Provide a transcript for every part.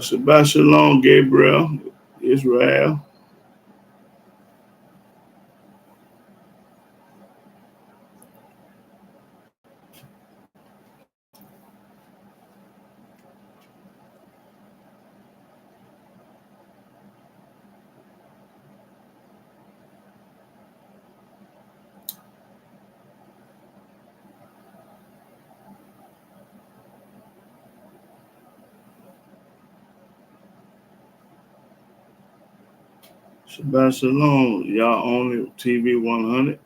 Shabbat Shalom, Gabriel, Israel. Shabbat Shalom, y'all only TV 100.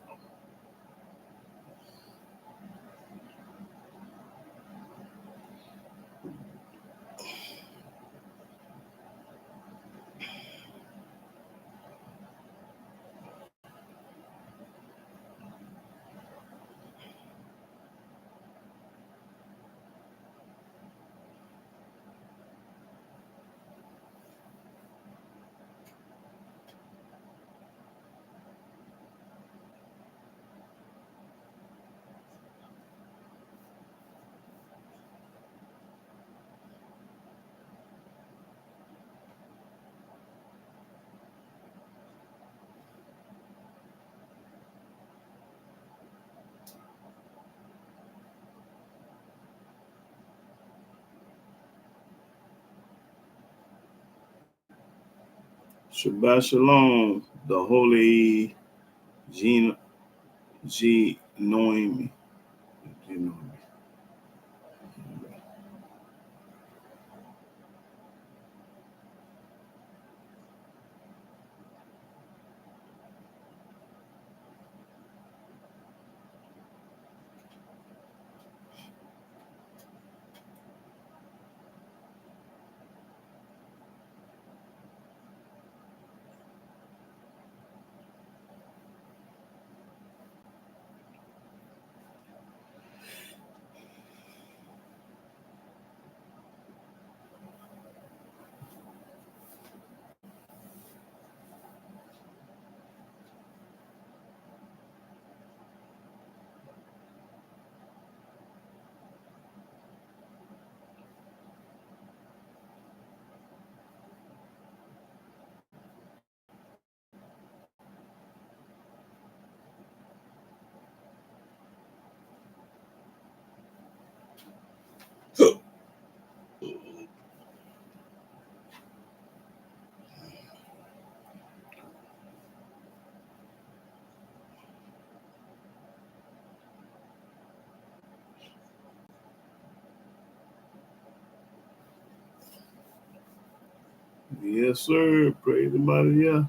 Shabbat Shalom, the holy Genoim. Yes, sir. Praise the mighty Yah.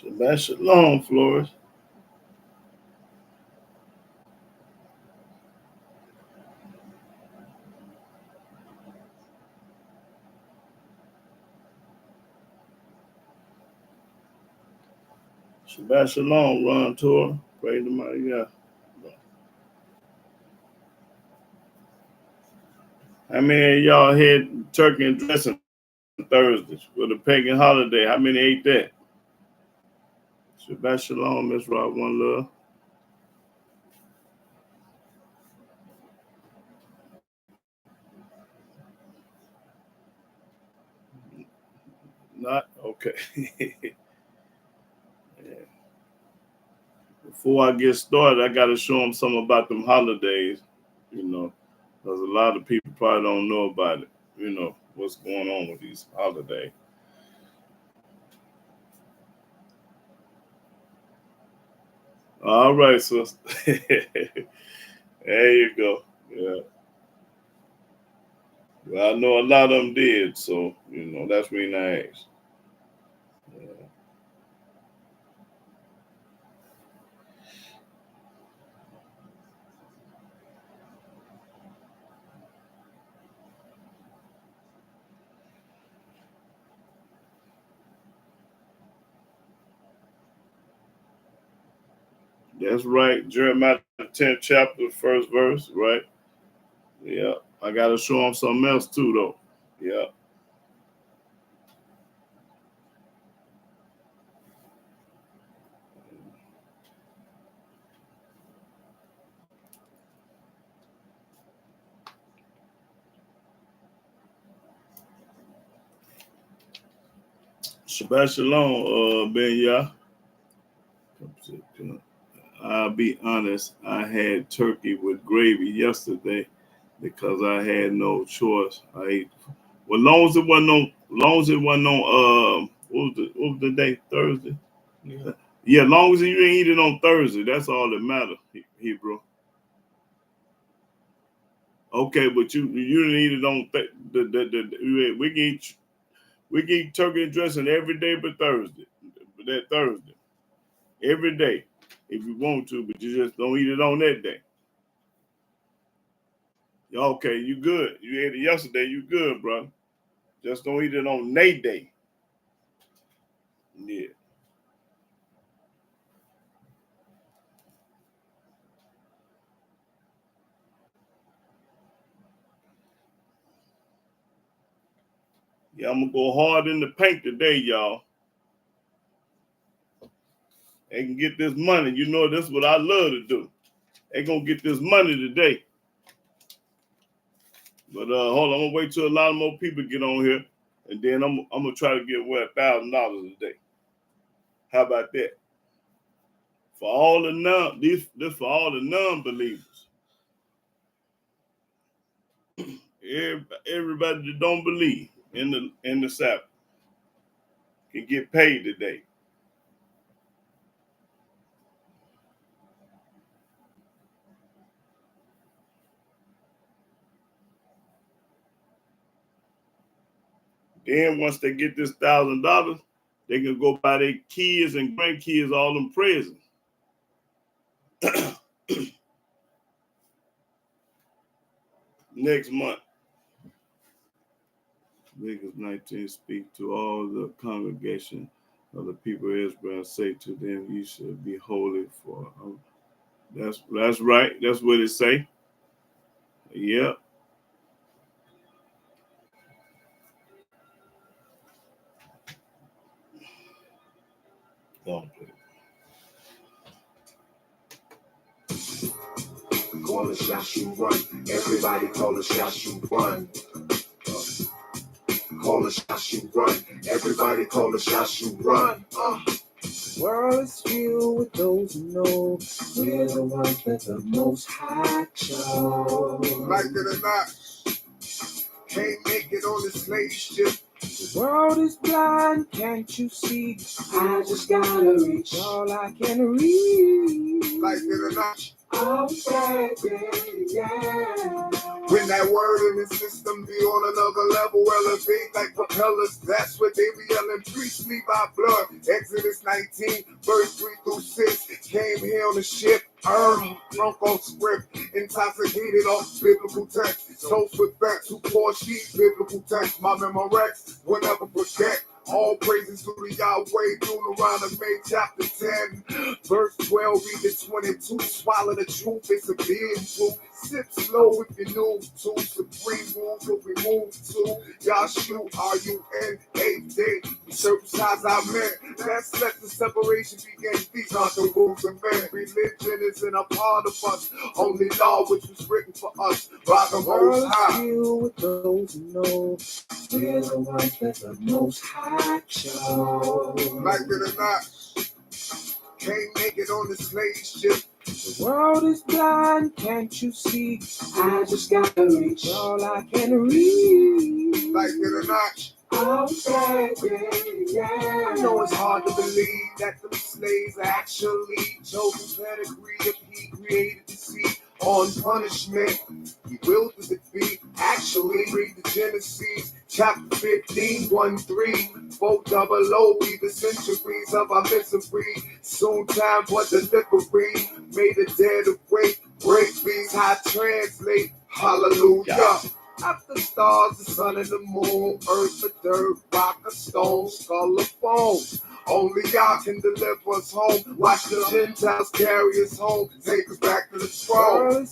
Shabbat shalom, Flores. Shabbat shalom, Ron Tour. Praise the mighty God. How many of y'all had turkey and dressing Thursdays for the pagan holiday? How many ate that? Shabbat shalom, Miss Rob, one love. Not okay. Yeah. Before I get started, I got to show them something about them holidays, because a lot of people probably don't know about it. What's going on with these holidays. All right, so there you go. Yeah. Well, I know a lot of them did, so that's the reason I asked. Yeah. That's right. Jeremiah the 10th chapter, first verse, right? Yeah. I gotta show them something else too, though. Yeah. Shabbat shalom, Ben Yah. I'll be honest, I had turkey with gravy yesterday because I had no choice. I ate long as it wasn't on what was the day? Thursday. Yeah, long as you ain't eat it on Thursday, that's all that matters, Hebrew. Okay, but you didn't eat it on we can eat turkey and dressing every day but Thursday. That Thursday. Every day. If you want to, but you just don't eat it on that day. Okay, you good. You ate it yesterday, you good, bro. Just don't eat it on Nate Day. Yeah. Yeah, I'm gonna go hard in the paint today, y'all. They can get this money. This is what I love to do. They gonna get this money today. But hold on, I'm gonna wait till a lot of more people get on here, and then I'm gonna try to get away $1,000 a day. How about that? For all the this for all the non-believers. Everybody that don't believe in the Sabbath can get paid today. Then once they get this $1,000, they can go buy their kids and grandkids all them presents. Next month. Leviticus 19 speak to all the congregation of the people of Israel and say to them, you should be holy for that's right. That's what it say. Yep. Don't play. Call it Shashu Run. Everybody call it Shashu Run. Call it Shashu Run. Everybody call it Shashu Run. The world is filled with those who know we're the ones that the Most High chose. Like it or not, can't make it on the slave ship. The world is blind, can't you see? I just gotta reach all I can reach. Like it or not. I'm baby, yeah. When that word in the system be on another level, elevate like propellers. That's what they be yelling. Preach me by blood. Exodus 19, verse 3 through 6. Came here on the ship. Drunk on script, intoxicated off biblical text. Toast with facts who pour sheep, biblical text. My Memorex will never forget. All praises to the Yahweh, Deuteronomy chapter 10, verse 12, read the 22. Swallow the truth, it's a big truth. Sip slow if you're new to supreme rules will be moved to. Yahshua, R-U-N-A-D. Circumcise our men. Let's let the separation begin. These aren't the rules of men. Religion isn't a part of us. Only law which was written for us by the Most High. With those who know we're the ones that the Most High chose. Like it or not, can't make it on the slave ship. The world is blind, can't you see? I just gotta reach all I can reach. Like it or not. Okay, yeah. I know it's hard to believe that the slaves actually chose pedigree if he created the sea on punishment. He willed the defeat. Actually, read the Genesis, chapter 15, 1-3. 400 be the centuries of our misery. Soon time for delivery. Made the dead awake. Break these high translate. Hallelujah. Up the stars, the sun and the moon, earth, the dirt, rock, a stone, skull of bone. Only God can deliver us home. Watch the Gentiles carry us home. Take us back to the throne.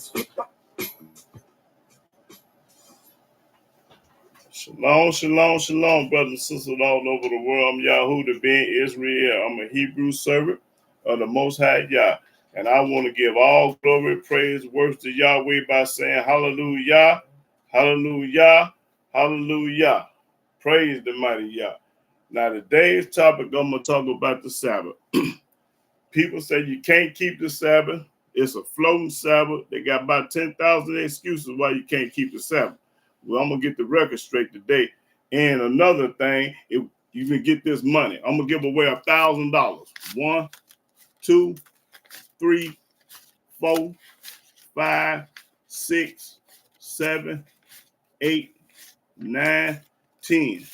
Shalom, shalom, shalom, brothers and sisters all over the world. I'm Yahudah ben Israel. I'm a Hebrew servant of the Most High Yah. And I want to give all glory, praise, worship to Yahweh by saying hallelujah, hallelujah, hallelujah. Praise the mighty Yah. Now, today's topic, I'm going to talk about the Sabbath. People say you can't keep the Sabbath. It's a floating Sabbath. They got about 10,000 excuses why you can't keep the Sabbath. Well, I'm going to get the record straight today. And another thing, if you can get this money, I'm going to give away $1,000. 1, 2, 3, 4, 5, 6, 7, 8, 9, 10.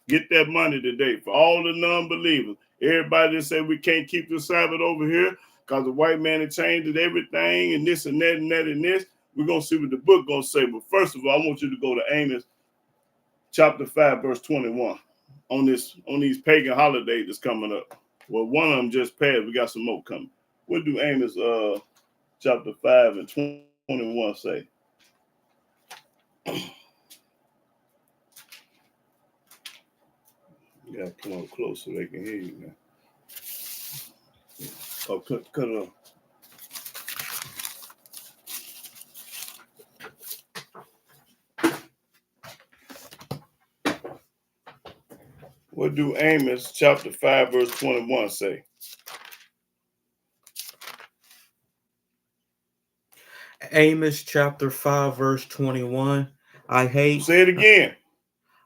Get that money today for all the non-believers. Everybody that say we can't keep the Sabbath over here because the white man has changed everything and this and that and that and this. We're going to see what the book going to say. But first of all, I want you to go to Amos chapter 5, verse 21 on these pagan holidays that's coming up. Well, one of them just passed. We got some more coming. What do Amos chapter 5 and 21 say? You gotta come up close so they can hear you now. Oh, cut it off. What do Amos chapter 5 verse 21 say? Amos chapter 5 verse 21. I hate. Say it again.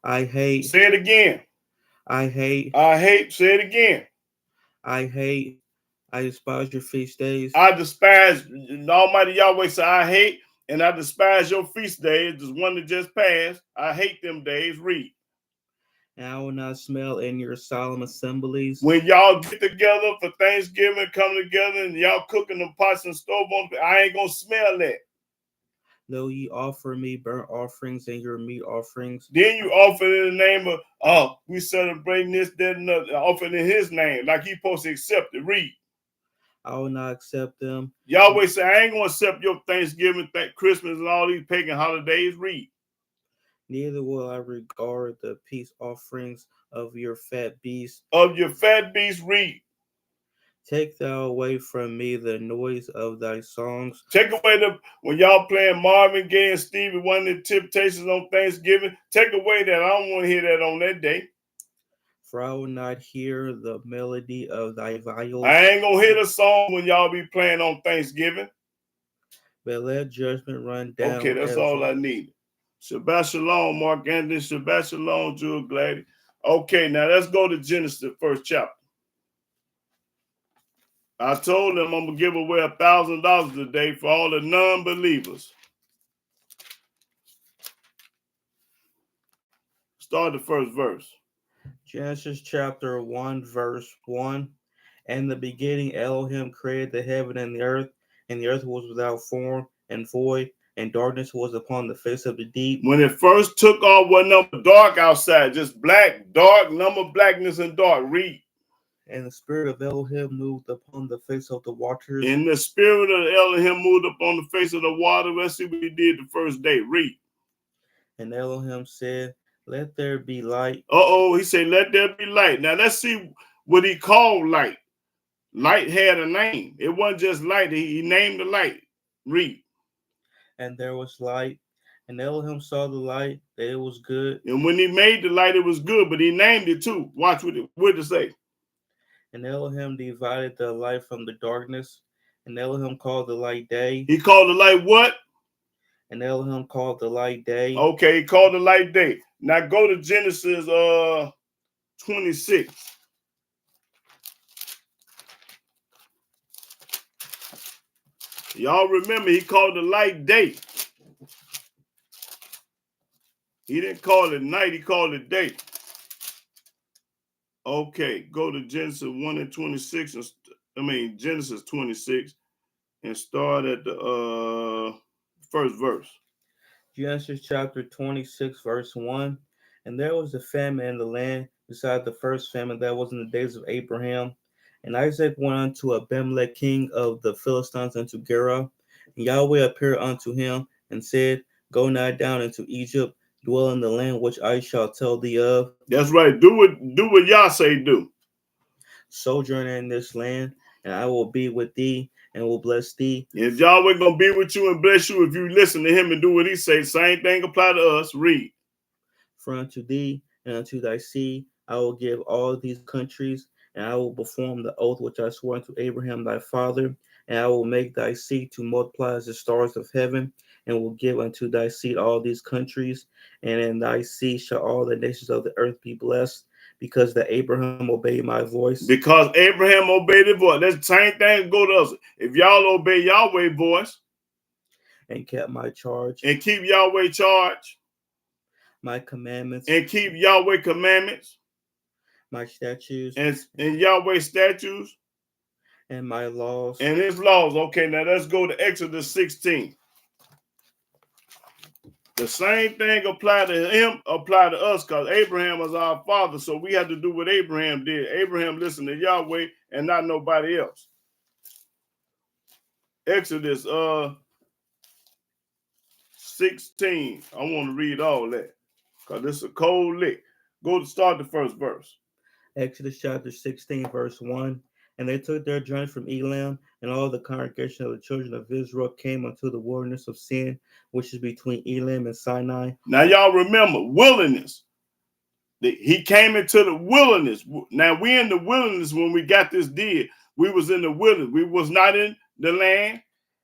I hate. Say it again. I hate. I hate. Say it again. I hate. I despise your feast days. I despise, the Almighty Yahweh said, I hate and I despise your feast days. There's one that just passed. I hate them days. Read. And I will not smell in your solemn assemblies. When y'all get together for Thanksgiving, come together and y'all cooking the pots and stove on, I ain't gonna smell that. Though ye offer me burnt offerings and your meat offerings. Then you offer it in the name of, we celebrating this, that, and other. Offer it in his name, like he supposed to accept it. Read. I will not accept them. Yahweh said, I ain't gonna accept your Thanksgiving, Christmas, and all these pagan holidays. Read. Neither will I regard the peace offerings of your fat beasts. Of your fat beasts, read. Take thou away from me the noise of thy songs. Take away when y'all playing Marvin Gaye and Stevie Wonder Temptations on Thanksgiving. Take away that. I don't want to hear that on that day. For I will not hear the melody of thy viols. I ain't gonna hear the song when y'all be playing on Thanksgiving. But let judgment run down. Okay, that's all I need. Shabbat Shalom, Mark Anthony. Shabbat Shalom, Jewel Glady. Okay, now let's go to Genesis, the first chapter. I told them I'm going to give away $1,000 today for all the non-believers. Start the first verse. Genesis chapter 1, verse 1. In the beginning, Elohim created the heaven and the earth was without form and void, and darkness was upon the face of the deep. When it first took off, what number dark outside? Just black, dark, number blackness and dark. Read. And the spirit of Elohim moved upon the face of the waters. And the spirit of Elohim moved upon the face of the water. Let's see what he did the first day. Read. And Elohim said, "Let there be light." He said, "Let there be light." Now let's see what he called light. Light had a name. It wasn't just light. He named the light. Read. And there was light. And Elohim saw the light, that it was good. And when he made the light, it was good, but he named it too. Watch what it say. And Elohim divided the light from the darkness. And Elohim called the light day. He called the light what? And Elohim called the light day. Okay, he called the light day. Now go to Genesis 26. Y'all remember he called the light day. He didn't call it night, he called it day. Okay, go to Genesis 1 and 26. Genesis 26 and start at the first verse. Genesis chapter 26, verse 1. And there was a famine in the land beside the first famine that was in the days of Abraham. And Isaac went unto Abimelech, king of the Philistines, unto Gerar. And Yahweh appeared unto him and said, Go not down into Egypt, dwell in the land which I shall tell thee of. That's right. Do what Yah say do. Sojourn in this land, and I will be with thee and will bless thee. If Yahweh gonna be with you and bless you if you listen to him and do what he say, same thing apply to us. Read. For unto thee and unto thy seed I will give all these countries, and I will perform the oath which I swore unto Abraham thy father, and I will make thy seed to multiply as the stars of heaven, and will give unto thy seed all these countries, and in thy seed shall all the nations of the earth be blessed, because that Abraham obeyed my voice. Because Abraham obeyed the voice. That's the same thing go to us. If y'all obey Yahweh's voice and kept my charge, and keep Yahweh charge, my commandments, and keep Yahweh commandments, my statutes, and Yahweh statutes, and my laws, and his laws. Okay, now let's go to Exodus 16. The same thing apply to him, apply to us, because Abraham was our father, so we had to do what Abraham did. Abraham listened to Yahweh and not nobody else. Exodus 16. I want to read all that, because this is a cold lick. Go to start the first verse. Exodus chapter 16, verse 1. And they took their journey from Elam, and all the congregation of the children of Israel came unto the wilderness of Sin, which is between Elam and Sinai. Now y'all remember, wilderness. He came into the wilderness. Now we in the wilderness when we got this deal. We was in the wilderness. We was not in the land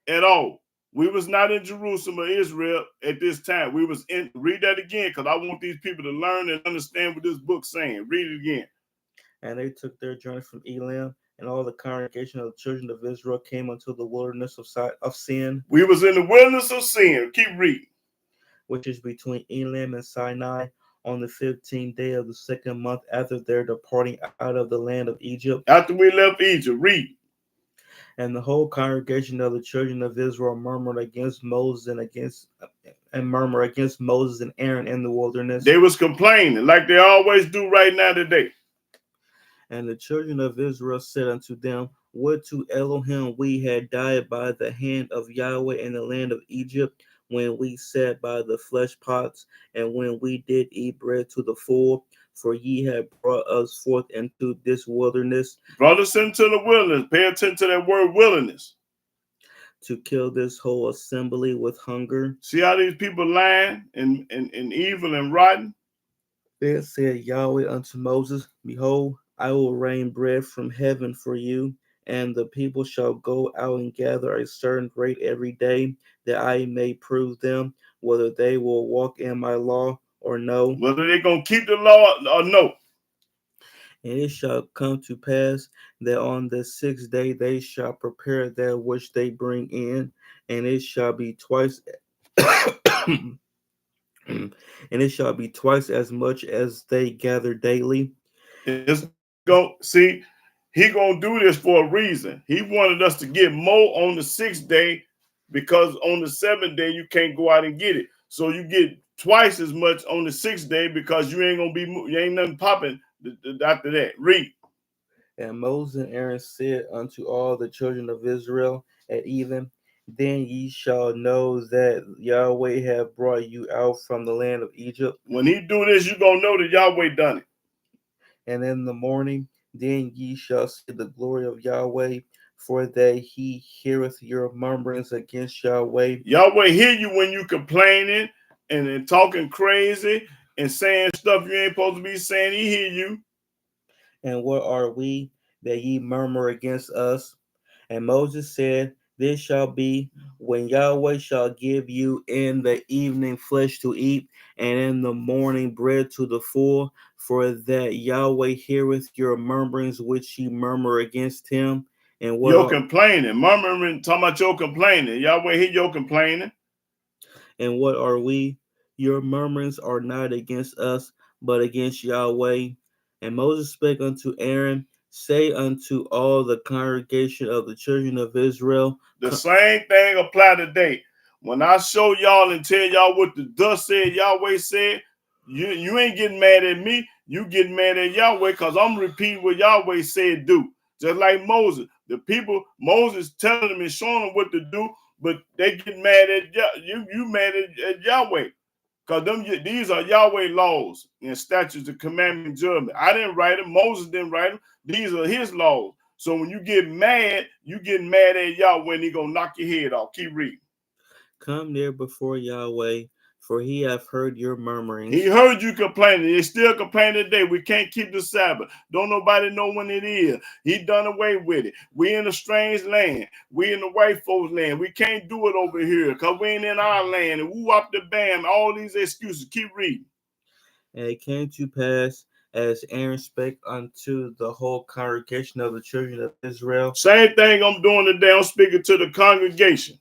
at all. We was not in Jerusalem or Israel at this time. We was in, read that again, because I want these people to learn and understand what this book's saying. Read it again. And they took their journey from Elam, and all the congregation of the children of Israel came unto the wilderness of Sin. We was in the wilderness of sin. Keep reading. Which is between Elam and Sinai, on the 15th day of the second month after their departing out of the land of Egypt. After we left Egypt, read. And the whole congregation of the children of Israel murmured against Moses and Aaron in the wilderness. They was complaining like they always do right now today. And the children of Israel said unto them, Would to Elohim we had died by the hand of Yahweh in the land of Egypt, when we sat by the flesh pots, and when we did eat bread to the full, for ye have brought us forth into this wilderness. Brought us into the wilderness. Pay attention to that word wilderness. To kill this whole assembly with hunger. See how these people lying and evil and rotten? Then said Yahweh unto Moses, Behold, I will rain bread from heaven for you, and the people shall go out and gather a certain rate every day, that I may prove them whether they will walk in my law or no. Whether they're going to keep the law or no. And it shall come to pass that on the 6th day they shall prepare that which they bring in, and it shall be twice and it shall be twice as much as they gather daily. It's go see, he gonna do this for a reason. He wanted us to get more on the 6th day because on the 7th day you can't go out and get it. So you get twice as much on the 6th day because you ain't gonna be you ain't nothing popping after that. Read. And Moses and Aaron said unto all the children of Israel at even, then ye shall know that Yahweh hath brought you out from the land of Egypt. When he do this, you gonna know that Yahweh done it. And in the morning, then ye shall see the glory of Yahweh, for that he heareth your murmurings against Yahweh. Yahweh hear you when you complaining and talking crazy and saying stuff you ain't supposed to be saying. He hear you. And what are we that ye murmur against us? And Moses said, this shall be when Yahweh shall give you in the evening flesh to eat, and in the morning bread to the full, for that Yahweh heareth your murmurings which ye murmur against him. And what You're are complaining, murmuring, talking about your complaining. Yahweh hear your complaining. and what are we? Your murmurings are not against us, but against Yahweh. And Moses spake unto Aaron, say unto all the congregation of the children of Israel, The same thing apply today. When I show y'all and tell y'all what the dust said, Yahweh said, you ain't getting mad at me. You getting mad at Yahweh because I'm repeating what Yahweh said do. Just like Moses. The people, Moses telling them and showing them what to do, but they get mad at you mad at Yahweh. Because these are Yahweh laws and statutes and commandments and judgment. I didn't write them. Moses didn't write them. These are his laws. So when you get mad, you get mad at Yahweh and he gonna knock your head off. Keep reading. come near before Yahweh, for he hath heard your murmurings. He heard you complaining. They still complaining today. We can't keep the Sabbath. Don't nobody know when it is. He done away with it. We in a strange land. We in the white folks' land. We can't do it over here because we ain't in our land. And woo up the bam. All these excuses. Keep reading. And it came to pass, as Aaron spake unto the whole congregation of the children of Israel, Same thing I'm doing today. I'm speaking to the congregation.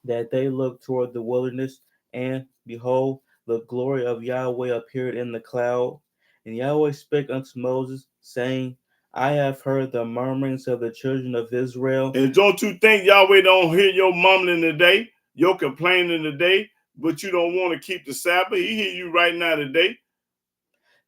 that they looked toward the wilderness, and behold, the glory of Yahweh appeared in the cloud. And Yahweh spake unto Moses, saying, I have heard the murmurings of the children of Israel. And don't you think Yahweh don't hear your mumbling today, your complaining today, but you don't want to keep the Sabbath? He hear you right now today.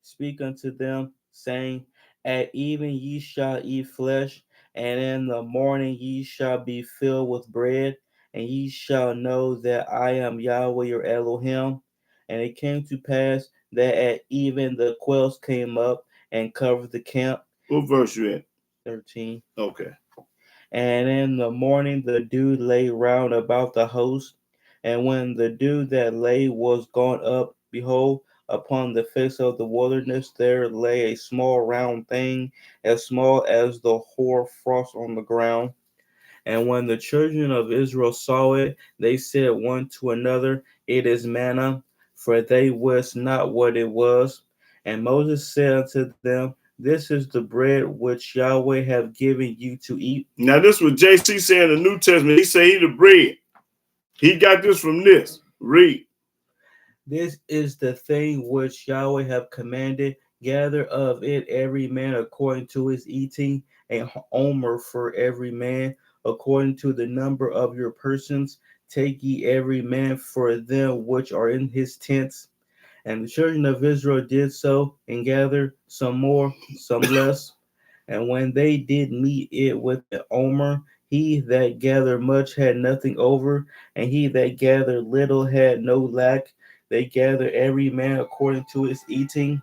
Speak unto them, saying, at even ye shall eat flesh, and in the morning ye shall be filled with bread, and ye shall know that I am Yahweh your Elohim. And it came to pass that at even the quails came up and covered the camp. What verse you at? 13. Okay. And in the morning the dew lay round about the host. And when the dew that lay was gone up, behold, upon the face of the wilderness there lay a small round thing, as small as the hoar frost on the ground. And when the children of Israel saw it, they said one to another, it is manna, for they wist not what it was. And Moses said unto them, this is the bread which Yahweh hath given you to eat. Now this was JC saying in the New Testament. He said he the bread. He got this from this. Read. This is the thing which Yahweh hath commanded. Gather of it every man according to his eating, a omer for every man, according to the number of your persons. Take ye every man for them which are in his tents. And the children of Israel did so, and gathered some more, some less. And when they did meet it with the omer, he that gathered much had nothing over, and he that gathered little had no lack. They gathered every man according to his eating.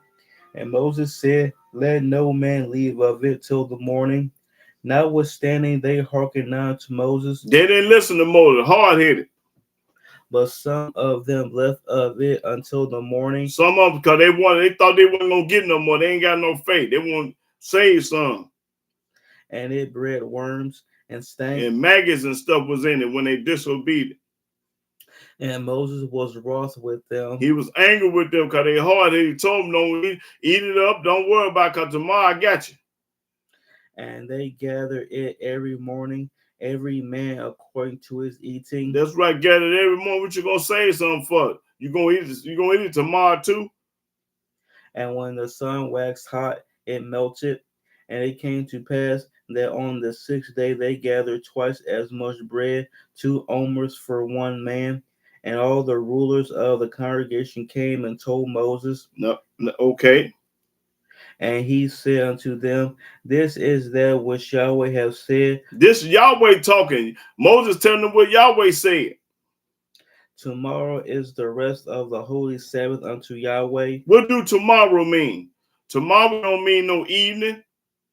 And Moses said, let no man leave of it till the morning. Notwithstanding, they hearkened not to Moses. They didn't listen to Moses. Hard headed. But some of them left of it until the morning. Some of them because they thought they wasn't gonna get no more. They ain't got no faith. They want to save some. And it bred worms and stank. And maggots and stuff was in it when they disobedient. And Moses was wroth with them. He was angry with them because they hard. He told them, don't eat it up. Don't worry about it because tomorrow I got you. And they gather it every morning, every man according to his eating. That's right. Gathered every morning. What you gonna say something for? You gonna eat it? You gonna eat it tomorrow too? And when the sun waxed hot, it melted. And it came to pass that on the sixth day they gathered twice as much bread, 2 omers for one man. And all the rulers of the congregation came and told Moses. No, okay. And he said unto them, This is that which Yahweh hath said. This Yahweh talking. Moses telling them what Yahweh said. Tomorrow is the rest of the holy Sabbath unto Yahweh. What do tomorrow mean? Tomorrow don't mean no evening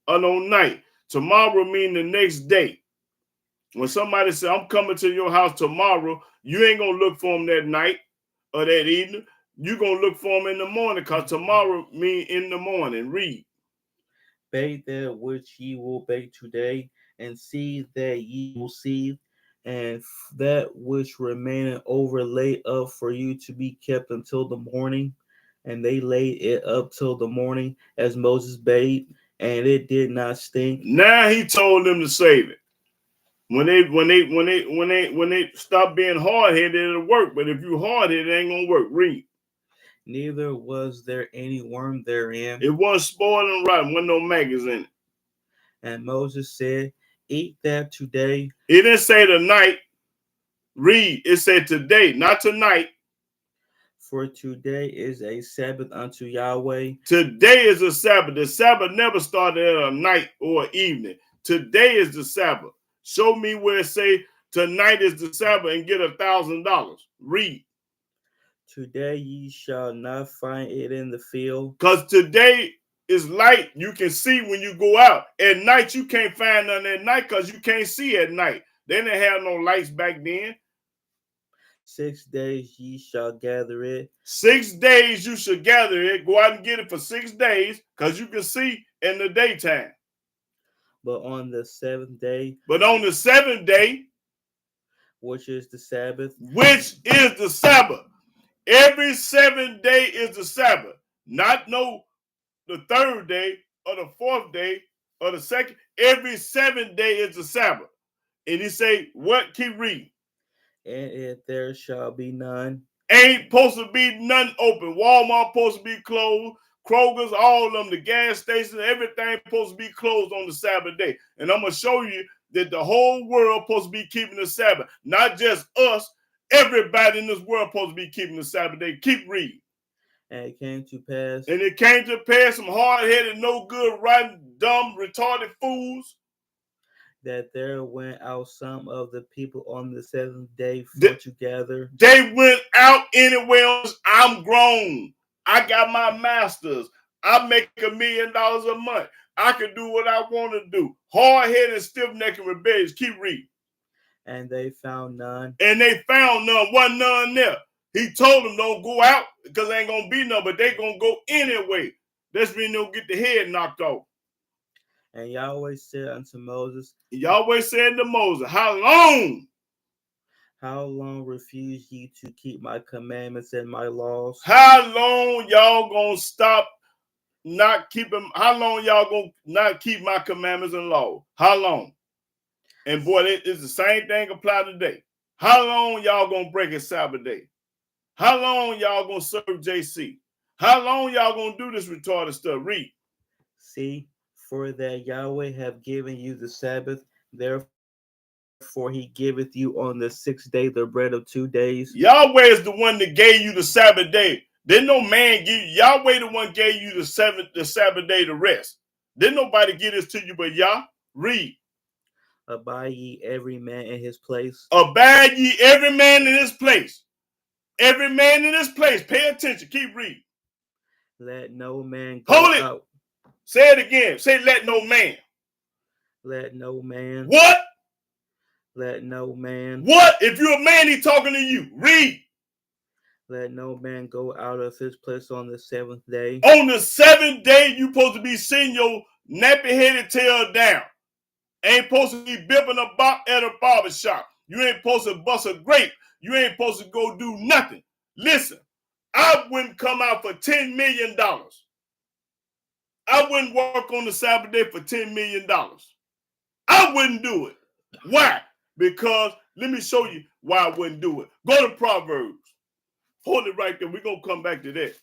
or no night. Tomorrow mean the next day. When somebody say, I'm coming to your house tomorrow, you ain't going to look for them that night or that evening. You're going to look for them in the morning, because tomorrow mean in the morning. Read. Bake that which ye will bake today, and see that ye will see, and that which remaineth over lay up for you to be kept until the morning. And they laid it up till the morning, as Moses bade, and it did not stink. Now he told them to save it. When they stop being hard-headed, it'll work. But if you hard-headed, it ain't gonna work. Read. Neither was there any worm therein. It wasn't spoiled and rotten. Wasn't no maggots in it. And Moses said, Eat that today. It didn't say tonight. Read. It said today, not tonight. For today is a Sabbath unto Yahweh. Today is the Sabbath. The Sabbath never started at a night or evening. Today is the Sabbath. Show me where it say tonight is the Sabbath and get $1,000. Read. Today ye shall not find it in the field. Because today is light. You can see when you go out. At night, you can't find none at night because you can't see at night. They didn't have no lights back then. 6 days ye shall gather it. 6 days you should gather it. Go out and get it for 6 days, because you can see in the daytime. But on the seventh day, But on the seventh day, which is the Sabbath, every 7th day is the Sabbath. Not the 3rd day or the 4th day or the 2nd. Every 7th day is the Sabbath. And he say, what? Keep reading. and if there shall be none. Ain't supposed to be nothing open. Walmart supposed to be closed. Kroger's, all of them, the gas stations, everything supposed to be closed on the Sabbath day. And I'm going to show you that the whole world supposed to be keeping the Sabbath. Not just us. Everybody in this world supposed to be keeping the Sabbath day. Keep reading. And it came to pass. And it came to pass, some hard-headed, no good, rotten, dumb, retarded fools, that there went out some of the people on the seventh day for to gather. They went out anyway. I'm grown. I got my master's. I make $1 million a month. I can do what I want to do. Hard-headed, stiff-necked, rebellious. Keep reading. And they found none. And they found none. Wasn't none there. He told them don't go out because there ain't going to be none, but they going to go anyway. That's when they'll get the head knocked off. And Yahweh said unto Moses, Yahweh said to Moses, how long? How long refuse ye to keep my commandments and my laws? How long y'all gonna stop not keeping? How long y'all gonna not keep my commandments and law? How long? And boy, it's the same thing apply today. How long y'all gonna break a Sabbath day? How long y'all gonna serve JC? How long y'all gonna do this retarded stuff? Read. See, for that Yahweh have given you the Sabbath, therefore he giveth you on the 6th day the bread of 2 days. Yahweh is the one that gave you the Sabbath day. Didn't no man give you. Yahweh the one gave you the Sabbath day to rest. Didn't nobody give this to you but Yah. Read. Abide ye every man in his place. Abide ye every man in his place. Every man in his place. Pay attention. Keep reading. Let no man go Hold it. out. Say it again. Say let no man. Let no man. What? Let no man. What? If you're a man, he's talking to you. Read. Let no man go out of his place on the 7th day. On the 7th day, you're supposed to be sitting your nappy-headed tail down. Ain't supposed to be bipping at a barber shop. You ain't supposed to bust a grape. You ain't supposed to go do nothing. Listen, I wouldn't come out for $10 million. I wouldn't work on the Sabbath day for $10 million. I wouldn't do it. Why? Because, let me show you why I wouldn't do it. Go to Proverbs. Hold it right there. We're going to come back to that.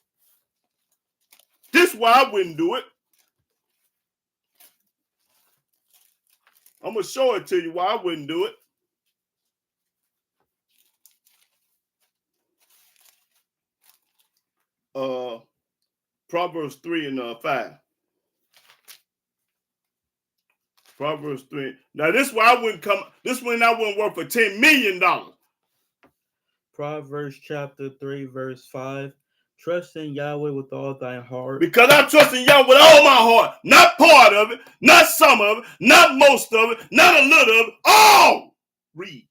This is why I wouldn't do it. I'm going to show it to you why I wouldn't do it. Proverbs 3 and 5. Proverbs 3. Now, this is why I wouldn't come. This one I wouldn't work for $10 million. Proverbs chapter 3, verse 5. Trust in Yahweh with all thine heart. Because I'm trusting Yahweh with all my heart. Not part of it, not some of it, not most of it, not a little of it. All. Read.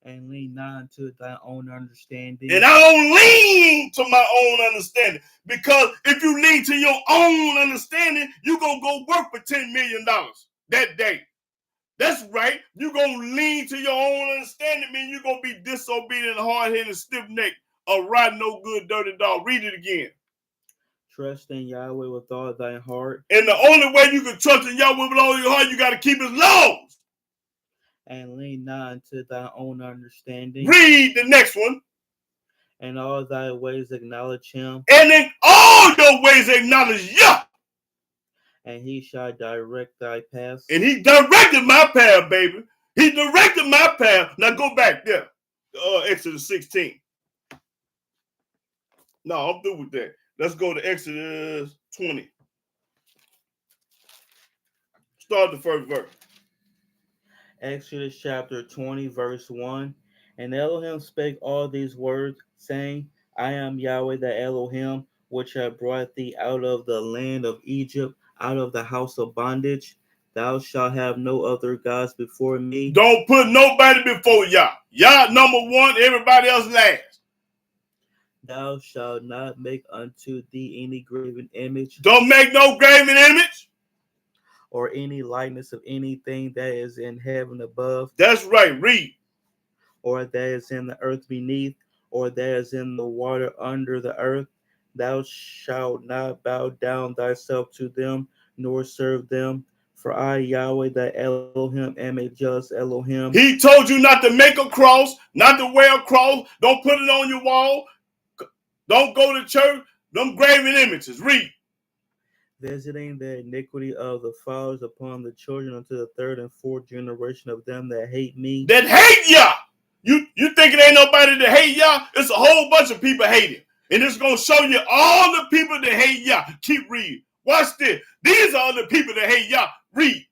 And lean not unto thy own understanding. And I don't lean to my own understanding. Because if you lean to your own understanding, you're going to go work for $10 million that day. That's right. You're going to lean to your own understanding, mean you're going to be disobedient, hard-headed, and stiff-necked, a rotten, no good, dirty dog. Read it again. Trust in Yahweh with all thy heart. And the only way you can trust in Yahweh with all your heart, you got to keep his laws. And lean not unto thy own understanding. Read the next one. And all thy ways acknowledge him. And in all your ways acknowledge Yah. And he shall direct thy paths. And he directed my path, baby. He directed my path. Now go back there. Exodus 16. No, I'm through with that. Let's go to Exodus 20. Start the first verse. Exodus chapter 20, verse 1. And Elohim spake all these words, saying, I am Yahweh the Elohim, which have brought thee out of the land of Egypt, out of the house of bondage. Thou shalt have no other gods before me. Don't put nobody before Yah. Yah number one, everybody else last. Thou shalt not make unto thee any graven image. Don't make no graven image. Or any likeness of anything that is in heaven above. That's right. Read. Or that is in the earth beneath, or that is in the water under the earth. Thou shalt not bow down thyself to them, nor serve them. For I, Yahweh, thy Elohim, am a just Elohim. He told you not to make a cross, not to wear a cross. Don't put it on your wall. Don't go to church. Them graven images. Read. Visiting the iniquity of the fathers upon the children unto the third and fourth generation of them that hate me. That hate Yah. You think it ain't nobody that hate Yah? It's a whole bunch of people hating. And it's going to show you all the people that hate Yah. Keep reading. Watch this. These are the people that hate Yah. Read.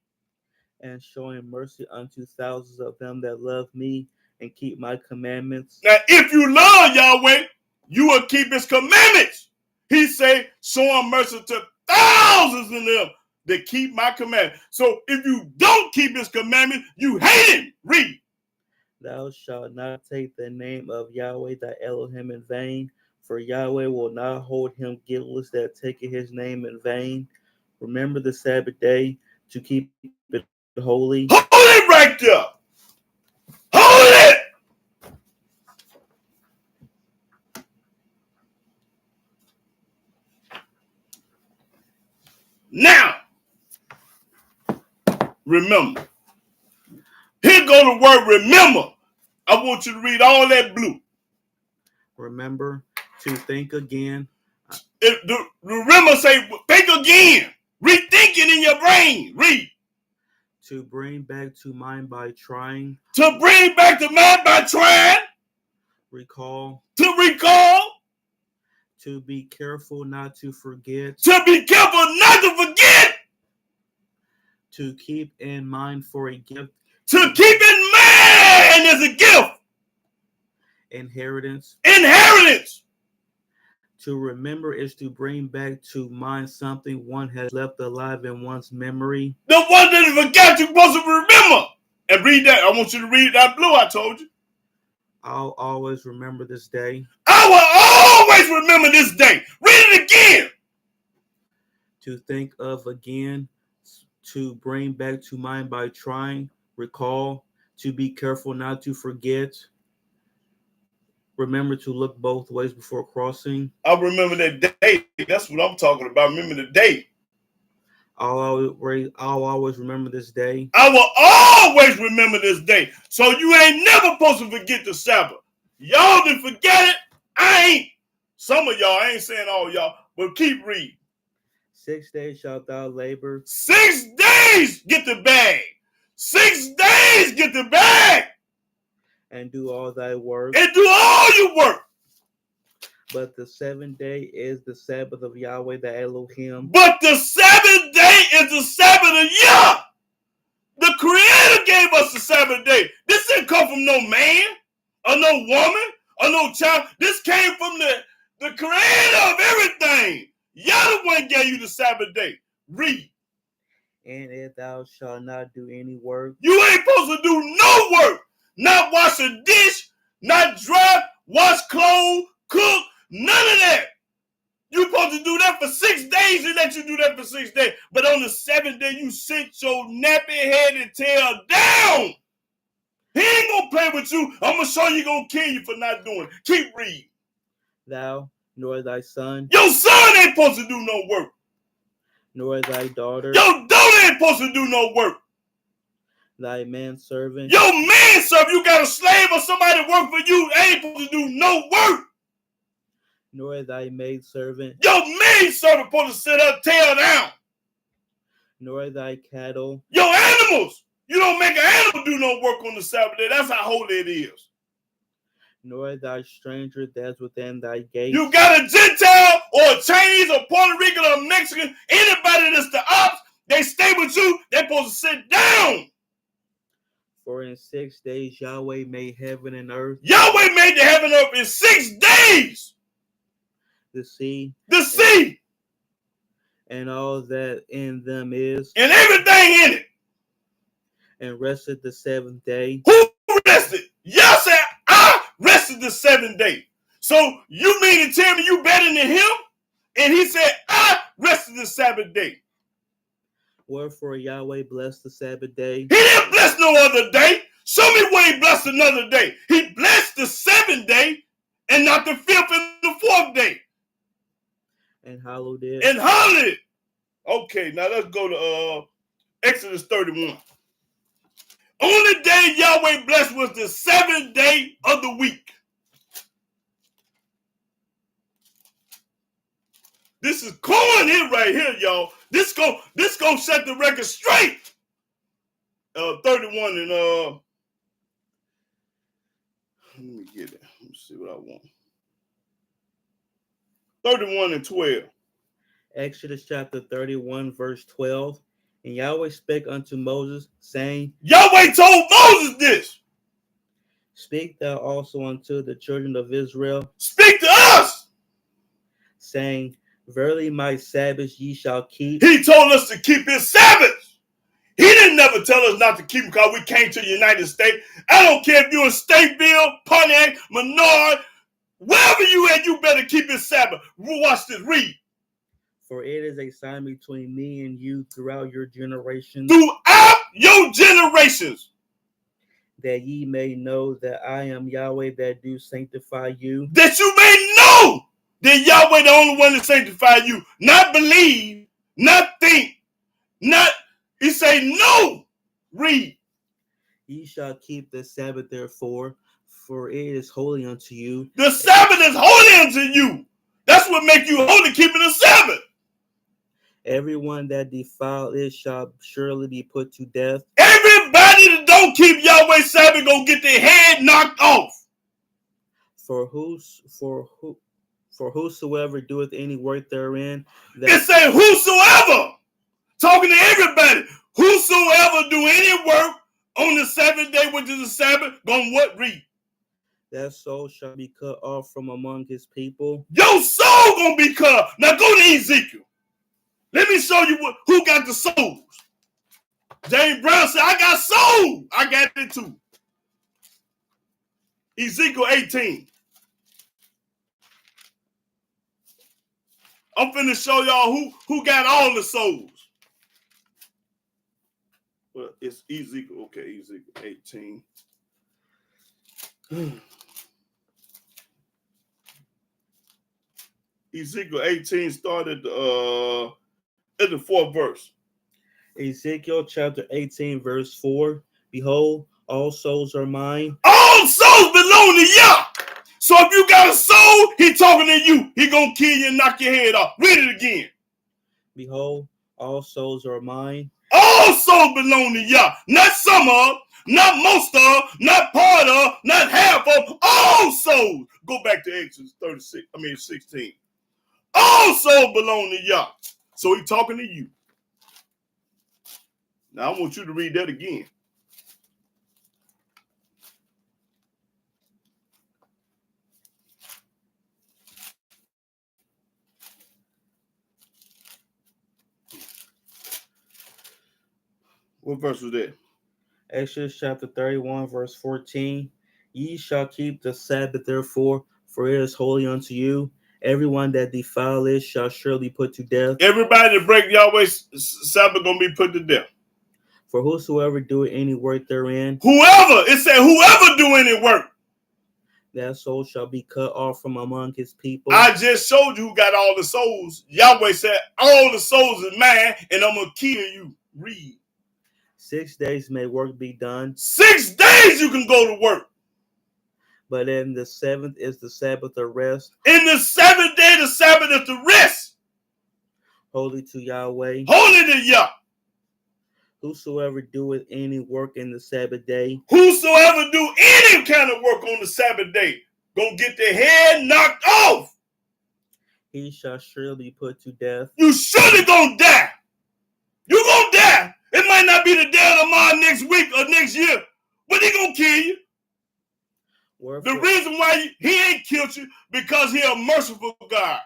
And showing mercy unto thousands of them that love me and keep my commandments. Now, if you love Yahweh, you will keep his commandments. He say, showing mercy to thousands of them that keep my commandments. So if you don't keep his commandments, you hate him. Read. Thou shalt not take the name of Yahweh thy Elohim in vain, for Yahweh will not hold him guiltless that taketh his name in vain. Remember the Sabbath day to keep it holy. Hold it right there. Hold it. Now, remember. Here go the word remember. I want you to read all that blue. Remember to think again. The remember say, think again. Rethink it in your brain. Read. To bring back to mind by trying. To bring back to mind by trying. Recall. To recall. To be careful not to forget. To be careful not to forget. To keep in mind for a gift. To keep in mind as a gift. Inheritance. Inheritance. To remember is to bring back to mind something one has left alive in one's memory. The one that you forgot you're supposed to remember. And read that. I want you to read that blue I told you. I'll always remember this day. I will always remember this day. Read it again. To think of again. To bring back to mind by trying. Recall. To be careful not to forget. Remember to look both ways before crossing. I'll remember that day. That's what I'm talking about. Remember the day. I'll always remember this day. I will always remember this day. So you ain't never supposed to forget the Sabbath. Y'all didn't forget it. I Some of y'all, I ain't saying all y'all, but keep reading. 6 days shalt thou labor. 6 days, get the bag. 6 days, get the bag. And do all thy work. And do all your work. But the 7th day is the Sabbath of Yahweh the Elohim. But the 7th day is the Sabbath of Yah. The Creator gave us the Sabbath day. This didn't come from no man or no woman or no child. This came from the Creator of everything. Yah the one gave you the Sabbath day. Read. And if thou shalt not do any work. You ain't supposed to do no work. Not wash a dish, not drive, wash clothes, cook, none of that. You're supposed to do that for 6 days and let you do that for 6 days. But on the 7th day, you sit your nappy headed tail down. He ain't going to play with you. I'm going to show you going to kill you for not doing it. Keep reading. Thou, nor thy son. Your son ain't supposed to do no work. Nor thy daughter. Your daughter ain't supposed to do no work. Thy manservant. Your manservant, you got a slave or somebody work for you, ain't supposed to do no work. Nor thy maidservant. Your maidservant supposed to sit up, tail down. Nor thy cattle. Your animals. You don't make an animal do no work on the Sabbath day. That's how holy it is. Nor thy stranger that's within thy gates. You got a Gentile or a Chinese or Puerto Rican or Mexican, anybody that's the ops, they stay with you, they're supposed to sit down. For in 6 days Yahweh made heaven and earth. Yahweh made the heaven and earth in 6 days. The sea. And all that in them is. And everything in it. And rested the 7th day. Who rested? Yah said, I rested the 7th day. So you mean to tell me you better than him? And he said, I rested the Sabbath day. Wherefore Yahweh blessed the Sabbath day. He didn't bless no other day. Show me where he blessed another day. He blessed the 7th day and not the 5th and the 4th day. And hallowed it. And hallowed it. Okay, now let's go to Exodus 31. Only day Yahweh blessed was the 7th day of the week. This is corn here right here, y'all. This gonna set the record straight. 31 and let me get it. Let me see what I want. 31 and 12. Exodus chapter 31, verse 12. And Yahweh spake unto Moses, saying, Yahweh told Moses this. Speak thou also unto the children of Israel. Speak to us. Saying, Verily my Sabbaths ye shall keep. He told us to keep his Sabbaths. He didn't never tell us not to keep them because we came to the United States. I don't care if you're in Stateville, Pontiac, Menard, wherever you at, you better keep his Sabbath. Watch this, read. For it is a sign between me and you throughout your generations. Throughout your generations. That ye may know that I am Yahweh that do sanctify you. That you may know that Yahweh the only one that sanctify you. Not believe, not think, not, he say no. Read. Ye shall keep the Sabbath therefore, for it is holy unto you. The Sabbath is holy unto you. That's what make you holy, keeping the Sabbath. Everyone that defile it shall surely be put to death. Everybody that don't keep Yahweh's Sabbath gonna get their head knocked off. For whosoever doeth any work therein. It say whosoever. Talking to everybody. Whosoever do any work on the 7th day, which is the Sabbath, gonna what? Read. That soul shall be cut off from among his people. Your soul gonna be cut off. Now go to Ezekiel. Let me show you who got the souls. James Brown said, I got soul. I got it too. Ezekiel 18. I'm finna show y'all who got all the souls. Well, it's Ezekiel. Okay, Ezekiel 18. Ezekiel 18 started at the 4th verse. Ezekiel chapter 18, verse 4. Behold, all souls are mine. All souls belong to Yah. So if you got a soul, he talking to you. He gonna kill you and knock your head off. Read it again. Behold, all souls are mine. All souls belong to Yah. Not some of, not most of, not part of, not half of. All souls. Go back to Exodus 16. All souls belong to Yah. So he talking to you. Now I want you to read that again. What verse was that? Exodus chapter 31, verse 14. Ye shall keep the Sabbath, therefore, for it is holy unto you. Everyone that defile it shall surely put to death. Everybody that break Yahweh's Sabbath gonna be put to death. For whosoever doeth any work therein, Whoever, it said whoever do any work, that soul shall be cut off from among his people. I just showed you who got all the souls. Yahweh said, all the souls is mine, and I'm gonna kill you. Read. 6 days may work be done. 6 days you can go to work. But in the seventh is the Sabbath of rest. In the seventh day, the Sabbath is the rest. Holy to Yahweh. Holy to Yah. Whosoever doeth any work in the Sabbath day, whosoever do any kind of work on the Sabbath day, gonna get their head knocked off. he shall surely put to death. You surely gonna die. You gonna die. It might not be the day of tomorrow, next week, or next year, but he gonna kill you. Wherefore, The reason why he ain't killed you, because he a merciful God.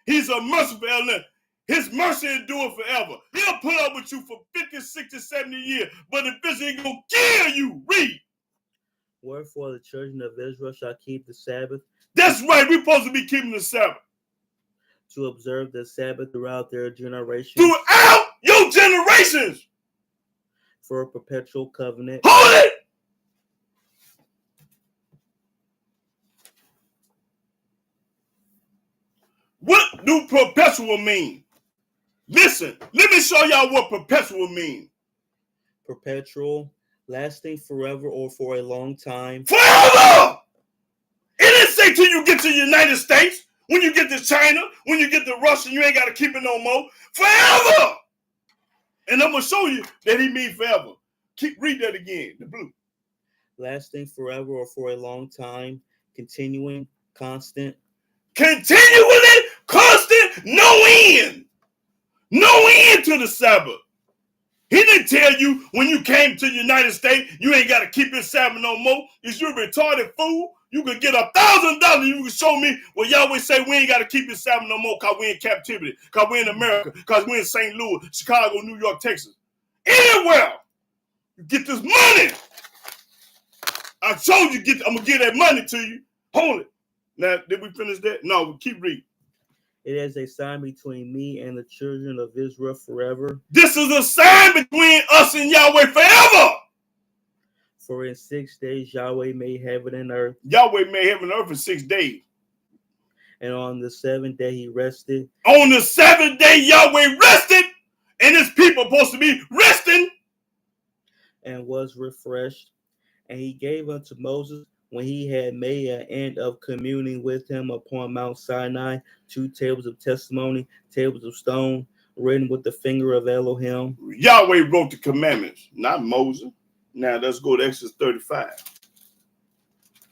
He's a merciful Elohim. His mercy endure forever. He'll put up with you for 50, 60, 70 years, but eventually he's gonna kill you. Read. wherefore the children of Israel shall keep the Sabbath. That's right. We're supposed to be keeping the Sabbath. To observe the Sabbath throughout their generations. Throughout your generations. For a perpetual covenant. Hold it. What do perpetual mean? Listen, let me show y'all what perpetual mean. Perpetual, lasting forever or for a long time. Forever! It didn't say till you get to the United States, when you get to China, when you get to Russia, you ain't got to keep it no more. Forever! And I'm going to show you that he means forever. Read that again, the blue. Lasting forever or for a long time, continuing, constant. Continually, constant, no end. No end to the Sabbath. He didn't tell you when you came to the United States, you ain't got to keep your Sabbath no more. Is you a retarded fool? You could get $1,000. You can show me where Yahweh say we ain't got to keep your Sabbath no more because we in captivity, because we in America, because we in St. Louis, Chicago, New York, Texas. Anywhere. You get this money. I told you I'm going to give that money to you. Hold it. Now, did we finish that? No, we keep reading. It is a sign between me and the children of Israel forever. This is a sign between us and Yahweh forever. For in 6 days Yahweh made heaven and earth. Yahweh made heaven and earth in 6 days. And on the seventh day he rested. On the seventh day Yahweh rested, and his people are supposed to be resting. And was refreshed. And he gave unto Moses, when he had made an end of communing with him upon Mount Sinai, 2 tables of testimony, tables of stone, written with the finger of Elohim. Yahweh wrote the commandments, not Moses. Now let's go to Exodus 35.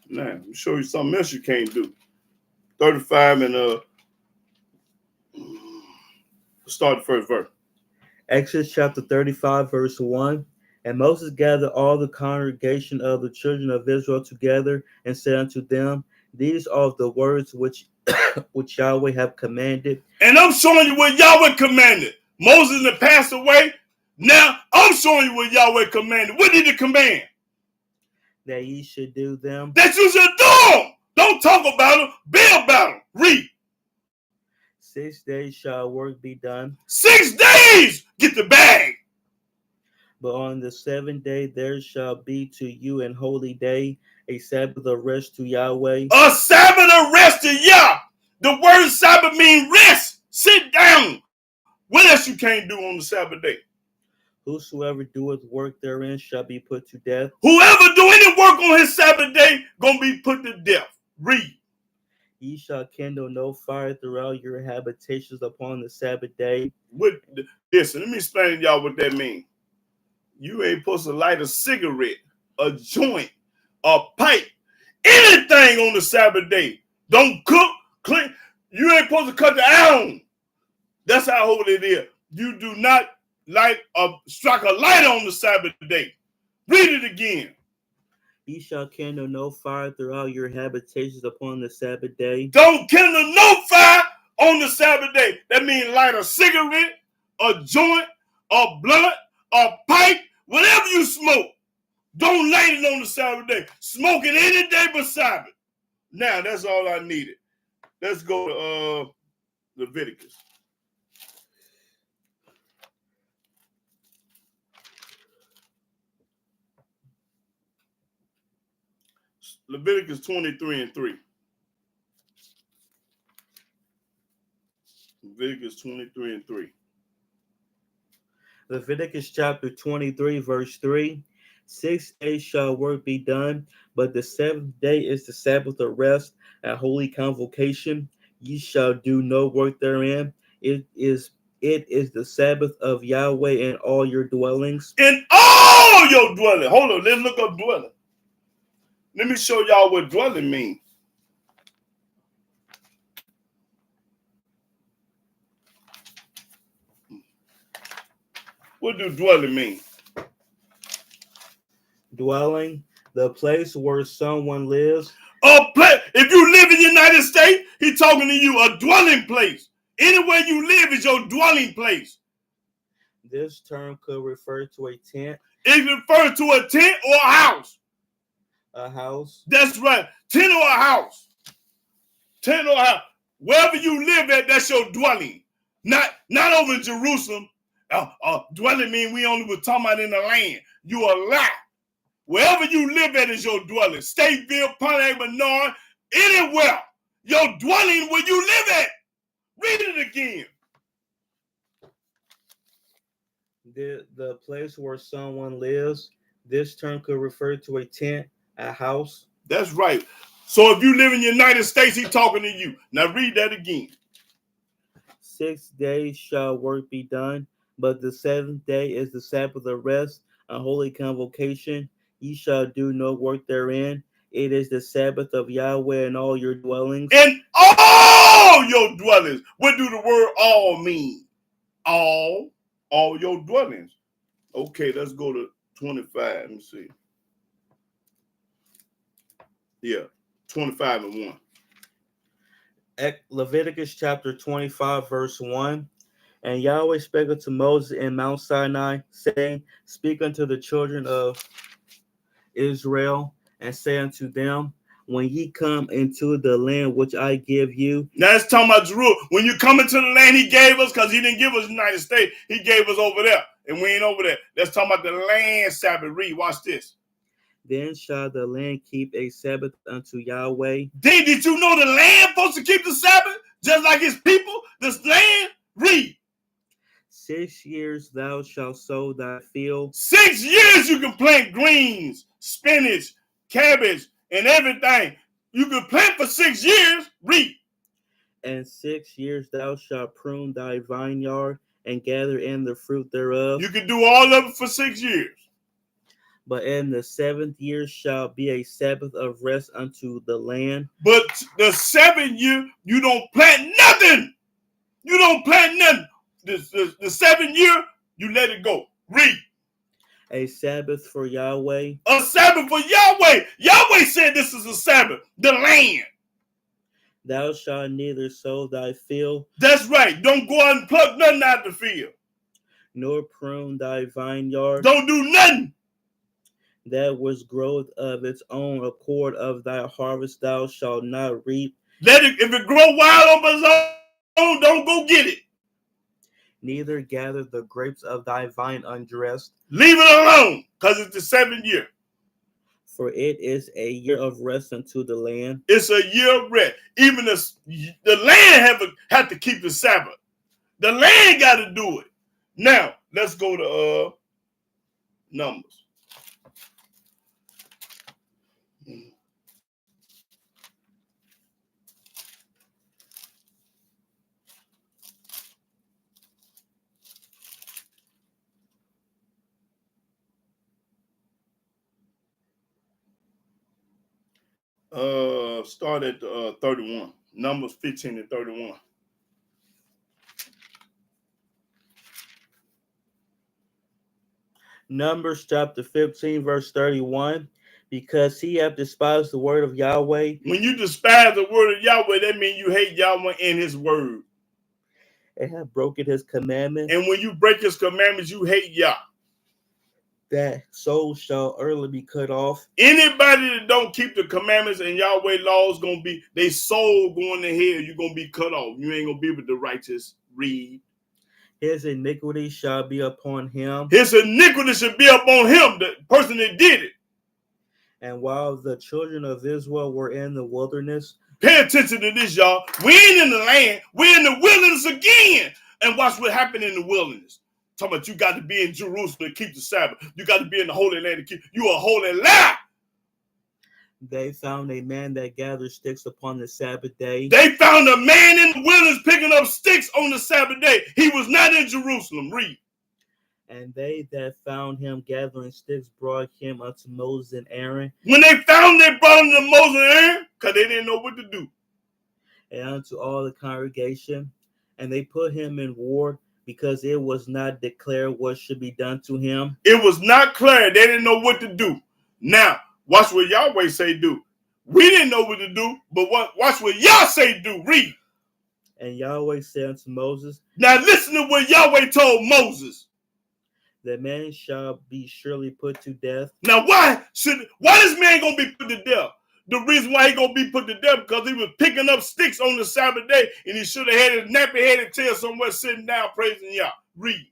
Now, let me show you something else you can't do. 35 and start the first verse. Exodus chapter 35, verse 1. And Moses gathered all the congregation of the children of Israel together and said unto them, these are the words which Yahweh have commanded. And I'm showing you what Yahweh commanded. Moses had passed away. Now I'm showing you what Yahweh commanded. What did he command? That ye should do them. That you should do them. Don't talk about them. Be about them. Read. 6 days shall work be done. 6 days. Get the bag. But on the seventh day there shall be to you an holy day, a Sabbath of rest to Yahweh. A Sabbath of rest to Yah. The word Sabbath means rest. Sit down. What else you can't do on the Sabbath day? Whosoever doeth work therein shall be put to death. Whoever do any work on his Sabbath day gonna be put to death. Read. Ye shall kindle no fire throughout your habitations upon the Sabbath day. Listen, let me explain to y'all what that means. You ain't supposed to light a cigarette, a joint, a pipe, anything on the Sabbath day. Don't cook, clean. You ain't supposed to cut the iron. That's how holy it is. You do not strike a light on the Sabbath day. Read it again. Ye shall kindle no fire throughout your habitations upon the Sabbath day. Don't kindle no fire on the Sabbath day. That means light a cigarette, a joint, a blunt, a pipe, whatever you smoke. Don't light it on the Sabbath day. Smoke it any day but Sabbath. Now, that's all I needed. Let's go to Leviticus. Leviticus 23:3. Leviticus 23:3. Leviticus chapter 23, verse 3. 6 days shall work be done, but the seventh day is the Sabbath of rest, a holy convocation. Ye shall do no work therein. It is the Sabbath of Yahweh in all your dwellings. In all your dwelling. Hold on, let's look up dwelling. Let me show y'all what dwelling means. What do dwelling mean? Dwelling, the place where someone lives. A place. If you live in the United States, he's talking to you, a dwelling place. Anywhere you live is your dwelling place. This term could refer to a tent. It refers to a tent or a house. A house. That's right. Tent or a house. Tent or a house. Wherever you live at, that's your dwelling. Not over in Jerusalem. Dwelling means we only were talking about in the land. You a lie. Wherever you live at is your dwelling. Stateville, Pontiac, Menard, anywhere. Your dwelling where you live at. Read it again. The place where someone lives. This term could refer to a tent, a house. That's right. So if you live in the United States, he's talking to you. Now read that again. 6 days shall work be done, but the seventh day is the Sabbath of rest, a holy convocation. Ye shall do no work therein. It is the Sabbath of Yahweh in all your dwellings. In all your dwellings. What do the word all mean? All your dwellings. Okay, let's go to 25. Let me see. Yeah, 25:1. Leviticus chapter 25, verse 1. And Yahweh spake unto Moses in Mount Sinai, saying, Speak unto the children of Israel, and say unto them, when ye come into the land which I give you. Now it's talking about Jerusalem. When you come into the land he gave us, because he didn't give us the United States, he gave us over there. And we ain't over there. Let's talk about the land Sabbath. Read, watch this. Then shall the land keep a Sabbath unto Yahweh. Did you know the land supposed to keep the Sabbath? Just like his people, this land? Read. 6 years thou shalt sow thy field. 6 years you can plant greens, spinach, cabbage, and everything. You can plant for 6 years. Read. And 6 years thou shalt prune thy vineyard and gather in the fruit thereof. You can do all of it for 6 years. But in the seventh year shall be a Sabbath of rest unto the land. But the 7th year, you don't plant nothing. You don't plant nothing. The 7th year, you let it go. Read. A Sabbath for Yahweh. A Sabbath for Yahweh. Yahweh said this is a Sabbath. The land. Thou shalt neither sow thy field. That's right. Don't go out and pluck nothing out of the field. Nor prune thy vineyard. Don't do nothing. That which groweth of its own accord of thy harvest thou shalt not reap. Let it, if it grow wild on its own, don't go get it. Neither gather the grapes of thy vine undressed. Leave it alone, because it's the 7th year. For it is a year of rest unto the land. It's a year of rest. Even the land have to keep the Sabbath. The land got to do it. Now, let's go to Numbers. Start at 31. Numbers 15 and 31. Numbers chapter 15, verse 31. Because he hath despised the word of Yahweh. When you despise the word of Yahweh, that means you hate Yahweh and his word. And have broken his commandments. And when you break his commandments, you hate Yah. That soul shall early be cut off. Anybody that don't keep the commandments and Yahweh laws gonna be, they soul going to hell. You're gonna be cut off. You ain't gonna be with the righteous. Read. His iniquity shall be upon him. His iniquity should be upon him, the person that did it. And while the children of Israel were in the wilderness. Pay attention to this, y'all. We ain't in the land. We're in the wilderness again. And watch what happened in the wilderness. Talking about you got to be in Jerusalem to keep the Sabbath. You got to be in the Holy Land to keep. You a holy lie. They found a man that gathered sticks upon the Sabbath day. They found a man in the wilderness picking up sticks on the Sabbath day. He was not in Jerusalem. Read. And they that found him gathering sticks brought him unto Moses and Aaron. When they found, they brought him to Moses and Aaron because they didn't know what to do. And unto all the congregation. And they put him in ward because it was not declared what should be done to him. It was not clear. They didn't know what to do. Now, watch what Yahweh say do. We didn't know what to do, but watch what Yah say do. Read. And Yahweh said unto Moses. Now listen to what Yahweh told Moses. The man shall be surely put to death. Now why this man gonna be put to death? The reason why he gonna be put to death because he was picking up sticks on the Sabbath day and he should have had his nappy-headed tail somewhere sitting down praising Yah. Read.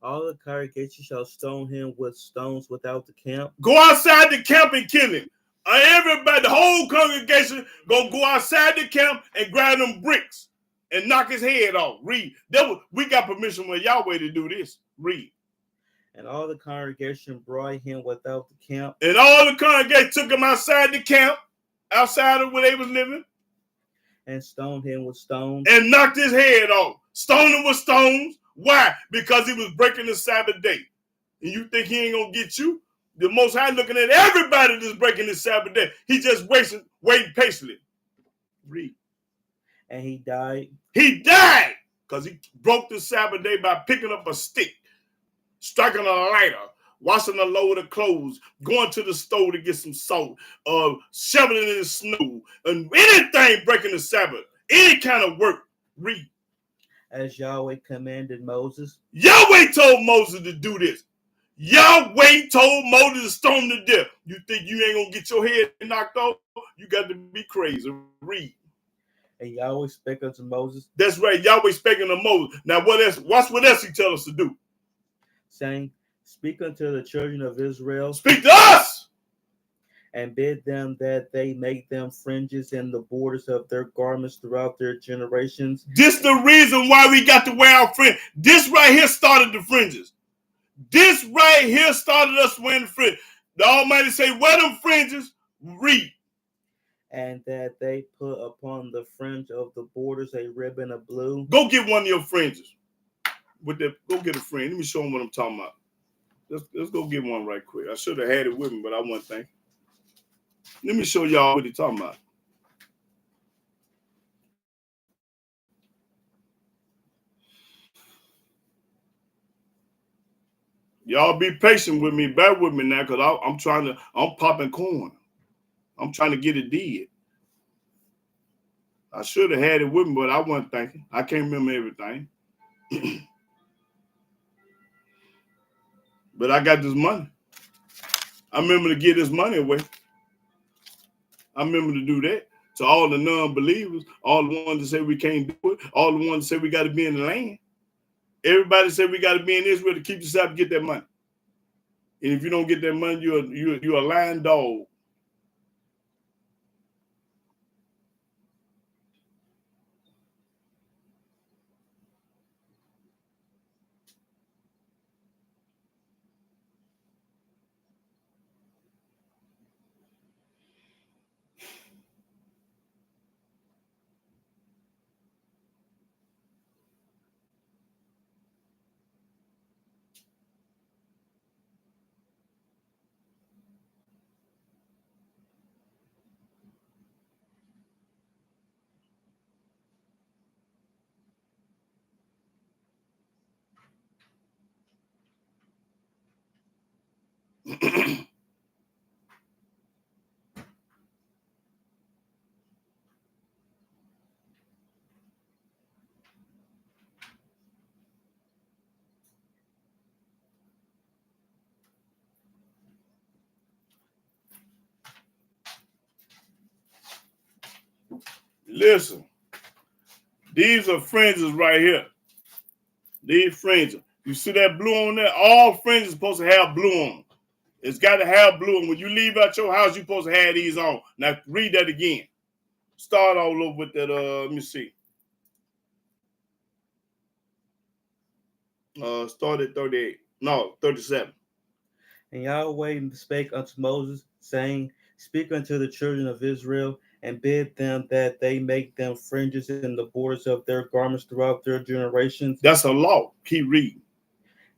All the congregation shall stone him with stones without the camp. Go outside the camp and kill him. Everybody, the whole congregation gonna go outside the camp and grab them bricks and knock his head off. Read. We got permission from Yahweh to do this. Read. And all the congregation brought him without the camp. And all the congregation took him outside the camp, outside of where they was living. And stoned him with stones. And knocked his head off. Stoned him with stones. Why? Because he was breaking the Sabbath day. And you think he ain't going to get you? The Most High looking at everybody that's breaking the Sabbath day. He just waiting patiently. Read. And he died. He died because he broke the Sabbath day by picking up a stick, striking a lighter, washing a load of clothes, going to the store to get some salt, shoveling in the snow, and anything breaking the Sabbath, any kind of work. Read. As Yahweh commanded Moses. Yahweh told Moses to do this. Yahweh told Moses to stone to death. You think you ain't gonna get your head knocked off? You got to be crazy. Read. And Yahweh spake unto Moses. That's right. Yahweh speaking to Moses. Now what else? Watch what else he tell us to do. Saying, speak unto the children of Israel. Speak to us. And bid them that they make them fringes in the borders of their garments throughout their generations. This the reason why we got to wear our fringe. This right here started the fringes. This right here started us wearing the fringe. The Almighty say, wear them fringes. Read. And that they put upon the fringe of the borders a ribbon of blue. Go get one of your fringes. Go get a fringe. Let me show them what I'm talking about. Let's go get one right quick. I should have had it with me, but I wasn't thinking. Let me show y'all what he's talking about. Y'all be patient with me. Bear with me now, because I'm popping corn. I'm trying to get it dead. I should have had it with me, but I wasn't thinking. I can't remember everything. But I got this money. I remember to give this money away. I remember to do that to all the non-believers, all the ones that say we can't do it, all the ones that say we got to be in the land. Everybody said we got to be in Israel to keep yourself to get that money. And if you don't get that money, you're a lying dog. Listen, these are fringes right here. These fringes. You see that blue on there? All fringes are supposed to have blue on. It's got to have blue on. When you leave out your house, you're supposed to have these on. Now read that again. Start all over with that. Let me see. Start at 38. No, 37. And Yahweh spake unto Moses, saying, Speak unto the children of Israel, and bid them that they make them fringes in the borders of their garments throughout their generations. That's a law. Keep reading.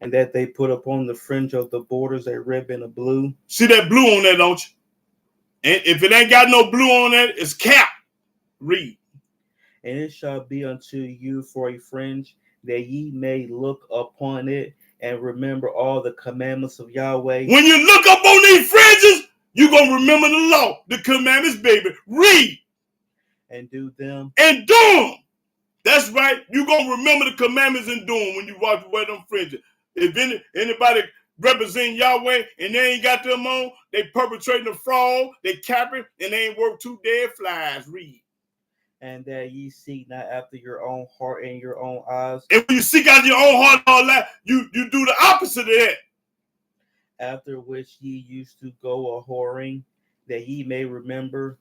And that they put upon the fringe of the borders a ribbon of blue. See that blue on there, don't you? And if it ain't got no blue on it, it's cap. Read. And it shall be unto you for a fringe, that ye may look upon it and remember all the commandments of Yahweh. When you look up on these fringes, you're going to remember the law, the commandments, baby. Read. And do them. And do them. That's right. You're going to remember the commandments and do them when you wear them fringes. If anybody represent Yahweh and they ain't got them on, they perpetrating a fraud, they capping, and they ain't worth 2 dead flies. Read. And that ye seek not after your own heart and your own eyes. And when you seek out your own heart and all that, you do the opposite of that. After which ye used to go a whoring, that ye may remember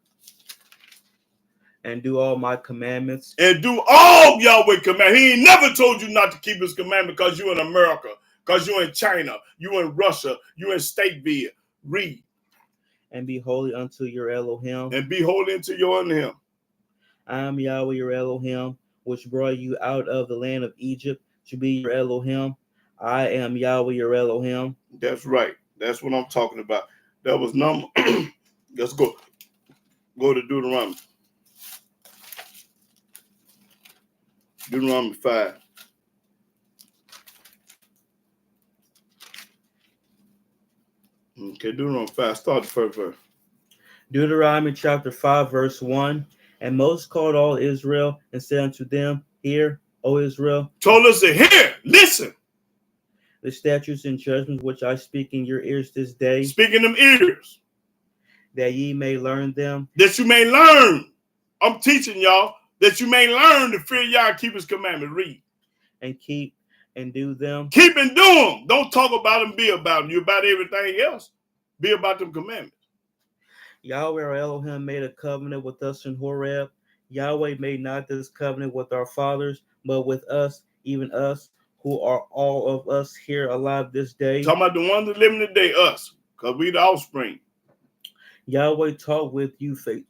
and do all my commandments. And do all Yahweh commandments. He ain't never told you not to keep his commandments because you're in America, because you're in China, you're in Russia, you're in Stateville. Read. And be holy unto your Elohim. And be holy unto your Elohim. I am Yahweh your Elohim, which brought you out of the land of Egypt to be your Elohim. I am Yahweh your Elohim. That's right. That's what I'm talking about. That was number. Let's go. Go to Deuteronomy. Deuteronomy 5. Okay, Deuteronomy 5. Start the first verse. Deuteronomy chapter 5, verse 1. And Moses called all Israel and said unto them, Hear, O Israel. Told us to hear, listen. The statutes and judgments which I speak in your ears this day. Speak in them ears. That ye may learn them. That you may learn. I'm teaching y'all that you may learn to fear Yah and keep his commandments. Read. And keep and do them. Keep and do them. Don't talk about them, be about them. You about everything else. Be about them commandments. Yahweh our Elohim made a covenant with us in Horeb. Yahweh made not this covenant with our fathers, but with us, even us, who are all of us here alive this day. Talking about the ones that live in the day, us, because we the offspring. Yahweh talked with you face.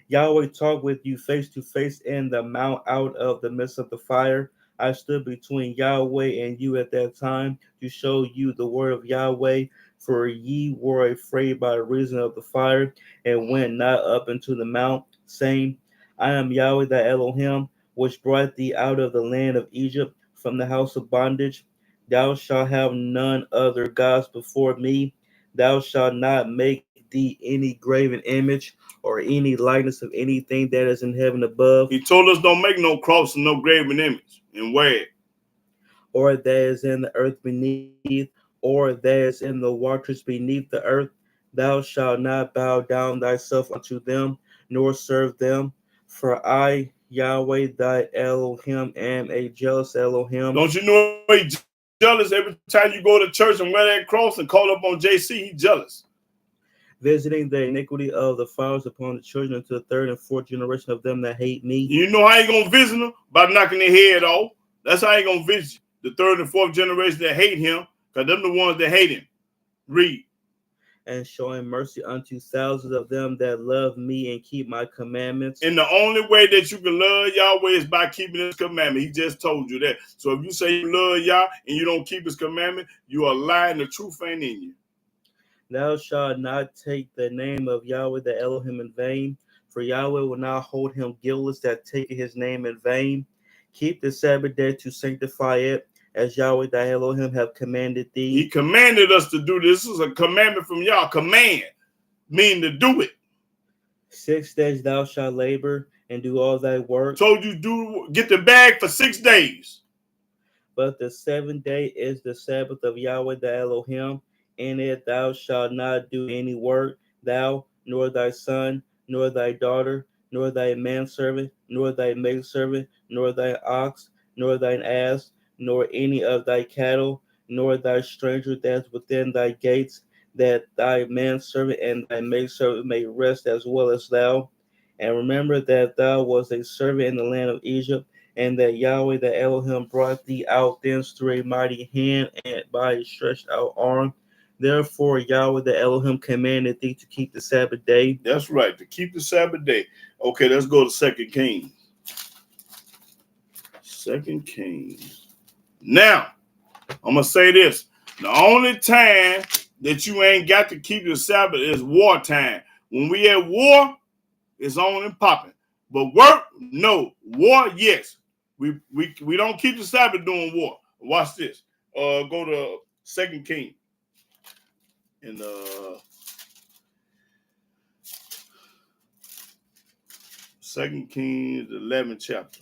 Yahweh talked with you face to face in the mount out of the midst of the fire. I stood between Yahweh and you at that time to show you the word of Yahweh, for ye were afraid by reason of the fire, and went not up into the mount, saying, I am Yahweh thy Elohim, which brought thee out of the land of Egypt from the house of bondage. Thou shalt have none other gods before me. Thou shalt not make thee any graven image or any likeness of anything that is in heaven above. He told us don't make no cross and no graven image and wear it. Or that is in the earth beneath, or that is in the waters beneath the earth. Thou shalt not bow down thyself unto them, nor serve them. For I, Yahweh thy Elohim, am a jealous Elohim. Don't you know he's jealous every time you go to church and wear that cross and call up on JC? He's jealous. Visiting the iniquity of the fathers upon the children to the third and fourth generation of them that hate me. You know how you going to visit them? By knocking their head off. That's how you going to visit the third and fourth generation that hate him, because them the ones that hate him. Read. And showing mercy unto thousands of them that love me and keep my commandments. And the only way that you can love Yahweh is by keeping his commandment. He just told you that. So if you say you love Yah and you don't keep his commandment, you are lying. The truth ain't in you. Thou shalt not take the name of Yahweh the Elohim in vain, for Yahweh will not hold him guiltless that taketh his name in vain. Keep the Sabbath day to sanctify it, as Yahweh thy Elohim have commanded thee. He commanded us to do this. This is a commandment from Yah. Command, mean to do it. 6 days thou shalt labor and do all thy work. Told you get the bag for 6 days. But the 7th day is the Sabbath of Yahweh thy Elohim. In it thou shalt not do any work, thou, nor thy son, nor thy daughter, nor thy manservant, nor thy maidservant, nor thy ox, nor thine ass, nor any of thy cattle, nor thy stranger that's within thy gates, that thy manservant and thy maidservant may rest as well as thou. And remember that thou was a servant in the land of Egypt, and that Yahweh the Elohim brought thee out thence through a mighty hand and by a stretched out arm. Therefore Yahweh the Elohim commanded thee to keep the Sabbath day. That's right, to keep the Sabbath day. Okay, let's go to 2 Kings. 2 Kings. Now, I'm going to say this. The only time that you ain't got to keep the Sabbath is wartime. When we at war, it's on and popping. But work, no. War, yes. We don't keep the Sabbath during war. Watch this. Go to 2 Kings. In 2 Kings, 11th chapter.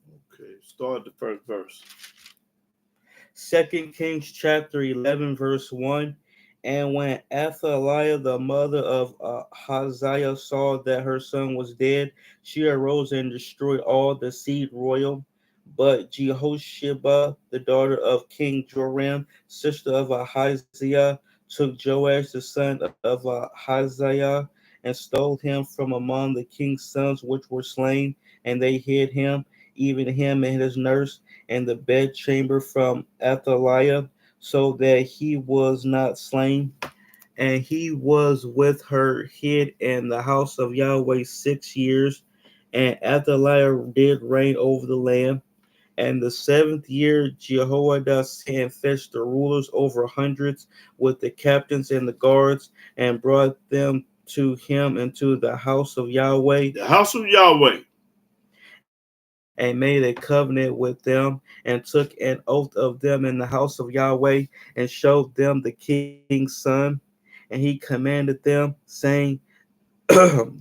Okay, start the first verse. 2 Kings chapter 11 verse 1. And when Athaliah, the mother of Hazael, saw that her son was dead, she arose and destroyed all the seed royal. But Jehosheba, the daughter of King Joram, sister of Ahaziah, took Joash, the son of Ahaziah, and stole him from among the king's sons which were slain, and they hid him, even him and his nurse, in the bedchamber from Athaliah, so that he was not slain. And he was with her hid in the house of Yahweh 6 years. And Athaliah did reign over the land. And the 7th year, Jehoiada sent and fetched the rulers over hundreds with the captains and the guards, and brought them to him into the house of Yahweh. The house of Yahweh. And made a covenant with them, and took an oath of them in the house of Yahweh, and showed them the king's son. And he commanded them, saying,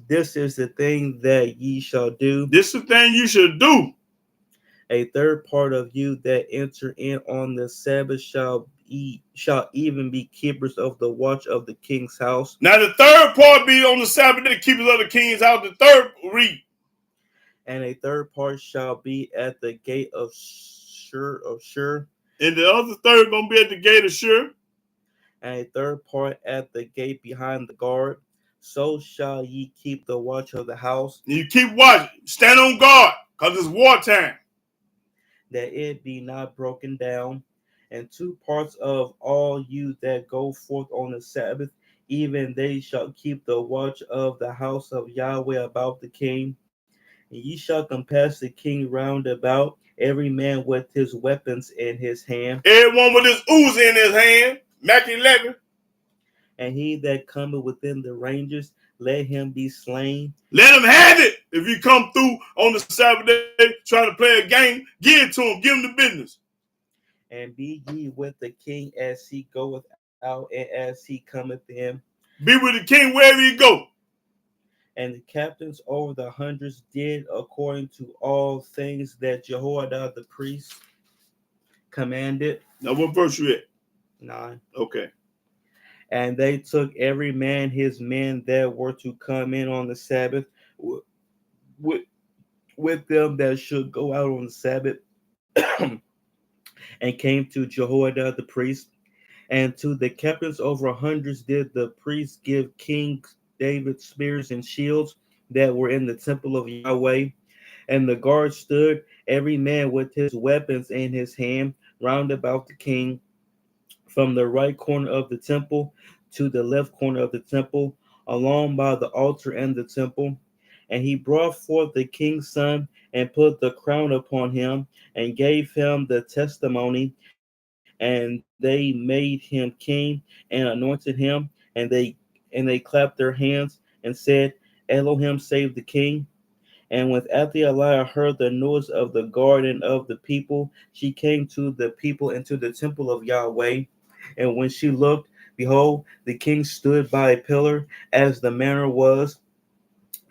This is the thing that ye shall do. This is the thing you should do. A third part of you that enter in on the Sabbath shall even be keepers of the watch of the king's house. Now the third part be on the Sabbath day, keepers of the king's house. The third read. And a third part shall be at the gate of Shur. And the other third gonna be at the gate of Shur. And a third part at the gate behind the guard. So shall ye keep the watch of the house. And you keep watching. Stand on guard, because it's wartime. That it be not broken down. And 2 parts of all you that go forth on the Sabbath, even they shall keep the watch of the house of Yahweh about the king. And ye shall compass the king round about, every man with his weapons in his hand. Everyone with his Uzi in his hand. Mac 11. And he that cometh within the ranges, let him be slain. Let him have it. If you come through on the Sabbath day trying to play a game, give it to him. Give him the business. And be ye with the king as he goeth out and as he cometh in. Be with the king wherever you go. And the captains over the hundreds did according to all things that Jehoiada the priest commanded. Now, what verse you at? 9. Okay. And they took every man his men that were to come in on the Sabbath, with them that should go out on the Sabbath, and came to Jehoiada the priest. And to the captains over hundreds did the priests give King David spears and shields that were in the temple of Yahweh. And the guards stood, every man with his weapons in his hand, round about the king, from the right corner of the temple to the left corner of the temple, along by the altar and the temple. And he brought forth the king's son, and put the crown upon him, and gave him the testimony. And they made him king, and anointed him. And they clapped their hands, and said, Elohim save the king. And when Athaliah heard the noise of the guard and of the people, she came to the people into the temple of Yahweh. And when she looked, behold, the king stood by a pillar, as the manner was,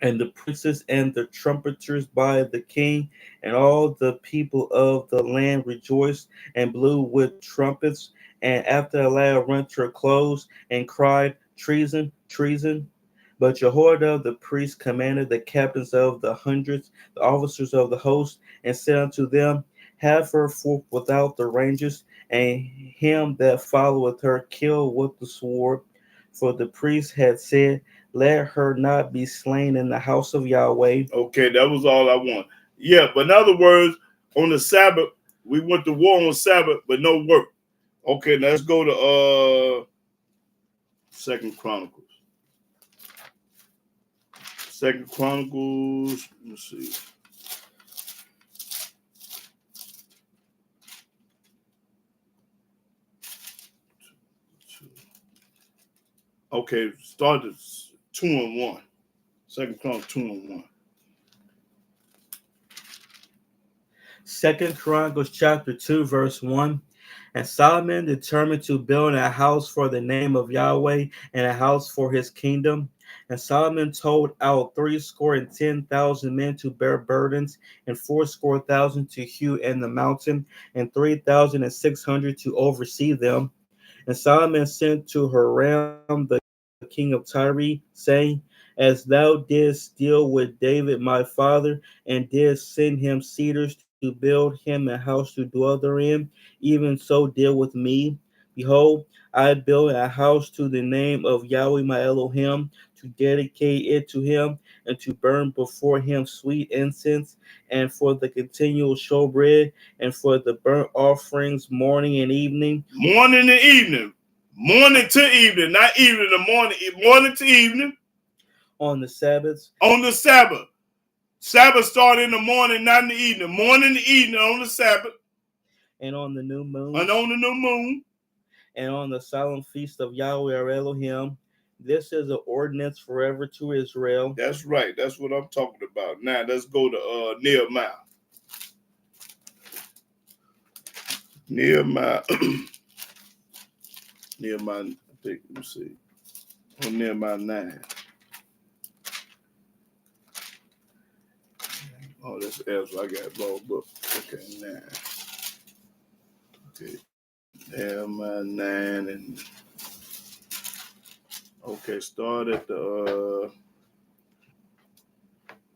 and the princes and the trumpeters by the king, and all the people of the land rejoiced and blew with trumpets. And Athaliah rent her clothes and cried, Treason, treason. But Jehoiada the priest commanded the captains of the hundreds, the officers of the host, and said unto them, Have her forth without the ranges, and him that followeth her kill with the sword. For the priest had said, Let her not be slain in the house of Yahweh. Okay, that was all I want. Yeah, but in other words, on the Sabbath, we went to war on Sabbath, but no work. Okay, now let's go to Second Chronicles. Second Chronicles, let's see. Okay, start at 2 and 1. Second Chronicles 2 and 1. Second Chronicles chapter 2, verse 1. And Solomon determined to build a house for the name of Yahweh and a house for his kingdom. And Solomon told out 310,000 men to bear burdens, and 80,000 to hew in the mountain, and 3,600 to oversee them. And Solomon sent to Hiram the king of Tyre, saying, As thou didst deal with David my father, and didst send him cedars to build him a house to dwell therein, even so deal with me. Behold, I build a house to the name of Yahweh my Elohim, to dedicate it to him, and to burn before him sweet incense, and for the continual showbread, and for the burnt offerings morning and evening. Morning and evening. Morning to evening, not evening to morning. Morning to evening. On the Sabbaths. On the Sabbath. Sabbath started in the morning, not in the evening. Morning to evening on the Sabbath. And on the new moon. And on the new moon. And on the solemn feast of Yahweh our Elohim. This is an ordinance forever to Israel. That's right. That's what I'm talking about. Now let's go to Nehemiah. Nehemiah. Nehemiah, I think, let me see. On Nehemiah 9. Oh, that's Ezra. I got both books. Okay, 9. Okay. Nehemiah 9 and okay, start at the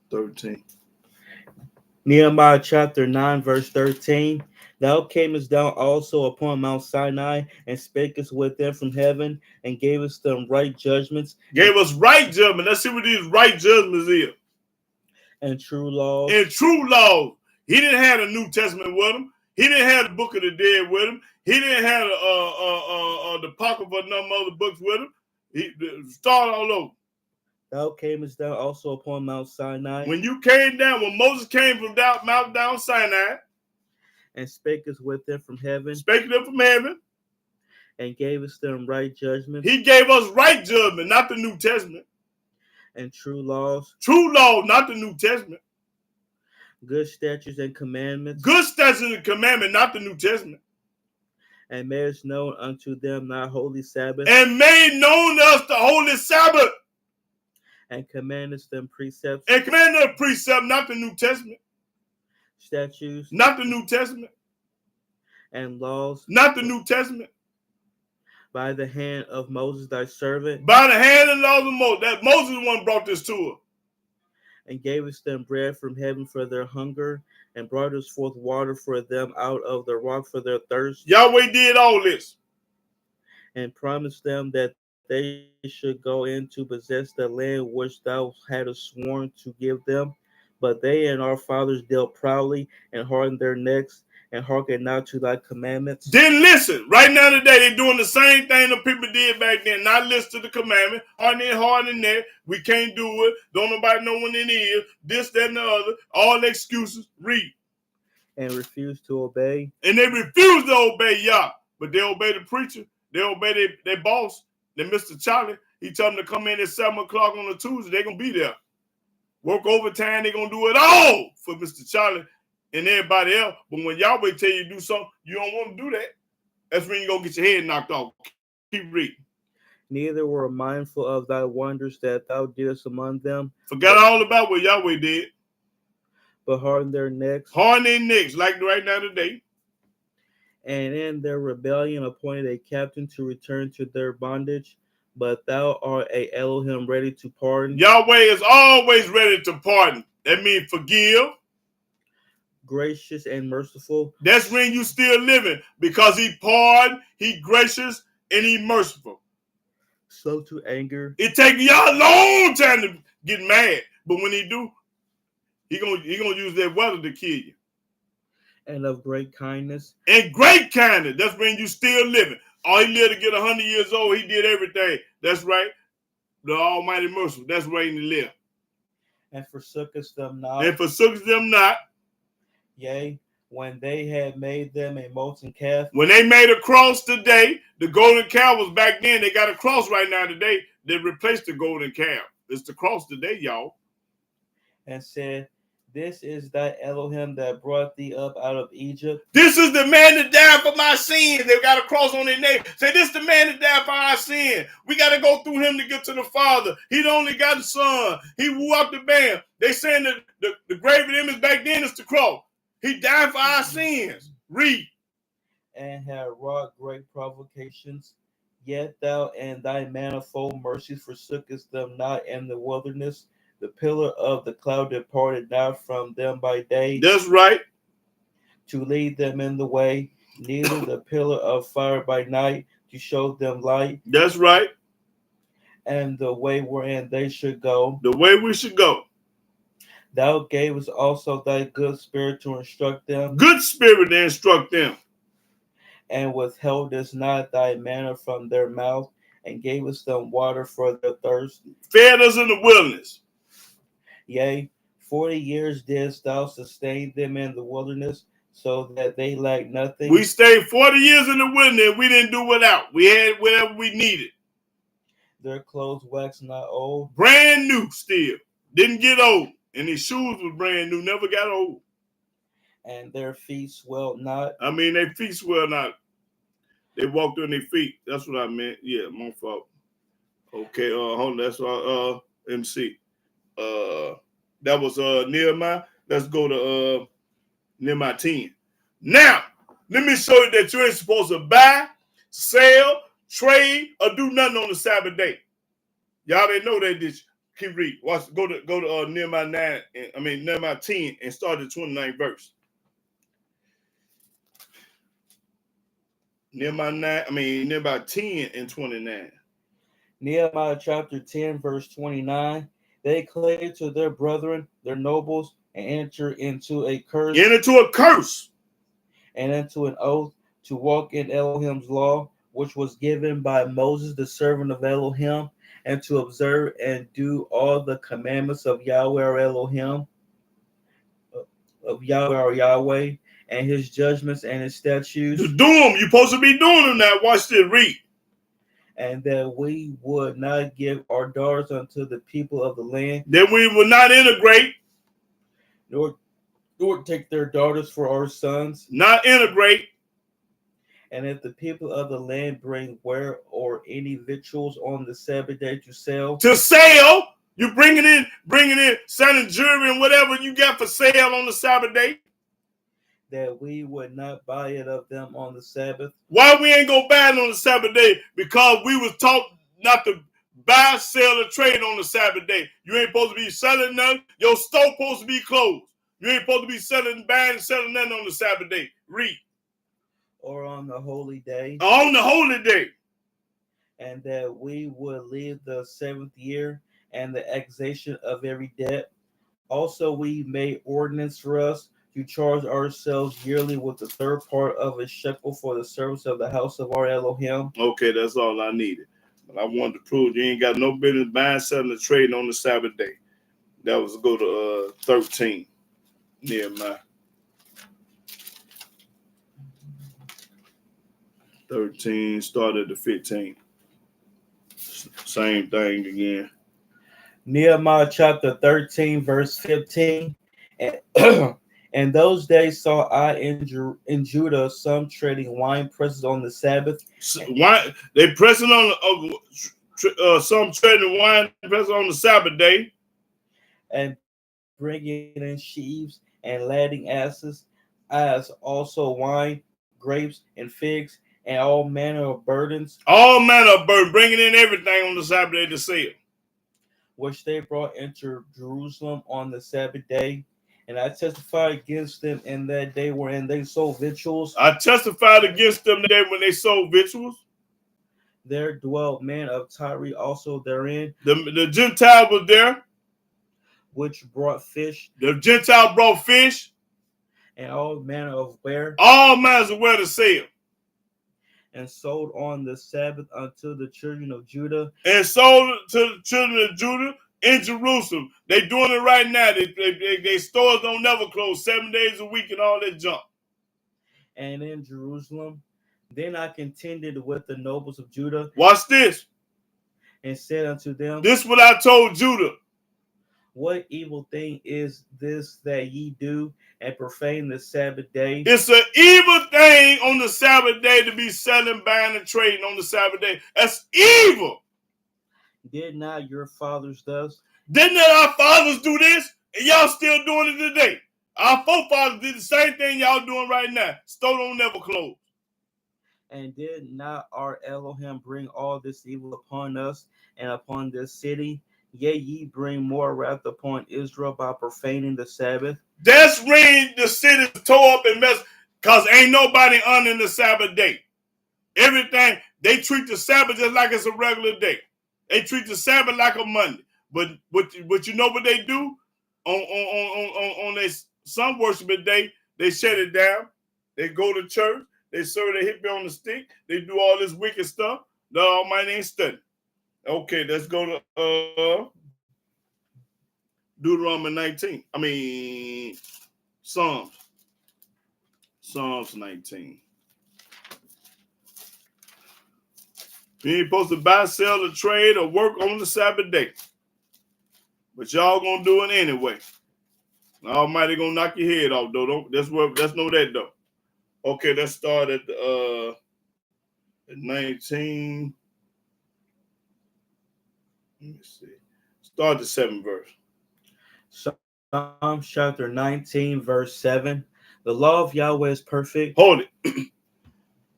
13. Nehemiah chapter 9, verse 13. Thou camest down also upon Mount Sinai, and spakest with them from heaven, and gavest them right judgments. Gave us right judgment. Let's see what these right judgments is. And true laws. And true laws. He didn't have a New Testament with him. He didn't have the Book of the Dead with him. He didn't have the Apocrypha of none other books with him. He started all over. Thou camest down also upon Mount Sinai. When you came down, when Moses came from Mount down Sinai, and spakest with them from heaven. Spake them from heaven. And gavest them right judgment. He gave us right judgment, not the New Testament. And true laws. True laws, not the New Testament. Good statutes and commandments. Good statutes and commandments, not the New Testament. And made known unto them thy holy Sabbath. And made known to us the holy Sabbath. And commandest them precepts. And commanded them precepts, not the New Testament. Statutes. Not the New Testament. And laws. Not the New Testament. By the hand of Moses thy servant. By the hand of Moses. That Moses one brought this to her. And gavest them bread from heaven for their hunger, and brought us forth water for them out of the rock for their thirst. Yahweh did all this. And promised them that they should go in to possess the land which thou hadst sworn to give them. But they and our fathers dealt proudly, and hardened their necks, and hearkened not to thy commandments. Didn't listen. Right now today, they're doing the same thing the people did back then. Not listen to the commandment. Hardening that. We can't do it. Don't nobody know when it is. This, that, and the other. All excuses. Read. And refused to obey. And they refuse to obey Yah. But they obey the preacher. They obey their boss. They Mr. Charlie. He tell them to come in at 7 o'clock on a Tuesday. They're going to be there. work overtime. They're going to do it all for Mr. Charlie and everybody else. But when Yahweh tell you to do something, you don't want to do that. That's when you're going to get your head knocked off. Keep reading. Neither were mindful of thy wonders that thou didst among them. Forgot all about what Yahweh did. But hardened their necks. Harden their necks, like right now today. And in their rebellion appointed a captain to return to their bondage. But thou art a Elohim ready to pardon. Yahweh is always ready to pardon. That means forgive. Gracious and merciful. That's when you still living, because he pardoned, he gracious, and he merciful. Slow to anger. It take y'all a long time to get mad, but when he do, he gonna use that weather to kill you. And of great kindness. And great kindness. That's when you still living. All he lived to get 100 years old. He did everything. That's right. The Almighty merciful. That's where he lived. And forsookest them not. And forsookest them not. Yea, when they had made them a molten calf. When they made a cross today, the golden calf was back then. They got a cross right now today. They replaced the golden calf. It's the cross today, y'all. And said, this is thy Elohim that brought thee up out of Egypt. This is the man that died for my sins. They've got a cross on their name. Say, this is the man that died for our sin. We got to go through him to get to the Father. He the only got the Son. He woo up the band. They saying that the graven image back then is the cross. He died for our sins. Read. And had wrought great provocations. Yet thou and thy manifold mercies forsookest them not in the wilderness. The pillar of the cloud departed not from them by day. That's right. To lead them in the way, neither the pillar of fire by night to show them light. That's right. And the way wherein they should go. The way we should go. Thou gavest also thy good spirit to instruct them. Good spirit to instruct them. And withheldest not thy manna from their mouth, and gavest them water for their thirst. Fed us in the wilderness. Yea, 40 years didst thou sustain them in the wilderness, so that they lacked nothing. We stayed 40 years in the wilderness. We didn't do without. We had whatever we needed. Their clothes waxed not old. Brand new still. Didn't get old. And his shoes was brand new. Never got old. And their feet swelled not. I mean, their feet swelled not. They walked on their feet. That's what I meant. Yeah, my fault. Okay, hold on. That's why, let me see. That was Nehemiah. Let's go to Nehemiah 10. Now, let me show you that you ain't supposed to buy, sell, trade, or do nothing on the Sabbath day. Y'all didn't know that, did you? Keep reading. Watch. Go to Nehemiah 9. Nehemiah 10 and start the 29th verse. Nehemiah 10 and 29. Nehemiah chapter 10, verse 29. They clave to their brethren, their nobles, and enter into a curse. Enter into a curse. And into an oath to walk in Elohim's law, which was given by Moses, the servant of Elohim, and to observe and do all the commandments of Yahweh or Elohim, of Yahweh or Yahweh, and his judgments and his statutes. To do them. You're supposed to be doing them now. Watch this. Read. And that we would not give our daughters unto the people of the land. That we will not integrate. Nor take their daughters for our sons. Not integrate. And if the people of the land bring ware or any victuals on the Sabbath day to sell. To sell. You bringing in selling jewelry and whatever you got for sale on the Sabbath day. That we would not buy it of them on the Sabbath. Why we ain't gonna buy it on the Sabbath day? Because we was taught not to buy, sell, or trade on the Sabbath day. You ain't supposed to be selling nothing. Your store supposed to be closed. You ain't supposed to be buying and selling nothing on the Sabbath day. Read. Or on the holy day. On the holy day. And that we would leave the 7th year and the execution of every debt. Also we made ordinance for us to charge ourselves yearly with the third part of a shekel for the service of the house of our Elohim. Okay, that's all I needed. But I wanted to prove you ain't got no business buying, selling, or trading on the Sabbath day. That was go to 13. Nehemiah. 13, started to 15. Same thing again. Nehemiah chapter 13, verse 15. And in those days saw I in Judah some trading wine presses on the Sabbath. Why they pressing on some trading wine presses on the Sabbath day, and bringing in sheaves and lading asses, as also wine, grapes, and figs, and all manner of burdens. All manner of burden, bringing in everything on the Sabbath day to sell, which they brought into Jerusalem on the Sabbath day. And I testified against them in that day wherein they sold victuals. I testified against them the day when they sold victuals. There dwelt men of Tyre also therein. The Gentile was there, which brought fish. The Gentile brought fish, and all manner of ware. All manners of ware to sell. And sold on the Sabbath unto the children of Judah. And sold to the children of Judah in Jerusalem. They doing it right now. They stores don't never close 7 days a week and all that junk. And in Jerusalem, then I contended with the nobles of Judah. Watch this. And said unto them, this is what I told Judah. What evil thing is this that ye do and profane the Sabbath day? It's an evil thing on the Sabbath day to be selling, buying, and trading on the Sabbath day. That's evil. Did not your fathers thus? Didn't our fathers do this? And y'all still doing it today. Our forefathers did the same thing y'all doing right now. Store don't never close. And did not our Elohim bring all this evil upon us and upon this city? Yea, ye bring more wrath upon Israel by profaning the Sabbath. That's when the city tore up and messed, because ain't nobody honoring the Sabbath day. Everything, they treat the Sabbath just like it's a regular day. They treat the Sabbath like a Monday. But you know what they do? On their sun worshiping day, they shut it down. They go to church. They serve the hippie on the stick. They do all this wicked stuff. The Almighty ain't studying. Okay, let's go to Deuteronomy 19. Psalms 19. You ain't supposed to buy, sell, or trade, or work on the Sabbath day. But y'all gonna do it anyway. Almighty gonna knock your head off, though. Let's know that, though. Okay, let's start at 19. Let me see. Start the 7th verse. Psalm chapter 19, verse 7. The law of Yahweh is perfect. Hold it.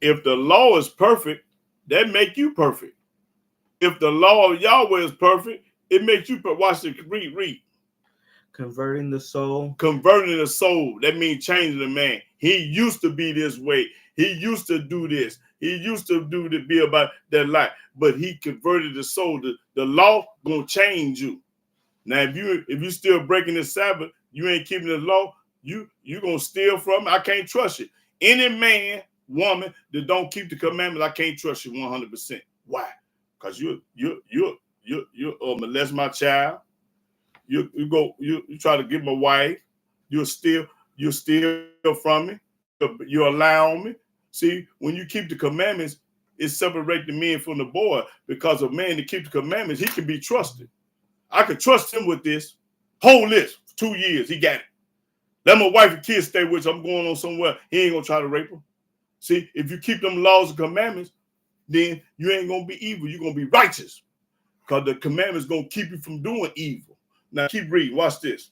If the law is perfect, that make you perfect. If the law of Yahweh is perfect, it makes you perfect. Watch it. Read. Converting the soul. Converting the soul. That means changing the man. He used to be this way. He used to do this. He used to be about that life. But he converted the soul. The law gonna change you. Now, if you still breaking the Sabbath, you ain't keeping the law, you gonna steal from it. I can't trust you. Any man, woman that don't keep the commandments, I can't trust you 100%. Why? Because you molest my child. You try to get my wife. You steal from me. You allow me. See, when you keep the commandments, it separates the man from the boy, because a man that keeps the commandments, he can be trusted. I could trust him with this. Hold this for 2 years. He got it. Let my wife and kids stay with you. I'm going on somewhere. He ain't going to try to rape her. See, if you keep them laws and commandments, then you ain't going to be evil. You're going to be righteous, because the commandments going to keep you from doing evil. Now, keep reading. Watch this.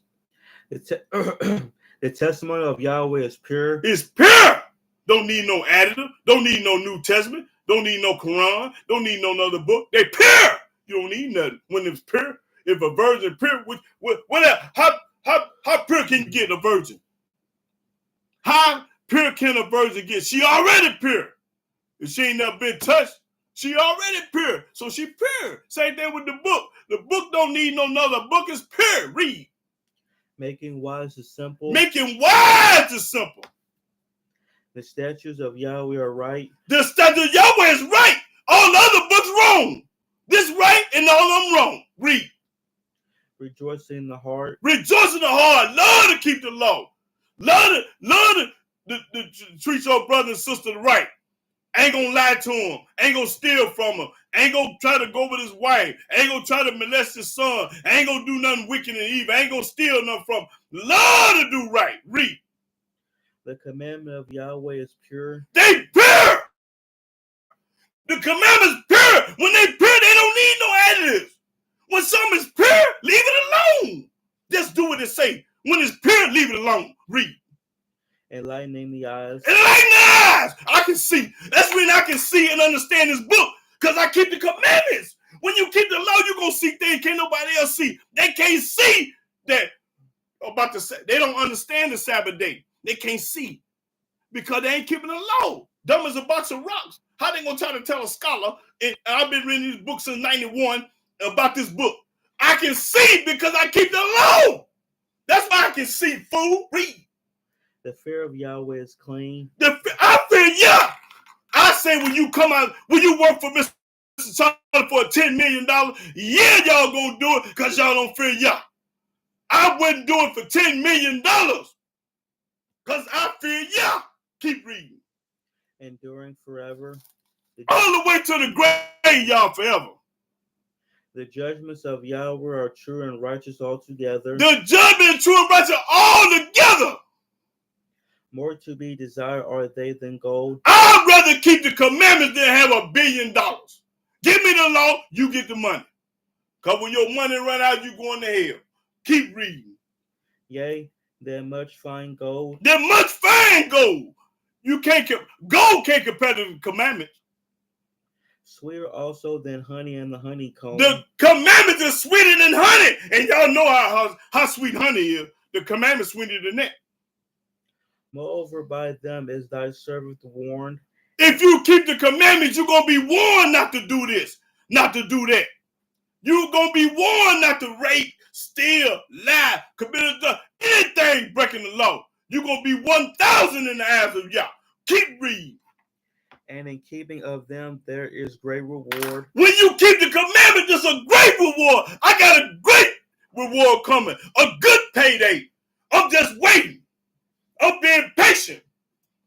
The testimony of Yahweh is pure. It's pure. Don't need no additive. Don't need no New Testament. Don't need no Quran. Don't need no other book. They pure. You don't need nothing when it's pure. If a virgin pure, how pure can you get a virgin? How pure can a virgin get? She already pure. If she ain't never been touched, she already pure. So she pure. Same thing with the book. The book don't need no other book. Is pure. Read. Making wise is simple. Making wise is simple. The statutes of Yahweh are right. The statutes of Yahweh is right. All the other books wrong. This right and all of them wrong. Read. Rejoice in the heart. Rejoice in the heart. Love to keep the law. Love to treat your brother and sister right. Ain't gonna lie to them. Ain't gonna steal from them. Ain't gonna try to go with his wife. Ain't gonna try to molest his son. Ain't gonna do nothing wicked and evil. Ain't gonna steal nothing from him. Love to do right. Read. The commandment of Yahweh is pure. They pure. The commandment's pure. When they pure, they don't need no additives. When something is pure, leave it alone. Just do what it say. When it's pure, leave it alone. Read. Enlightening the eyes. Enlightening the eyes. I can see. That's when I can see and understand this book. Because I keep the commandments. When you keep the law, you're going to see things can't nobody else see. They can't see that about the, they don't understand the Sabbath day. They can't see because they ain't keeping the law. Dumb as a box of rocks. How they going to try to tell a scholar, and I've been reading these books since 91 about this book. I can see because I keep the law. That's why I can see, fool. Read. The fear of Yahweh is clean. I fear Yah. I say when you come out, when you work for Mr. Charlie for $10 million, yeah, y'all gonna do it because y'all don't fear Yah. I wouldn't do it for $10 million because I fear Yah. Keep reading. Enduring forever. All the way to the grave, y'all, forever. The judgments of Yahweh are true and righteous altogether. The judgment true and righteous all together. More to be desired are they than gold. I'd rather keep the commandments than have $1 billion. Give me the law, you get the money. Because when your money run out, you going to hell. Keep reading. Yea, than much fine gold. Than much fine gold. You can't gold can't compare to the commandments. Sweeter also than honey and the honeycomb. The commandments are sweeter than honey. And y'all know how sweet honey is. The commandments sweeter than that. Moreover, by them is thy servant warned. If you keep the commandments, you're going to be warned not to do this, not to do that. You're going to be warned not to rape, steal, lie, commit anything breaking the law. You're going to be 1,000 in the eyes of Yah. Keep reading. And in keeping of them, there is great reward. When you keep the commandment, there's a great reward. I got a great reward coming, a good payday. I'm just waiting. I'm being patient.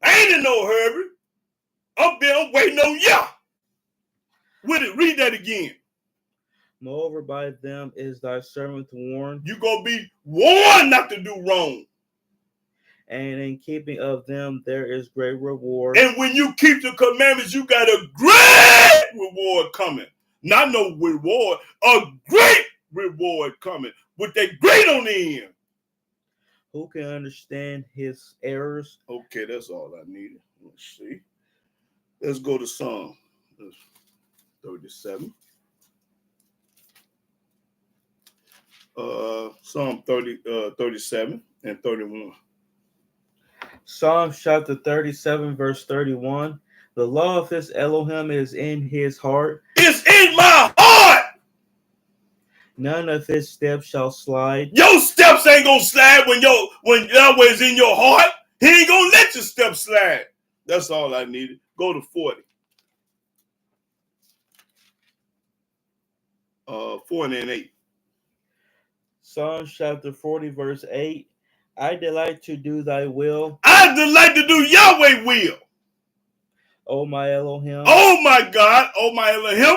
I ain't in no hurry. I'm waiting on Yah. With it, read that again. Moreover, by them is thy servant warned. You're going to be warned not to do wrong. And in keeping of them, there is great reward. And when you keep the commandments, you got a great reward coming. Not no reward, a great reward coming. With that great on the end. Who can understand his errors? Okay, that's all I needed. Let's see. Let's go to Psalm 37. Psalm 37 and 31. Psalm chapter 37, verse 31. The law of his Elohim is in his heart. It's in my heart. None of his steps shall slide. Your steps ain't gonna slide when Yahweh's in your heart. He ain't gonna let your steps slide. That's all I needed. Go to 40. 40 and 8. Psalm chapter 40, verse 8. I delight to do thy will. I delight to do Yahweh's will. O my Elohim. Oh my God. Oh my Elohim.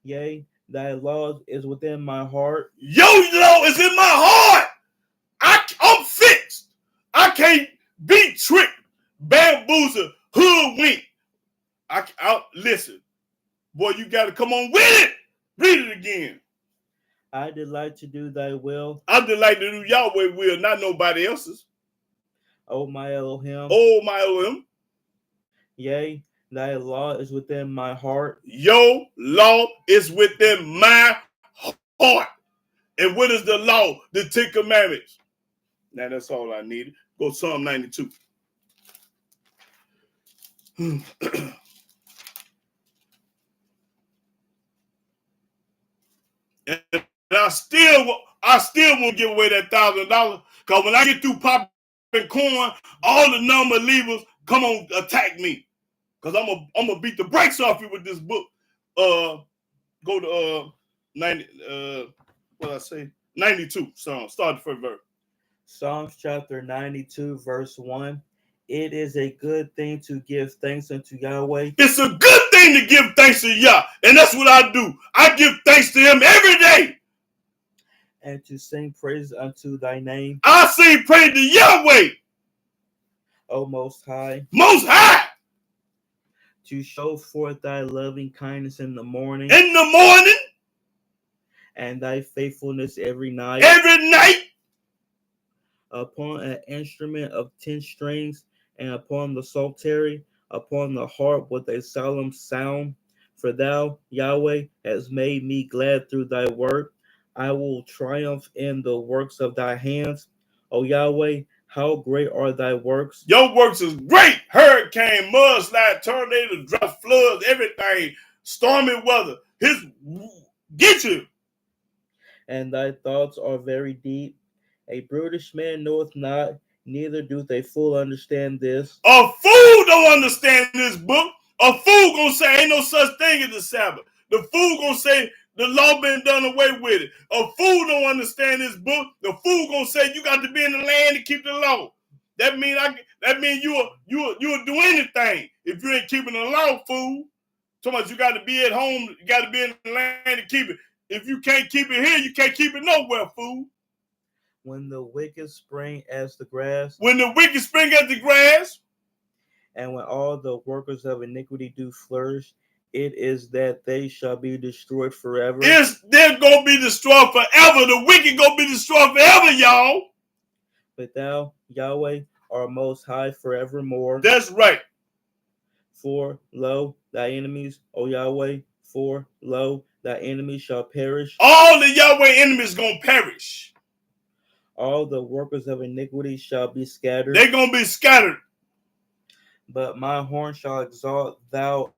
Yea, thy law is within my heart. Your law is in my heart. I'm fixed. I can't be tricked, bamboozled, hoodwinked. Listen, boy, you got to come on with it. Read it again. I delight to do thy will. I delight to do Yahweh's will, not nobody else's. O my Elohim. Oh my Elohim. Yea, thy law is within my heart. Your law is within my heart. And what is the law? The 10 Commandments. Now that's all I needed. Go to Psalm 92. And I still won't give away that $1,000 because when I get through popping corn, all the non-believers come on attack me because I'm gonna beat the brakes off you with this book. Go to 90. What I say? 92. Psalm. Start the first verse. Psalms chapter 92, verse 1. It is a good thing to give thanks unto Yahweh. It's a good thing mean to give thanks to Yah. And that's what I do. I give thanks to him every day. And to sing praises unto thy name. I sing praise to Yahweh. O Most High. Most High. To show forth thy loving kindness in the morning. In the morning. And thy faithfulness every night. Every night. Upon an instrument of 10 strings, and upon the psaltery, upon the harp with a solemn sound. For thou, Yahweh, hast made me glad through thy work. I will triumph in the works of thy hands. O Yahweh, how great are thy works. Your works is great. Hurricane, mudslide, tornado, drought, floods, everything. Stormy weather. Get you. And thy thoughts are very deep. A brutish man knoweth not, neither doth a fool understand this. A fool don't understand this book. A fool gonna say ain't no such thing as the Sabbath. The fool gonna say the law been done away with it. A fool don't understand this book. The fool gonna say you got to be in the land to keep the law. That mean you'll do anything if you ain't keeping the law, fool. So much you got to be at home. You got to be in the land to keep it. If you can't keep it here, you can't keep it nowhere, fool. When the wicked spring as the grass. When the wicked spring as the grass. And when all the workers of iniquity do flourish, it is that they shall be destroyed forever. They're going to be destroyed forever. The wicked going to be destroyed forever, y'all. But thou, Yahweh, art most high forevermore. That's right. For, lo, thy enemies, O Yahweh, for, lo, thy enemies shall perish. All the Yahweh enemies going to perish. All the workers of iniquity shall be scattered. They're going to be scattered. But my horn shall exalt thou,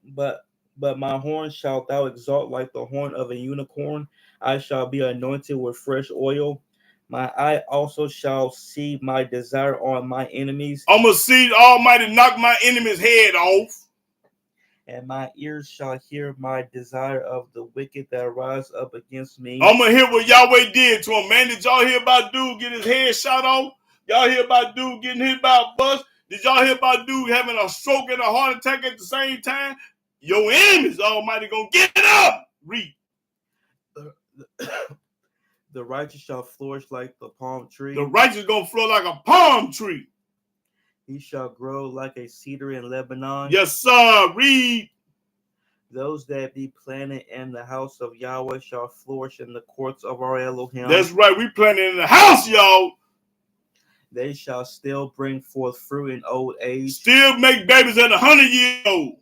but my horn shalt thou exalt like the horn of a unicorn. I shall be anointed with fresh oil. My eye also shall see my desire on my enemies. I'm going to see Almighty knock my enemy's head off. And my ears shall hear my desire of the wicked that rise up against me. I'm going to hear what Yahweh did to him, man. Did y'all hear about dude getting his head shot off? Y'all hear about dude getting hit by a bus? Did y'all hear about dude having a stroke and a heart attack at the same time? Your enemies, Almighty, going to get up. Read. The righteous shall flourish like the palm tree. The righteous going to flourish like a palm tree. He shall grow like a cedar in Lebanon. Yes, sir. Read. Those that be planted in the house of Yahweh shall flourish in the courts of our Elohim. That's right. We planted in the house, y'all. They shall still bring forth fruit in old age. Still make babies at 100 years old.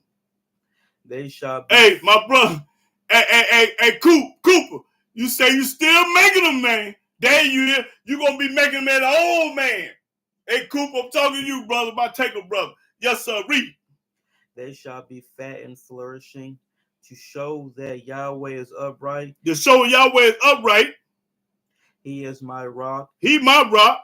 They shall be... Hey, my brother. Hey, Cooper. You say you still making them, man. There you here. You going to be making them at an old man. Hey, Cooper, I'm talking to you, brother. My taker brother. Yes, sir. Read. They shall be fat and flourishing to show that Yahweh is upright. To show Yahweh is upright. He is my rock. He my rock.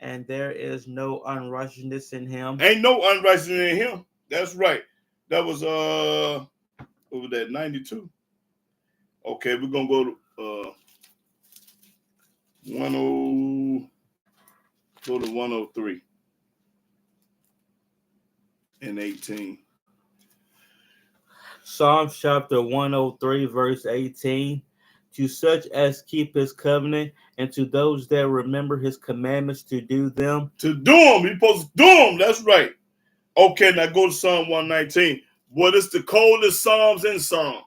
And there is no unrighteousness in him. Ain't no unrighteousness in him. That's right. That was, what was that, 92? Okay, we're going to go to 103 and 18. Psalm chapter 103, verse 18. To such as keep his covenant, and to those that remember his commandments to do them. To do them. You're supposed to do them. That's right. Okay, now go to Psalm 119. What is the coldest Psalms in Psalms?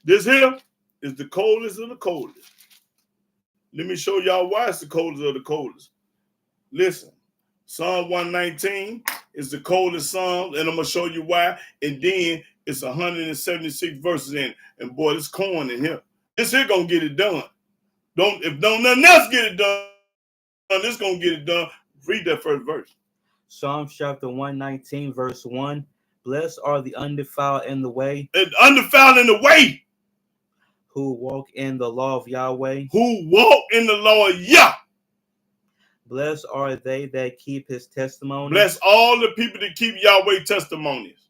This here is the coldest of the coldest. Let me show y'all why it's the coldest of the coldest. Listen, Psalm 119 is the coldest Psalm, and I'm going to show you why. And then it's 176 verses in it. And boy, there's corn in here. This here going to get it done. If nothing else get it done, this going to get it done. Read that first verse. Psalm chapter 119, verse 1. Blessed are the undefiled in the way. Undefiled in the way. Who walk in the law of Yahweh. Who walk in the law of Yah. Blessed are they that keep his testimonies. Bless all the people that keep Yahweh testimonies.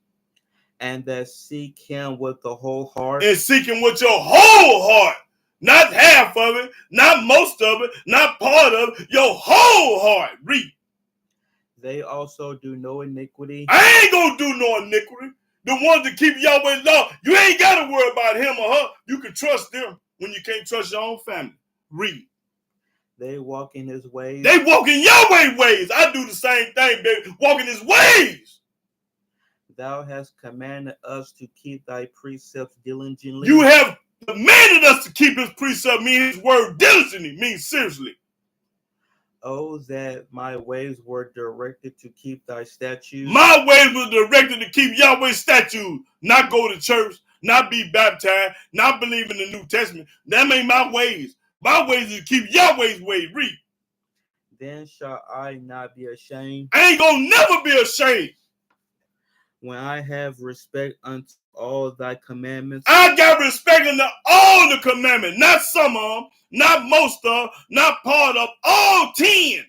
And that seek him with the whole heart. And seek him with your whole heart. Not half of it, not most of it, not part of it, your whole heart. Read. They also do no iniquity. I ain't gonna do no iniquity. The ones that keep Yahweh's law, you ain't gotta worry about him or her. You can trust them when you can't trust your own family. Read. They walk in his ways. They walk in Yahweh's ways. I do the same thing, baby. Walk in his ways. Thou hast commanded us to keep thy precepts diligently. You have commanded us to keep his precept, meaning his word diligently, means seriously. Oh, that my ways were directed to keep thy statutes. My ways were directed to keep Yahweh's statutes, not go to church, not be baptized, not believe in the New Testament. That ain't my ways. My ways is to keep Yahweh's ways. Read. Then shall I not be ashamed. I ain't gonna never be ashamed. When I have respect unto all thy commandments. I got respect unto all the commandments, not some of them, not most of, not part of, all 10.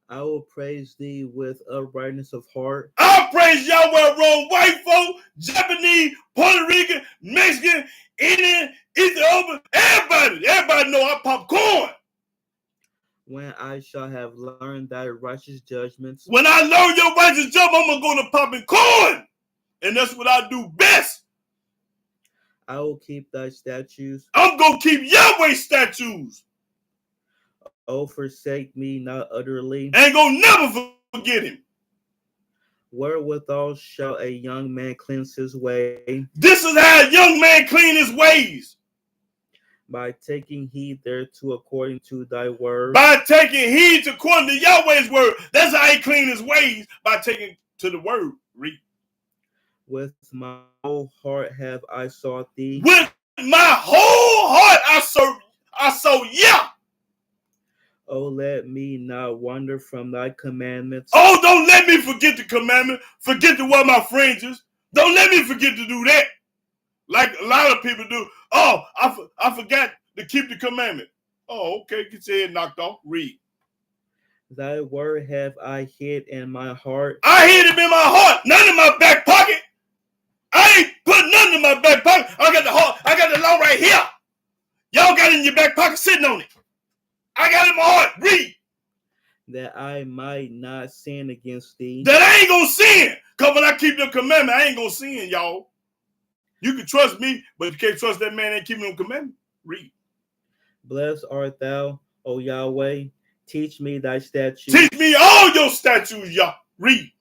I will praise thee with uprightness of heart. I praise Yahweh around white folk, Japanese, Puerto Rican, Mexican, Indian, Ethiopian, everybody know I pop corn. When I shall have learned thy righteous judgments. When I learn your righteous judgment, I'm going to go to popping corn. And that's what I do best. I will keep thy statutes. I'm going to keep Yahweh's statutes. Oh, forsake me not utterly. I ain't going to never forget him. Wherewithal shall a young man cleanse his way? This is how a young man clean his ways. By taking heed thereto according to thy word. By taking heed according to Yahweh's word. That's how he clean his ways, by taking to the word. Read. With my whole heart have I sought thee. With my whole heart I sought yeah. Oh, let me not wander from thy commandments. Oh, don't let me forget the commandment. Forget to wear my fringes. Don't let me forget to do that. Like a lot of people do. Oh, I forgot to keep the commandment. Oh, okay. Get your head knocked off. Read. Thy word have I hid in my heart. I hid it in my heart. None in my back pocket. I ain't put nothing in my back pocket. I got the law right here. Y'all got it in your back pocket sitting on it. I got it in my heart. Read. That I might not sin against thee. That I ain't gonna sin. Because when I keep the commandment, I ain't gonna sin, y'all. You can trust me, but you can't trust that man ain't keeping no commandment. Read. Blessed art thou, O Yahweh. Teach me thy statutes. Teach me all your statutes, y'all. Read.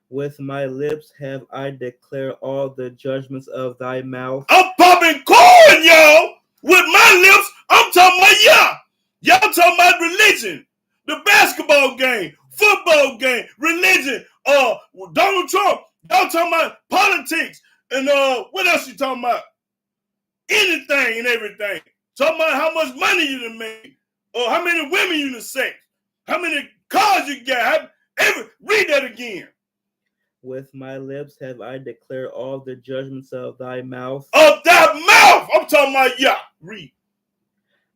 With my lips have I declared all the judgments of thy mouth. I'm popping corn, y'all. With my lips, I'm talking about y'all. Y'all talking about religion. The basketball game, football game, religion, Donald Trump. Y'all talking about politics. And what else you talking about? Anything and everything. Talking about how much money you done made, or how many women you done sex, how many cars you got. Read that again. With my lips have I declared all the judgments of thy mouth. Of thy mouth. I'm talking about yeah. Read.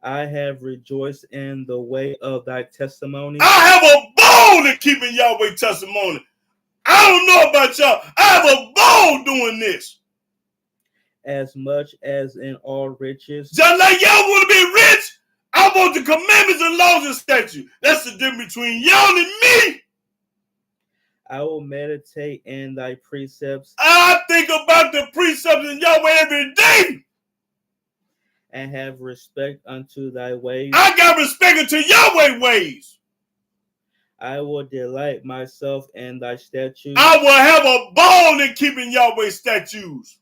I have rejoiced in the way of thy testimony. I have a ball in keeping Yahweh testimony. I don't know about y'all. I have a ball doing this. As much as in all riches. Just like y'all want to be rich, I want the commandments and laws and statutes. That's the difference between y'all and me. I will meditate in thy precepts. I think about the precepts in Yahweh every day. And have respect unto thy ways. I got respect unto Yahweh ways. I will delight myself in thy statutes. I will have a ball in keeping Yahweh statutes.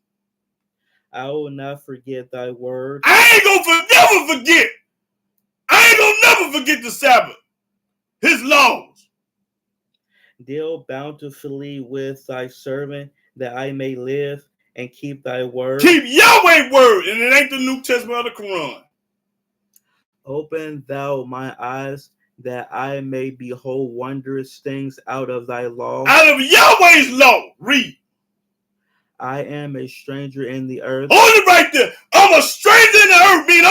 I will not forget thy word. I ain't gonna never forget. I ain't gonna never forget the Sabbath. His laws. Deal bountifully with thy servant, that I may live and keep thy word. Keep Yahweh word, and it ain't the New Testament of the Quran. Open thou my eyes, that I may behold wondrous things out of thy law. Out of Yahweh's law. Read. I am a stranger in the earth. Hold it right there. I'm a stranger in the earth. Mean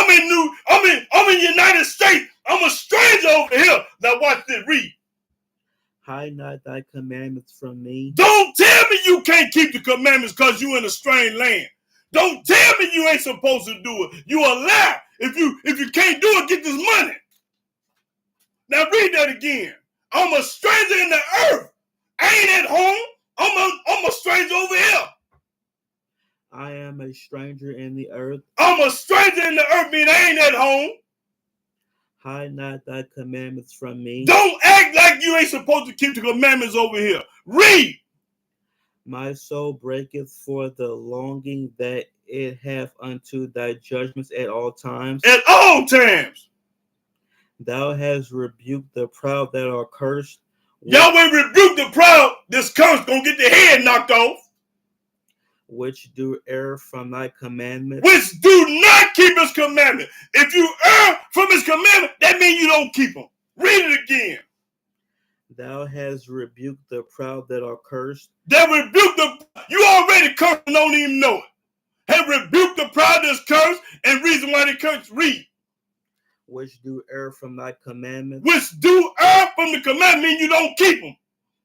I'm in United States. I'm a stranger over here. Now watch this. Read. Hide not thy commandments from me. Don't tell me you can't keep the commandments because you in a strange land. Don't tell me you ain't supposed to do it. You a lie. If you can't do it, get this money. Now read that again. I'm a stranger in the earth. I ain't at home. I'm a stranger over here. I am a stranger in the earth. I'm a stranger in the earth, meaning I ain't at home. Hide not thy commandments from me. Don't act like you ain't supposed to keep the commandments over here. Read. My soul breaketh for the longing that it hath unto thy judgments at all times. At all times. Thou hast rebuked the proud that are cursed. Yahweh rebuke the proud. This curse gonna get the head knocked off. Which do err from thy commandments. Which do not keep his commandment. If you err from his commandment, that means you don't keep them. Read it again. Thou hast rebuked the proud that are cursed. They rebuke the. You already cursed and don't even know it. Have rebuked the proud that's cursed, and reason why they cursed. Read. Which do err from thy commandments. Which do err from the commandment, mean you don't keep them.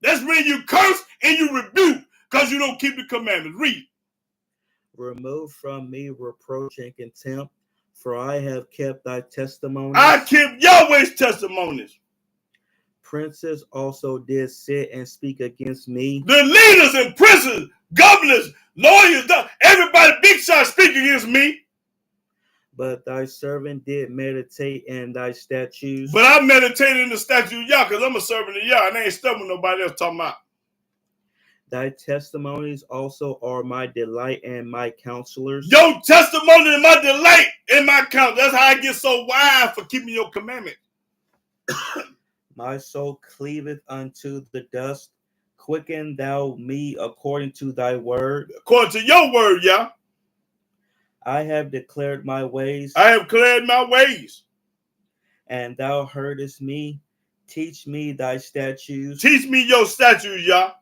That's when you curse and you rebuke because you don't keep the commandments. Read. Remove from me reproach and contempt, for I have kept thy testimonies. I kept Yahweh's testimonies. Princes also did sit and speak against me. The leaders and princes, governors, lawyers, everybody big shot speak against me. But thy servant did meditate in thy statutes. But I meditated in the statute of Yah because I'm a servant of Yah and I ain't studying nobody else talking about. Thy testimonies also are my delight and my counselors. Your testimony is my delight and my counsel. That's how I get so wise for keeping your commandments. My soul cleaveth unto the dust. Quicken thou me according to thy word. According to your word, Yah. I have declared my ways. I have declared my ways. And thou heardest me. Teach me thy statutes. Teach me your statutes, Yah.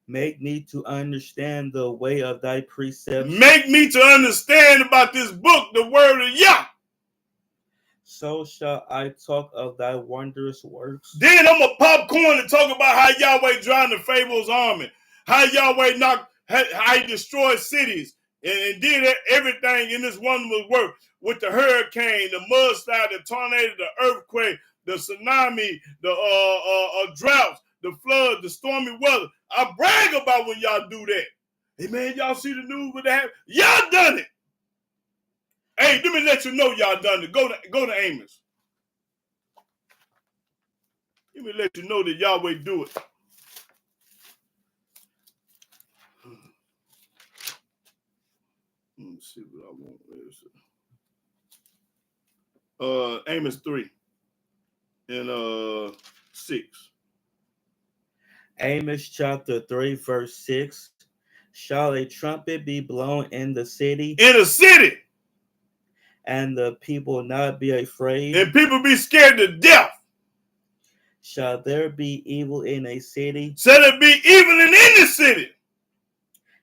Make me to understand the way of thy precepts. Make me to understand about this book, the word of Yah. So shall I talk of thy wondrous works. Then I'm a popcorn to talk about how Yahweh drowned the Pharaoh's army. How Yahweh how he destroyed cities. And did everything in this wonderful work with the hurricane, the mudslide, the tornado, the earthquake, the tsunami, the droughts, the flood, the stormy weather. I brag about when y'all do that. Hey man, y'all see the news with that? Y'all done it. Hey, let me let you know y'all done it. Go to Amos. Let me let you know that Yahweh do it. Let me see what I want. Amos 3 and 6. Amos chapter 3 verse 6. Shall a trumpet be blown in the city? In a city. And the people not be afraid? And people be scared to death. Shall there be evil in a city? Shall there be evil in any city?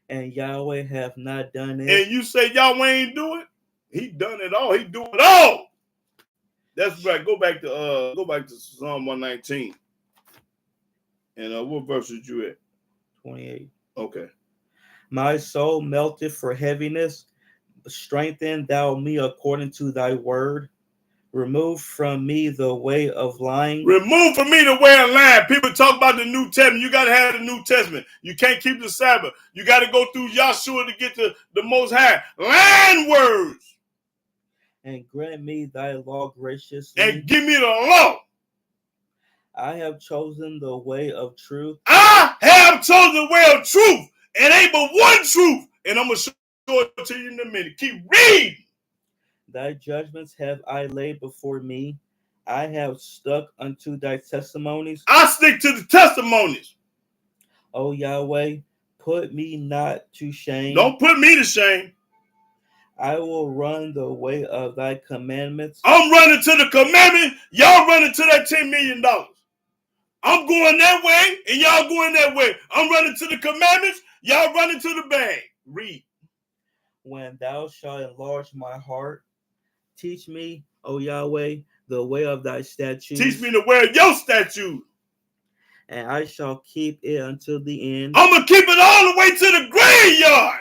And Yahweh have not done it. And you say Yahweh ain't do it? He done it all. He do it all. That's right. Go back to Psalm 119. And what verse did you at? 28. Okay. My soul melted for heaviness. Strengthen thou me according to thy word. Remove from me the way of lying. Remove from me the way of lying. People talk about the New Testament. You got to have the New Testament. You can't keep the Sabbath. You got to go through Yahshua to get to the Most High. Lying words. And grant me thy law graciously. And give me the law. I have chosen the way of truth. I have chosen the way of truth. And ain't but one truth. And I'm going to show it to you in a minute. Keep reading. Thy judgments have I laid before me. I have stuck unto thy testimonies. I stick to the testimonies. O Yahweh, put me not to shame. Don't put me to shame. I will run the way of thy commandments. I'm running to the commandment. Y'all running to that $10 million. I'm going that way, and y'all going that way. I'm running to the commandments. Y'all running to the bag. Read. When thou shalt enlarge my heart, teach me, O Yahweh, the way of thy statutes. Teach me the way of your statute. And I shall keep it until the end. I'm going to keep it all the way to the graveyard.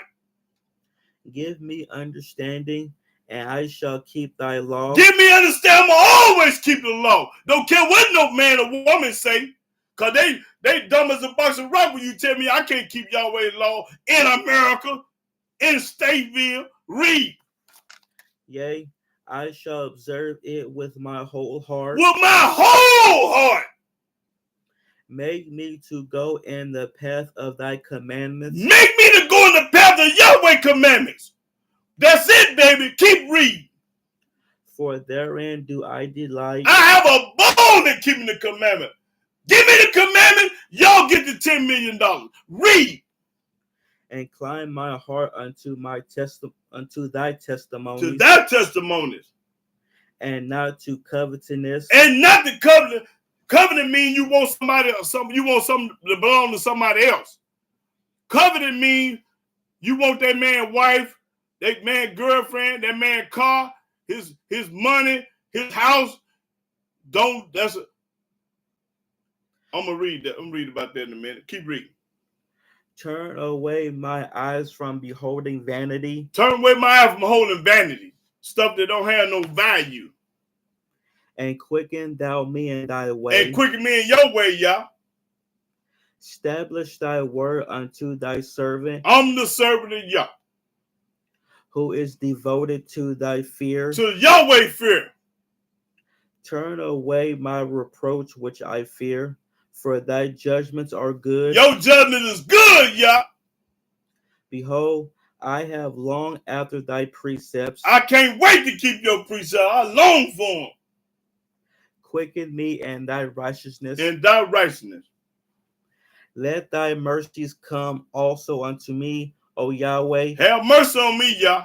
Give me understanding, and I shall keep thy law. Give me understand, I'm going to always keep the law. Don't care what no man or woman say. Because they dumb as a box of rock when you tell me I can't keep Yahweh's law in America, in Stateville. Read. Yea, I shall observe it with my whole heart. With my whole heart. Make me to go in the path of thy commandments. Make me to go in the path of Yahweh commandments. That's it, baby. Keep reading. For therein do I delight. I have a bone in keeping the commandment. Give me the commandment, y'all get the $10 million. Read. Incline my heart unto thy testimonies. To thy testimonies. And not to covetousness. And not to covenant. Covenant means you want somebody or something, you want something to belong to somebody else. Covenant means you want that man's wife, that man's girlfriend, that man's car, his money, his house. I'm gonna read that. I'm gonna read about that in a minute. Keep reading. Turn away my eyes from beholding vanity. Turn away my eyes from holding vanity. Stuff that don't have no value. And quicken thou me in thy way. And quicken me in your way, y'all. Establish thy word unto thy servant. I'm the servant of Yah. Who is devoted to thy fear. To Yahweh fear. Turn away my reproach which I fear. For thy judgments are good. Your judgment is good, Yah. Behold, I have longed after thy precepts. I can't wait to keep your precepts. I long for them. Quicken me in thy righteousness. In thy righteousness. Let thy mercies come also unto me, O Yahweh. Have mercy on me, Yah.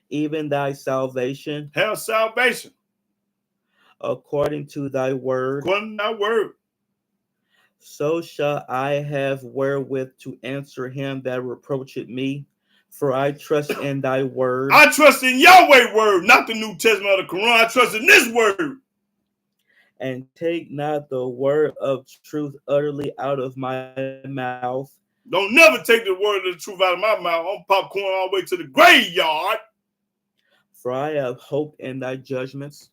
Even thy salvation. Have salvation. According to thy word. According to thy word. So shall I have wherewith to answer him that reproacheth me, for I trust in thy word. I trust in Yahweh's word, not the New Testament or the Quran. I trust in this word. And take not the word of truth utterly out of my mouth. Don't never take the word of the truth out of my mouth. I'm popcorn all the way to the graveyard. For I have hope in thy judgments.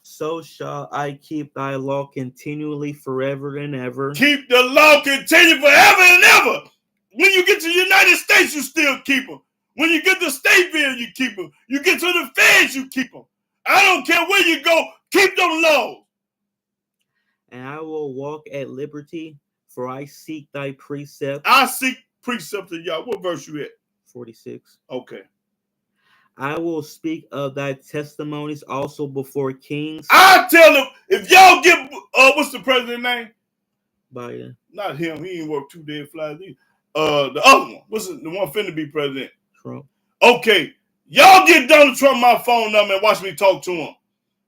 So shall I keep thy law continually forever and ever. Keep the law continue forever and ever. When you get to the United States, you still keep them. When you get to Stateville, you keep them. You get to the feds, you keep them. I don't care where you go, keep them laws. And I will walk at liberty, for I seek thy precepts. I seek precepts of Yah. What verse you at? 46. Okay. I will speak of thy testimonies also before kings. I tell them, if y'all get, what's the president's name? Biden. Not him. He ain't worked 2 dead flies either. The other one. What's the one finna be president? Trump. Okay. Y'all get Donald Trump my phone number and watch me talk to him.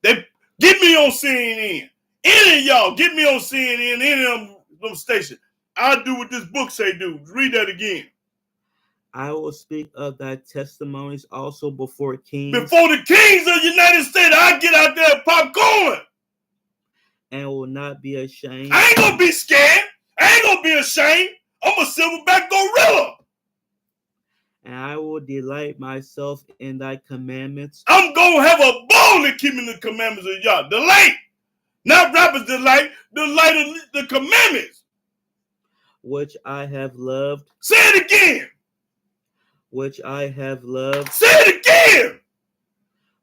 They get me on CNN. Any of y'all, get me on CNN, any of them stations. I'll do what this book say do. Read that again. I will speak of thy testimonies also before kings. Before the kings of the United States, I get out there and popcorn. And will not be ashamed. I ain't gonna be scared. I ain't gonna be ashamed. I'm a silverback gorilla. And I will delight myself in thy commandments. I'm gonna have a ball in keeping the commandments of Yah. Delight. Not rappers delight. Delight in the commandments. Which I have loved. Say it again. Which I have loved. Say it again.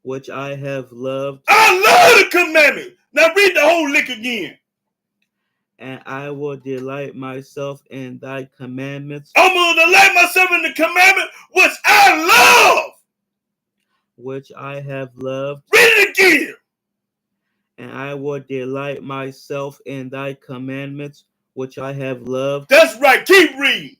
Which I have loved. I love the commandments. Now read the whole lick again. And I will delight myself in thy commandments. I'm going to delight myself in the commandment which I love. Which I have loved. Read it again. And I will delight myself in thy commandments, which I have loved. That's right. Keep reading.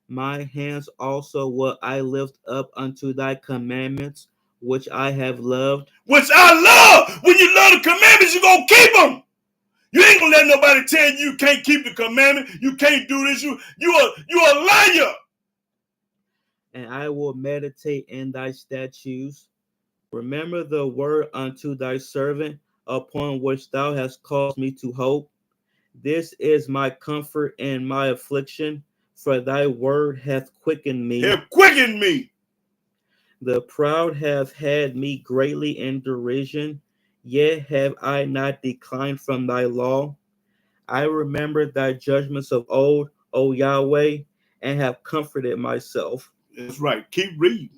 My hands also will I lift up unto thy commandments, which I have loved. Which I love. When you love the commandments, you're going to keep them. You ain't going to let nobody tell you can't keep the commandment. You can't do this. You a liar. And I will meditate in thy statutes. Remember the word unto thy servant, upon which thou hast caused me to hope. This is my comfort in my affliction, for thy word hath quickened me. It quickened me. The proud have had me greatly in derision, yet have I not declined from thy law. I remember thy judgments of old, O Yahweh, and have comforted myself. That's right. Keep reading.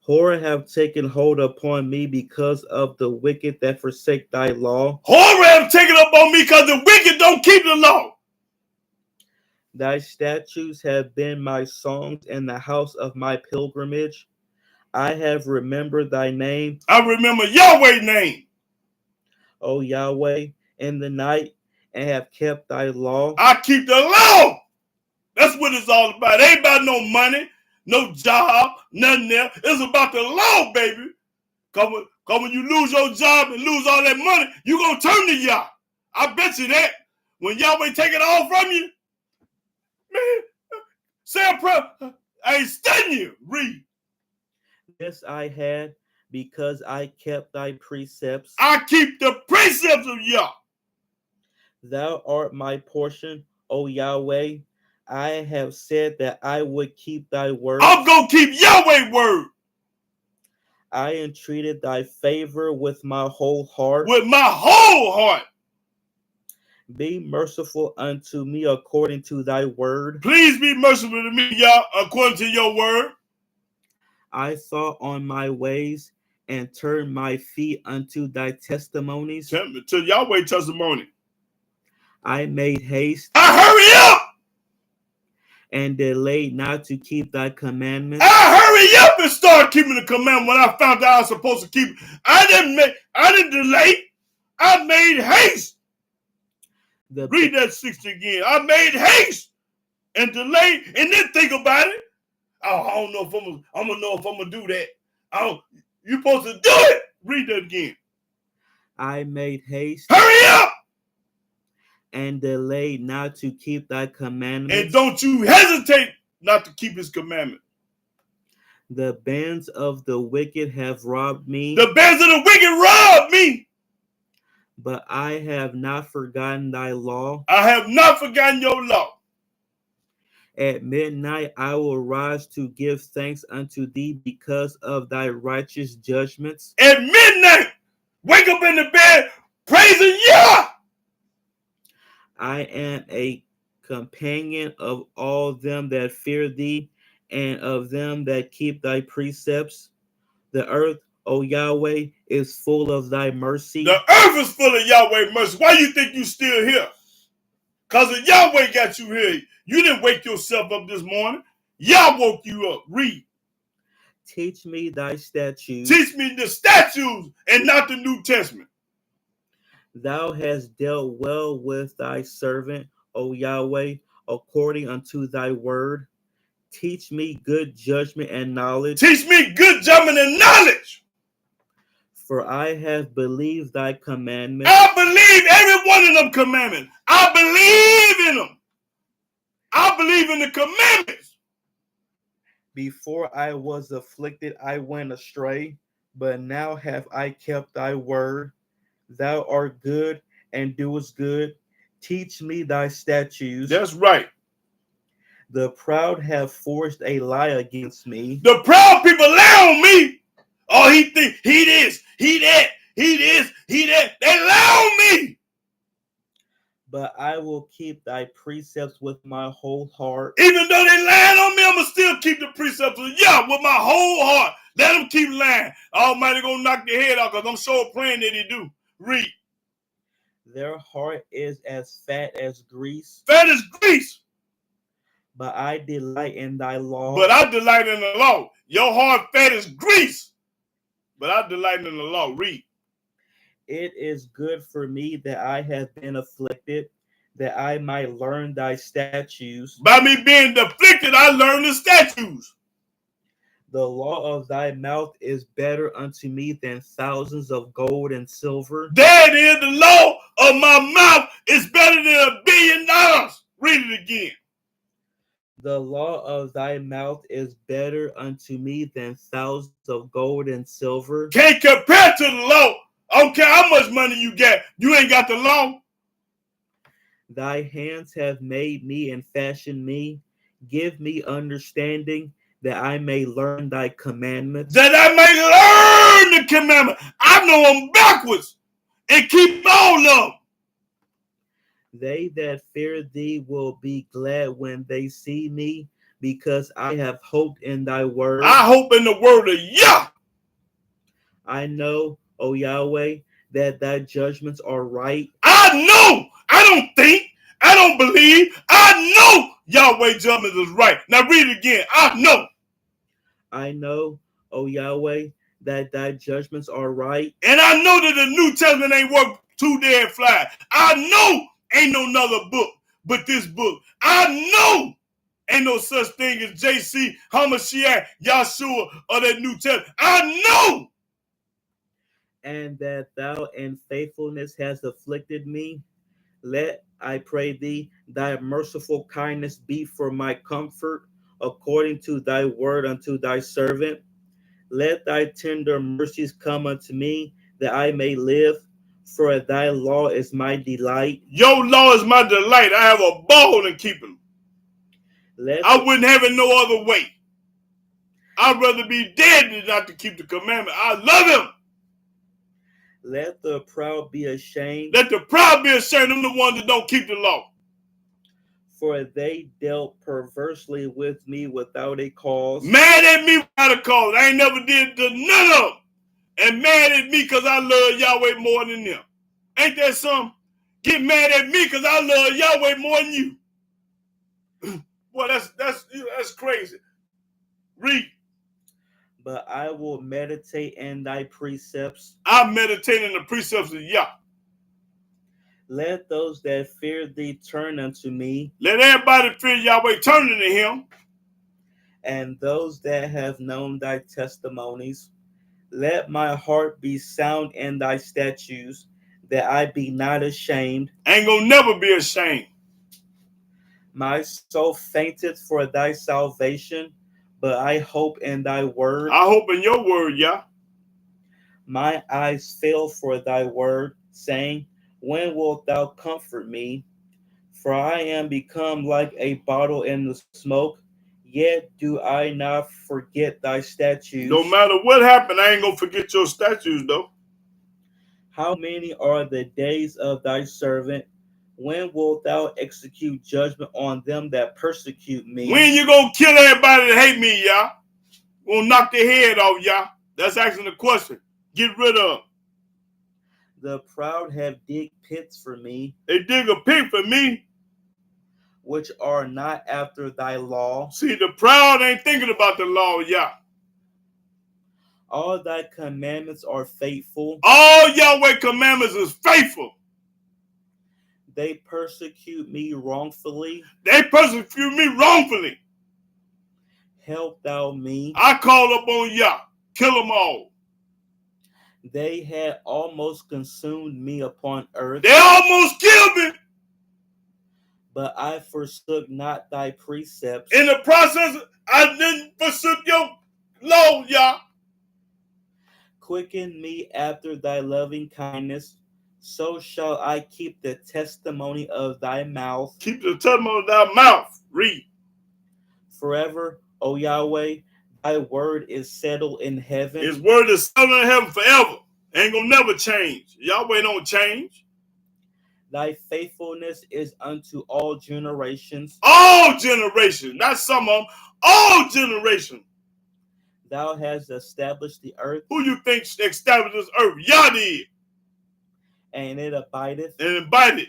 Horror have taken hold upon me because of the wicked that forsake thy law. Horror have taken up on me because the wicked don't keep the law. Thy statutes have been my songs in the house of my pilgrimage. I have remembered thy name, I remember Yahweh's name. O Yahweh, in the night, and have kept thy law. I keep the law. That's what it's all about. It ain't about no money, no job, nothing there. It's about the law, baby. Cause when you lose your job and lose all that money, you gonna turn to Yah. I bet you that. When Yahweh take it all from you, man, say a prayer. I ain't studying you. Read. This I had because I kept thy precepts. I keep the precepts of Yah. Thou art my portion, O Yahweh. I have said that I would keep thy word. I'm gonna keep Yahweh's word. I entreated thy favor with my whole heart. With my whole heart. Be merciful unto me according to thy word. Please be merciful to me, Yah, according to your word. I thought on my ways and turned my feet unto thy testimonies. To Yahweh testimony. I made haste. I hurry up. And delayed not to keep thy commandments. I hurry up and start keeping the commandment when I found out I was supposed to keep it. I didn't delay. I made haste. Read that 60 again. I made haste and delayed and then think about it. Oh, I don't know if I'm gonna know if I'm gonna do that. You're supposed to do it. Read that again. I made haste. Hurry up. And delayed not to keep thy commandments. And don't you hesitate not to keep his commandment. The bands of the wicked have robbed me. The bands of the wicked robbed me. But I have not forgotten thy law. I have not forgotten your law. At midnight I will rise to give thanks unto thee because of thy righteous judgments. At midnight, wake up in the bed, praising Yah. I am a companion of all them that fear thee, and of them that keep thy precepts. The earth, O Yahweh, is full of thy mercy. The earth is full of Yahweh mercy. Why you think you still here? Because of Yahweh got you here. You didn't wake yourself up this morning. Yah woke you up. Read. Teach me thy statutes. Teach me the statutes and not the New Testament. Thou hast dealt well with thy servant, O Yahweh, according unto thy word. Teach me good judgment and knowledge. Teach me good judgment and knowledge. For I have believed thy commandments. I believe every one of them commandments. I believe in them. I believe in the commandments. Before I was afflicted, I went astray, but now have I kept thy word. Thou art good and doest good. Teach me thy statutes. That's right. The proud have forged a lie against me. The proud people lie on me. Oh, he think he this, he that, he this, he that. They lie on me. But I will keep thy precepts with my whole heart. Even though they lying on me, I'm going to still keep the precepts of Yah with my whole heart. Let them keep lying. Almighty going to knock their head off because I'm sure praying that he do. Read. Their heart is as fat as grease. Fat as grease. But I delight in thy law. But I delight in the law. Your heart fat as grease. But I delight in the law. Read. It is good for me that I have been afflicted, that I might learn thy statutes. By me being afflicted, I learn the statutes. The law of thy mouth is better unto me than thousands of gold and silver. That is, the law of my mouth is better than $1 billion. Read it again. The law of thy mouth is better unto me than thousands of gold and silver. Can't compare to the law. I don't care how much money you got. You ain't got the law. Thy hands have made me and fashioned me. Give me understanding, that I may learn thy commandments. That I may learn the commandment. I know them backwards and keep all of them. They that fear thee will be glad when they see me, because I have hoped in thy word. I hope in the word of Yah. I know, O Yahweh, that thy judgments are right. I know. I don't think. I don't believe. I know Yahweh judgment is right. Now read it again. I know. I know, O Yahweh, that thy judgments are right. And I know that the New Testament ain't worth two dead flies. I know ain't no another book but this book. I know ain't no such thing as JC, Hamashiach, Yahshua, or that New Testament. I know. And that thou in faithfulness hast afflicted me. Let, I pray thee, thy merciful kindness be for my comfort, according to thy word unto thy servant. Let thy tender mercies come unto me, that I may live, for thy law is my delight. Your law is my delight. I have a ball in keeping them. I wouldn't have it no other way. I'd rather be dead than not to keep the commandment. I love him. Let the proud be ashamed. Let the proud be ashamed. I'm the ones that don't keep the law. For they dealt perversely with me without a cause. Mad at me without a cause. I ain't never did to none of them. And mad at me because I love Yahweh more than them. Ain't that something? Get mad at me because I love Yahweh more than you. Boy, that's crazy. Read. But I will meditate in thy precepts. I meditate in the precepts of Yah. Let those that fear thee turn unto me. Let everybody fear Yahweh turn to him. And those that have known thy testimonies. Let my heart be sound in thy statutes, that I be not ashamed. Ain't gonna never be ashamed. My soul fainteth for thy salvation, but I hope in thy word. I hope in your word, Yah. My eyes fail for thy word, saying, when wilt thou comfort me? For I am become like a bottle in the smoke, yet do I not forget thy statutes. No matter what happened, I ain't gonna forget your statutes, though. How many are the days of thy servant? When wilt thou execute judgment on them that persecute me? When you gonna kill everybody that hate me, Yah? Gonna knock their head off, Yah? That's asking the question. Get rid of them. The proud have digged pits for me. They dig a pit for me. Which are not after thy law. See, the proud ain't thinking about the law, Yah. All thy commandments are faithful. All Yahweh commandments is faithful. They persecute me wrongfully. They persecute me wrongfully. Help thou me. I call upon Yah. Kill them all. They had almost consumed me upon earth. They almost killed me. But I forsook not thy precepts. In the process, I didn't forsook your law, Yah. Quicken me after thy loving kindness, so shall I keep the testimony of thy mouth. Keep the testimony of thy mouth. Read. Forever, O Yahweh, thy word is settled in heaven. His word is settled in heaven forever. Ain't gonna never change. Yahweh don't change. Thy faithfulness is unto all generations. All generations. Not some of them. All generations. Thou hast established the earth. Who you think established this earth? Yah did. And it abideth. And it abided.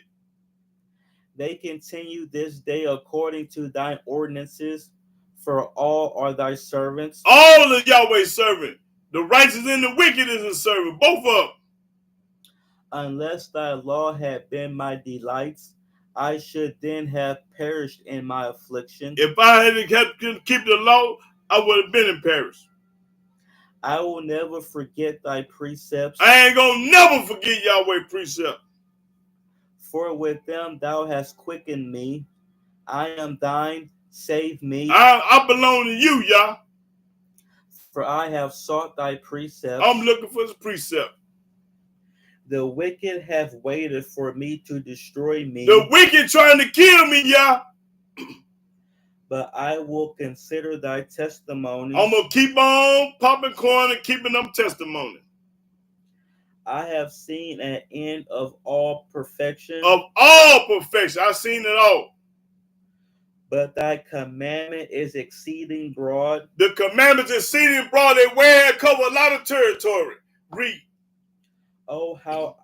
They continue this day according to thine ordinances, for all are thy servants. All of Yahweh's servant. The righteous and the wicked is his servant. Both of them. Unless thy law had been my delights, I should then have perished in my affliction. If I had kept keep the law, I would have been in Paris. I will never forget thy precepts. I ain't gonna never forget Yahweh precept. For with them thou hast quickened me. I am thine, save me. I belong to you, Yah. For I have sought thy precepts. I'm looking for his precept. The wicked have waited for me to destroy me. The wicked trying to kill me, Yah. but I will consider thy testimonies. I'm going to keep on popping corn and keeping them testimonies. I have seen an end of all perfection. Of all perfection. I've seen it all. But thy commandment is exceeding broad. The commandments exceeding broad. They wear and cover a lot of territory. Read. Oh how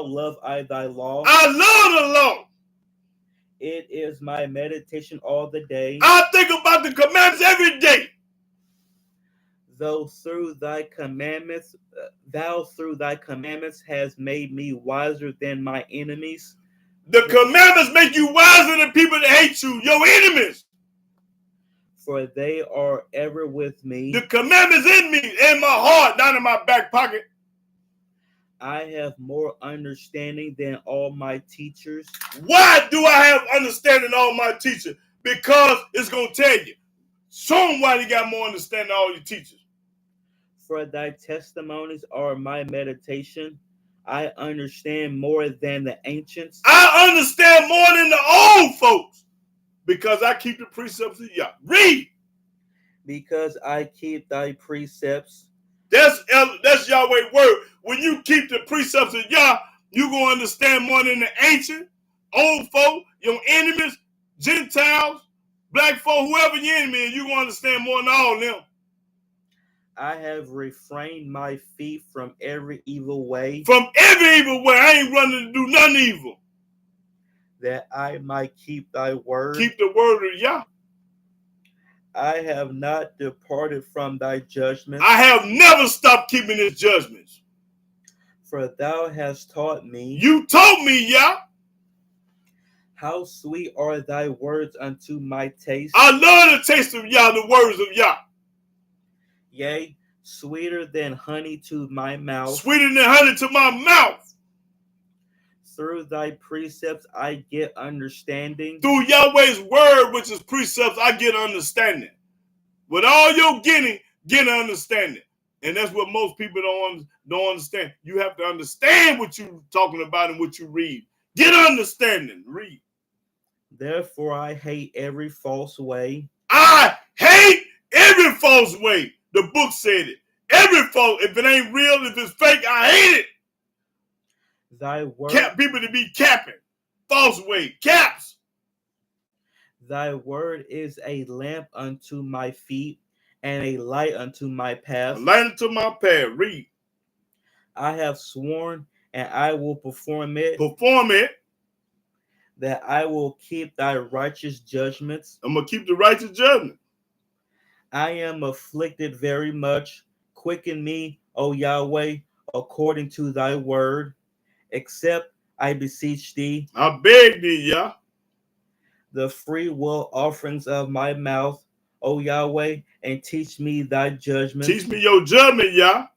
love I thy law. I love the law. It is my meditation all the day. I think about the commandments every day. Thou through thy commandments has made me wiser than my enemies. The commandments make you wiser than people that hate you, your enemies. For they are ever with me. The commandments in me, in my heart, not in my back pocket. I have more understanding than all my teachers. Why do I have understanding than all my teachers? Because it's going to tell you. Show them why they got more understanding than all your teachers. For thy testimonies are my meditation. I understand more than the ancients. I understand more than the old folks. Because I keep the precepts of Yah. Read. Because I keep thy precepts. That's Yahweh's word. When you keep the precepts of Yah, you're going to understand more than the ancient, old folk, your enemies, Gentiles, black folk, whoever your enemy is, you're going to understand more than all of them. I have refrained my feet from every evil way. From every evil way. I ain't running to do nothing evil. That I might keep thy word. Keep the word of Yah. I have not departed from thy judgments. I have never stopped keeping his judgments. For thou hast taught me. You taught me, Yah. How sweet are thy words unto my taste. I love the taste of Yah, the words of Yah. Yea, sweeter than honey to my mouth. Sweeter than honey to my mouth. Through thy precepts I get understanding. Through Yahweh's word, which is precepts, I get understanding. With all your getting, get understanding. And that's what most people don't understand. You have to understand what you're talking about and what you read. Get understanding. Read. Therefore I hate every false way. I hate every false way. The book said it. Every false, if it ain't real, if it's fake, I hate it. Thy word. People to be capping. False way. Caps. Thy word is a lamp unto my feet and a light unto my path. A light unto my path. Read. I have sworn and I will perform it. Perform it. That I will keep thy righteous judgments. I'm going to keep the righteous judgment. I am afflicted very much. Quicken me, O Yahweh, according to thy word. Except, I beseech thee. I beg thee, Yah. The free will offerings of my mouth, O Yahweh, and teach me thy judgments. Teach me your judgment, Yah.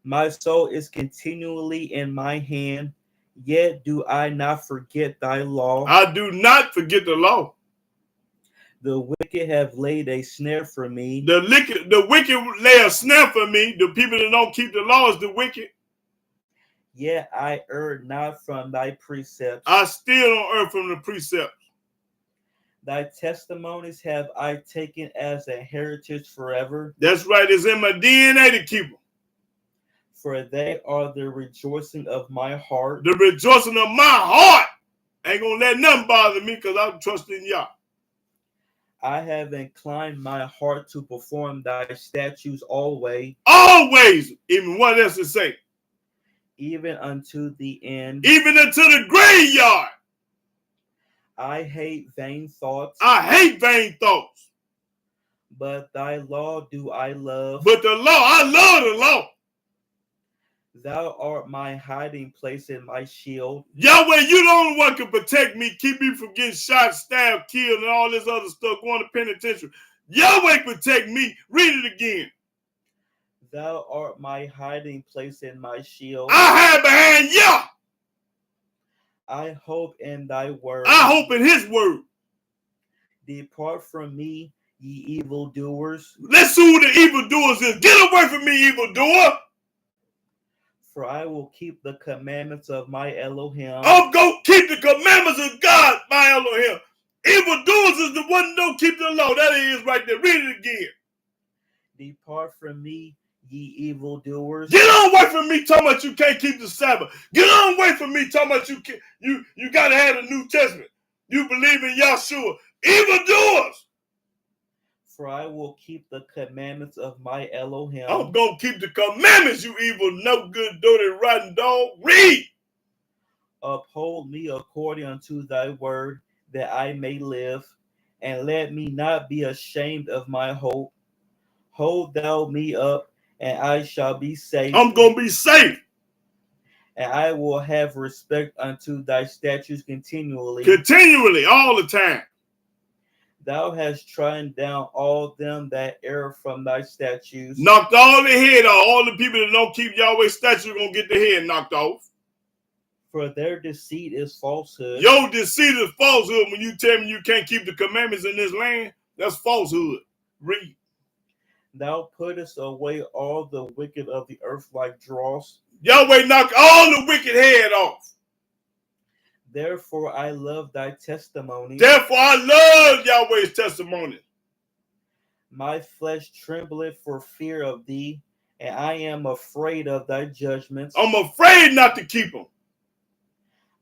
My soul is continually in my hand, yet do I not forget thy law. I do not forget the law. The wicked have laid a snare for me. The wicked lay a snare for me. The people that don't keep the law is the wicked. Yet I err not from thy precepts. I still don't err from the precepts. Thy testimonies have I taken as a heritage forever. That's right. It's in my DNA to keep them. For they are the rejoicing of my heart. The rejoicing of my heart. Ain't going to let nothing bother me because I'm trusting Yah. I have inclined my heart to perform thy statutes always. Always. Even what else to say? Even unto the end. Even unto the graveyard. I hate vain thoughts. I hate vain thoughts. But thy law do I love. But the law, I love the law. Thou art my hiding place and my shield. Yahweh, you the only one can protect me, keep me from getting shot, stabbed, killed, and all this other stuff, going to penitentiary. Yahweh protect me. Read it again. Thou art my hiding place and my shield. I hide behind Yah. I hope in thy word. I hope in his word. Depart from me, ye evildoers. Let's see who the evildoers is. Get away from me, evildoer. For I will keep the commandments of my Elohim. I'll go keep the commandments of God, my Elohim. Evildoers is the one that don't keep the law. That is right there. Read it again. Depart from me, ye evildoers. Get on away from me talking about you can't keep the Sabbath. Get on away from me talking about you got to have the New Testament. You believe in Yahshua. Evildoers. For I will keep the commandments of my Elohim. I'm going to keep the commandments, you evil, no good, dirty, rotten dog. Read. Uphold me according unto thy word, that I may live, and let me not be ashamed of my hope. Hold thou me up, and I shall be safe. I'm going to be safe. And I will have respect unto thy statutes continually. Continually, all the time. Thou hast trodden down all them that err from thy statutes. Knocked all the head off. All the people that don't keep Yahweh's statutes are going to get their head knocked off. For their deceit is falsehood. Your deceit is falsehood. When you tell me you can't keep the commandments in this land, that's falsehood. Read. Thou puttest away all the wicked of the earth like dross. Yahweh knocked all the wicked head off. Therefore I love thy testimony. Therefore I love Yahweh's testimony. My flesh trembleth for fear of thee, and I am afraid of thy judgments. I'm afraid not to keep them.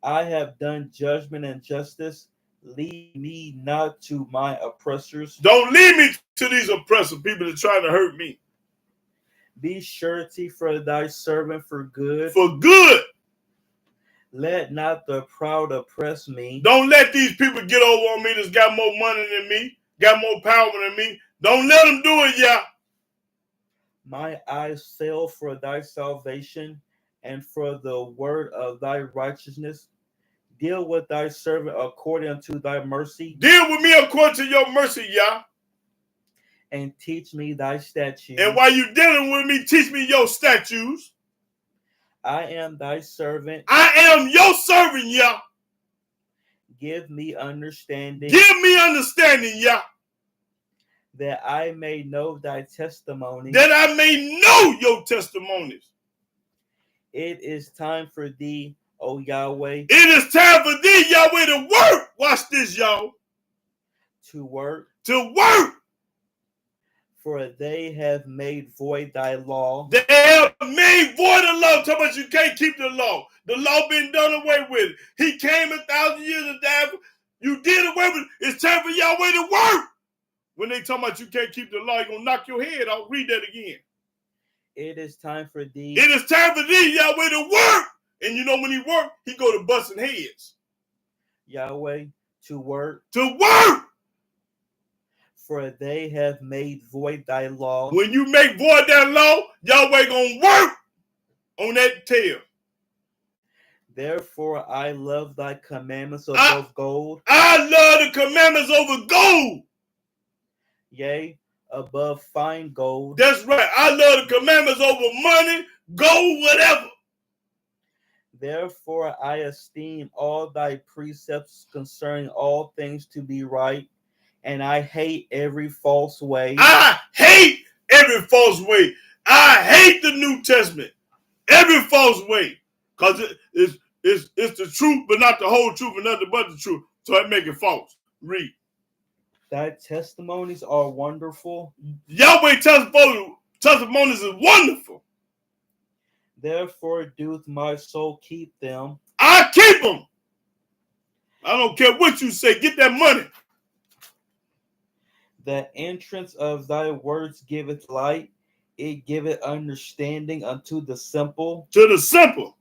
I have done judgment and justice. Lead me not to my oppressors. Don't lead me to these oppressive people that try to hurt me. Be surety for thy servant for good. For good. Let not the proud oppress me. Don't let these people get over on me that's got more money than me, got more power than me. Don't let them do it, Yah. My eyes fail for thy salvation and for the word of thy righteousness. Deal with thy servant according to thy mercy. Deal with me according to your mercy, Yah. And teach me thy statutes. And while you dealing with me, teach me your statutes. I am thy servant. I am your servant, Yah. Give me understanding. Give me understanding, Yah. That I may know thy testimony. That I may know your testimonies. It is time for thee, O Yahweh. It is time for thee, Yahweh, to work. Watch this, y'all. To work. To work. For they have made void thy law. They have made void the law. Talking about you can't keep the law. The law been done away with. He came 1,000 years and died. You did away with it. It's time for Yahweh to work. When they talking about you can't keep the law, you're going to knock your head off. Read that again. It is time for thee. It is time for thee, Yahweh, to work. And you know when he work, he go to busting heads. Yahweh, to work. To work. For they have made void thy law. When you make void that law, Yahweh going to work on that tail. Therefore I love thy commandments above gold. I love the commandments over gold. Yea, above fine gold. That's right. I love the commandments over money, gold, whatever. Therefore I esteem all thy precepts concerning all things to be right, and I hate every false way. I hate every false way. I hate the New Testament. Every false way. Because it's the truth, but not the whole truth, and nothing but the truth. So I make it false. Read. Thy testimonies are wonderful. Yahweh testimonies is wonderful. Therefore doth my soul keep them. I keep them. I don't care what you say. Get that money. The entrance of thy words giveth light. It giveth understanding unto the simple. To the simple.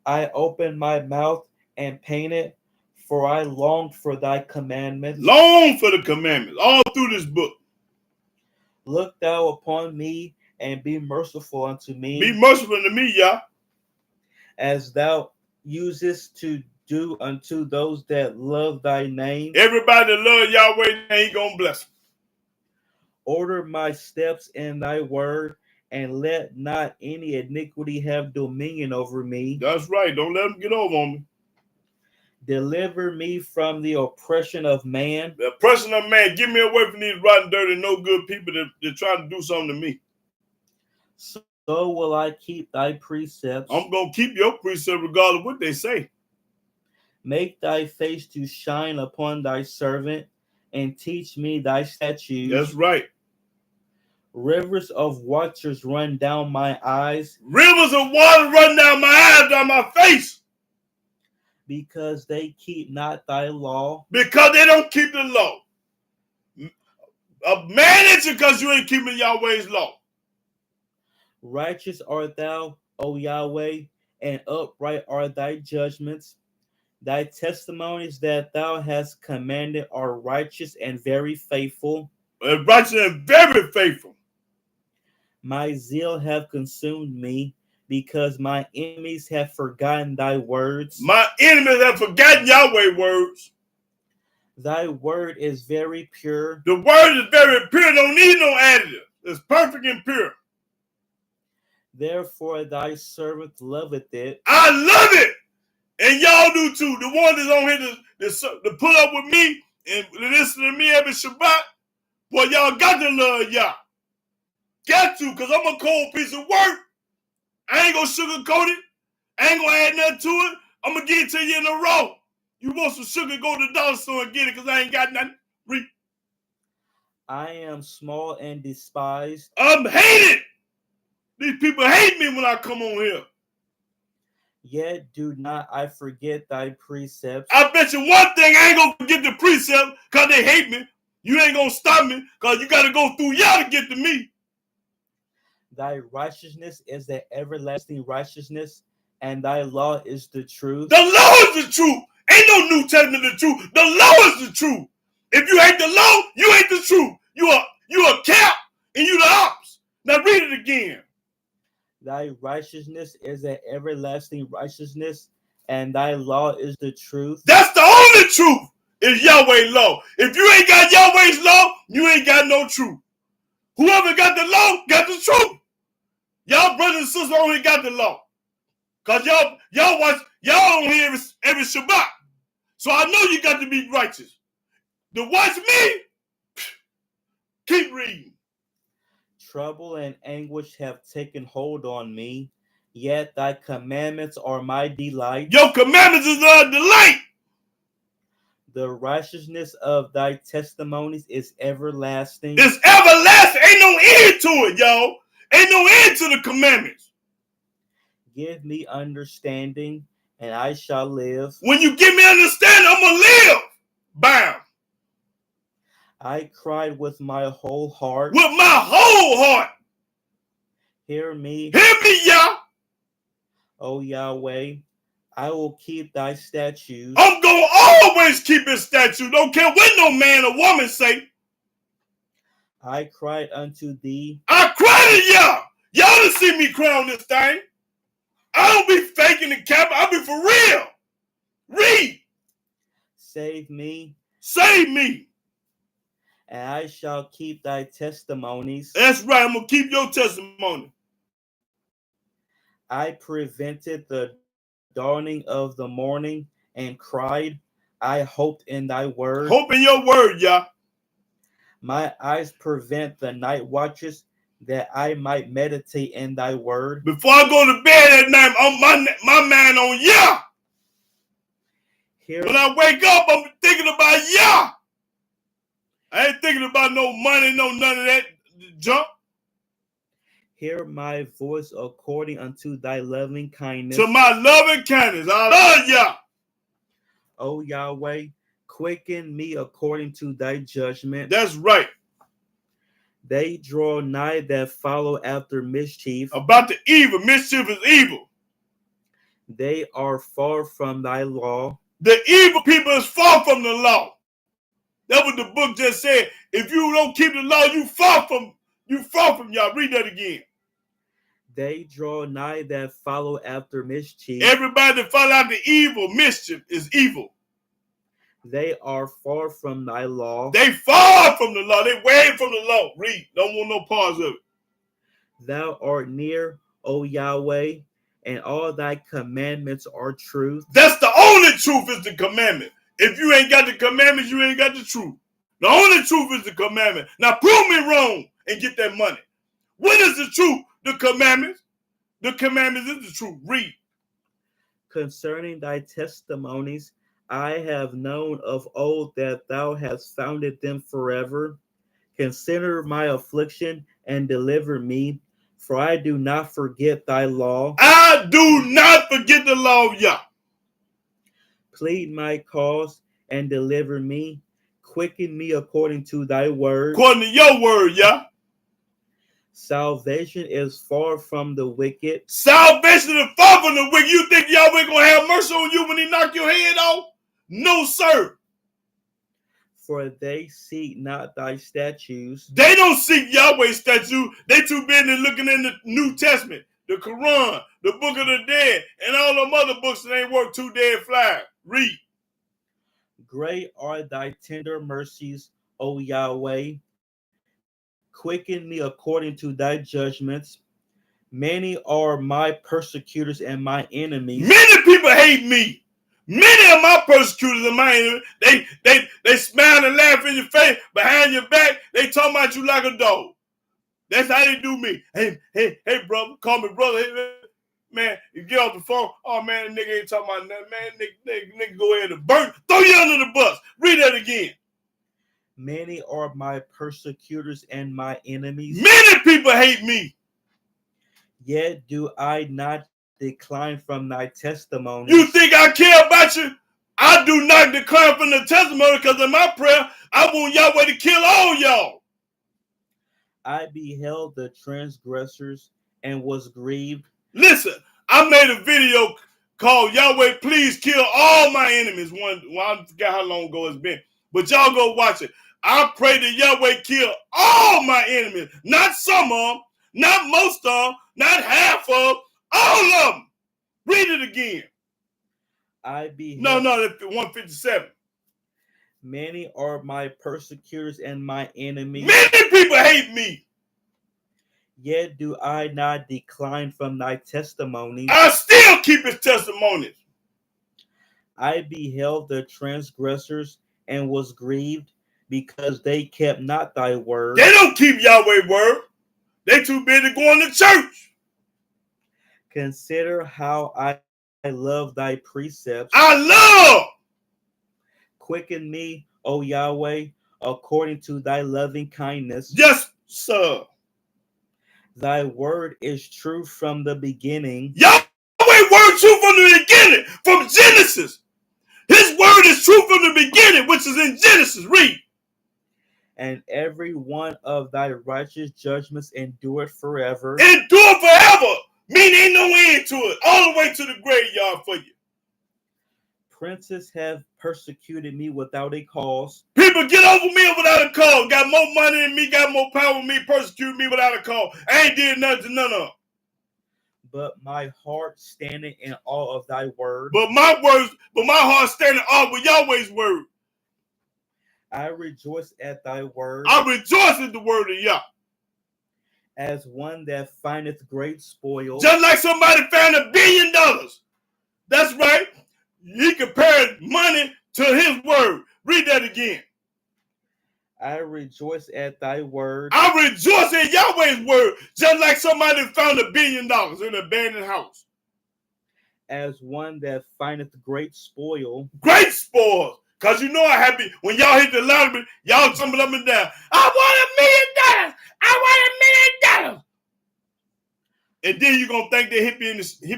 I opened my mouth and painted, for I longed for thy commandments. Long for the commandments. All through this book. Look thou upon me and be merciful unto me. Be merciful to me, Yah. As thou usest to do unto those that love thy name. Everybody that love Yahweh ain't gonna bless them. Order my steps in thy word, and let not any iniquity have dominion over me. That's right. Don't let them get over on me. Deliver me from the oppression of man. The oppression of man. Get me away from these rotten, dirty, no good people that trying to do something to me. So will I keep thy precepts. I'm going to keep your precepts regardless of what they say. Make thy face to shine upon thy servant, and teach me thy statutes. That's right. Rivers of waters run down my eyes, Rivers of water run down my eyes, down my face, because they keep not thy law. because they don't keep the law. A man is because you ain't keeping Yahweh's law. Righteous art thou, O Yahweh, and upright are thy judgments. Thy testimonies that thou hast commanded are righteous and very faithful. Righteous and very faithful. My zeal have consumed me, because my enemies have forgotten thy words. My enemies have forgotten Yahweh's words. Thy word is very pure. The word is very pure, don't need no additive. It's perfect and pure. Therefore thy servant loveth it. I love it. And y'all do too. The one that's on here to put up with me and listen to me every Shabbat, boy, y'all got to love y'all. Got to, because I'm a cold piece of work. I ain't going to sugarcoat it. I ain't going to add nothing to it. I'm going to get it to you in a row. You want some sugar, go to the dollar store and get it, because I ain't got nothing. I am small and despised. I'm hated. These people hate me when I come on here. Yet do not I forget thy precepts. I bet you one thing, I ain't going to forget the precept because they hate me. You ain't going to stop me because you got to go through y'all to get to me. Thy righteousness is the everlasting righteousness, and thy law is the truth. The law is the truth. Ain't no New Testament the truth. The law is the truth. If you hate the law, you hate the truth. You a cap and you the ops. Now read it again. Thy righteousness is an everlasting righteousness, and thy law is the truth. That's the only truth is Yahweh's law. If you ain't got Yahweh's law, you ain't got no truth. Whoever got the law got the truth. Y'all brothers and sisters only got the law. Because y'all on here every Shabbat. So I know you got to be righteous. To watch me, keep reading. Trouble and anguish have taken hold on me, yet thy commandments are my delight. Your commandments is our delight. The righteousness of thy testimonies is everlasting. It's everlasting. Ain't no end to it, y'all. Ain't no end to the commandments. Give me understanding, and I shall live. When you give me understanding, I'm going to live. Bam. I cried with my whole heart. With my whole heart. Hear me. Hear me, y'all. O Yahweh, I will keep thy statutes. I'm going to always keep his statute. Don't care what no man or woman say. I cried unto thee. I cried to y'all. Y'all done see me cry on this thing. I don't be faking the cap. I be for real. Read. Save me. Save me. And I shall keep thy testimonies. That's right. I'm going to keep your testimony. I prevented the dawning of the morning and cried. I hoped in thy word. Hope in your word, y'all. My eyes prevent the night watches, that I might meditate in thy word. Before I go to bed at night, I'm my mind on Yah. When I wake up, I'm thinking about Yah. I ain't thinking about no money, no none of that junk. Hear my voice according unto thy loving kindness. To my loving kindness, I love Yah. O Yahweh, quicken me according to thy judgment. That's right. They draw nigh that follow after mischief. About the evil. Mischief is evil. They are far from thy law. The evil people is far from the law. That's what the book just said. If you don't keep the law, you far from y'all. Read that again. They draw nigh that follow after mischief. Everybody that follow after evil, mischief is evil. They are far from thy law. They far from the law. They way from the law. Read. Don't want no pause of it. Thou art near, O Yahweh, and all thy commandments are truth. That's the only truth is the commandment. If you ain't got the commandments, you ain't got the truth. The only truth is the commandment. Now prove me wrong and get that money. What is the truth? The commandments. The commandments is the truth. Read. Concerning thy testimonies, I have known of old that thou hast founded them forever. Consider my affliction and deliver me, for I do not forget thy law. I do not forget the law of Yah. Plead my cause and deliver me. Quicken me according to thy word. According to your word, Yah. Salvation is far from the wicked. Salvation is far from the wicked. You think Yahweh gonna have mercy on you when he knock your head off? No, sir. For they seek not thy statutes. They don't seek Yahweh's statute. They too busy looking in the New Testament, the Quran, the Book of the Dead, and all them other books that ain't worth 2 dead flies. Read. Great are thy tender mercies, O Yahweh. Quicken me according to thy judgments. Many are my persecutors and my enemies. Many people hate me. Many of my persecutors and my enemies, they smile and laugh in your face. Behind your back, they talking about you like a dog. That's how they do me. Hey, brother. Call me brother. Hey, man, you get off the phone. Oh, man, the nigga ain't talking about nothing. Man, nigga go ahead and burn. Throw you under the bus. Read that again. Many are my persecutors and my enemies. Many people hate me. Yet do I not decline from thy testimony. You think I care about you? I do not decline from the testimony, because in my prayer, I want Yahweh to kill all y'all. I beheld the transgressors and was grieved. Listen, I made a video called Yahweh, please kill all my enemies. I forgot how long ago it's been, but y'all go watch it. I pray that Yahweh kill all my enemies, not some of them, not most of them, not half of them, all of them. Read it again. I beheld. No, that's 157. Many are my persecutors and my enemies. Many people hate me. Yet do I not decline from thy testimonies. I still keep his testimonies. I beheld the transgressors and was grieved, because they kept not thy word. They don't keep Yahweh's word. They too busy going to church. Consider how I love thy precepts. I love. Quicken me, O Yahweh, according to thy loving kindness. Yes, sir. Thy word is true from the beginning. Yahweh's word true from the beginning, from Genesis. His word is true from the beginning, which is in Genesis. Read. And every one of thy righteous judgments endure forever. Endure forever. Meaning ain't no end to it. All the way to the graveyard for you. Princes have persecuted me without a cause. People get over me without a cause. Got more money than me, got more power than me, persecute me without a cause. I ain't did nothing to none of them. But my heart standing in awe of thy word. But my heart standing in awe with Yahweh's word. I rejoice at thy word. I rejoice at the word of Yah. As one that findeth great spoil. Just like somebody found $1 billion. That's right. He compared money to his word. Read that again. I rejoice at thy word. I rejoice at Yahweh's word, just like somebody found $1 billion in an abandoned house. As one that findeth great spoil. Great spoils. Because you know how happy when y'all hit the lottery, y'all jumping up and down. I want $1 million. I want $1 million. And then you're going to think they hit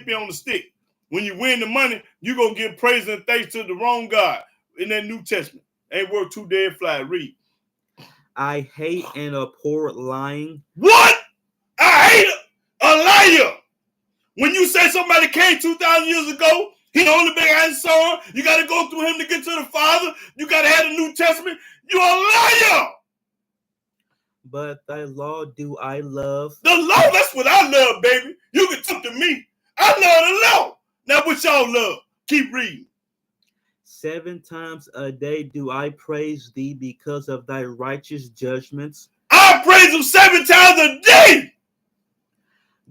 you on the stick. When you win the money, you're going to give praise and thanks to the wrong God in that New Testament. Ain't worth 2 dead flies. Read. I hate and abhor lying. What? I hate a liar. When you say somebody came 2,000 years ago, he the only begotten son, you got to go through him to get to the Father. You got to have the New Testament. You're a liar. But thy law do I love. The law, that's what I love, baby. You can talk to me. I love the law. Now what y'all love? Keep reading. 7 times a day do I praise thee because of thy righteous judgments. I praise him 7 times a day.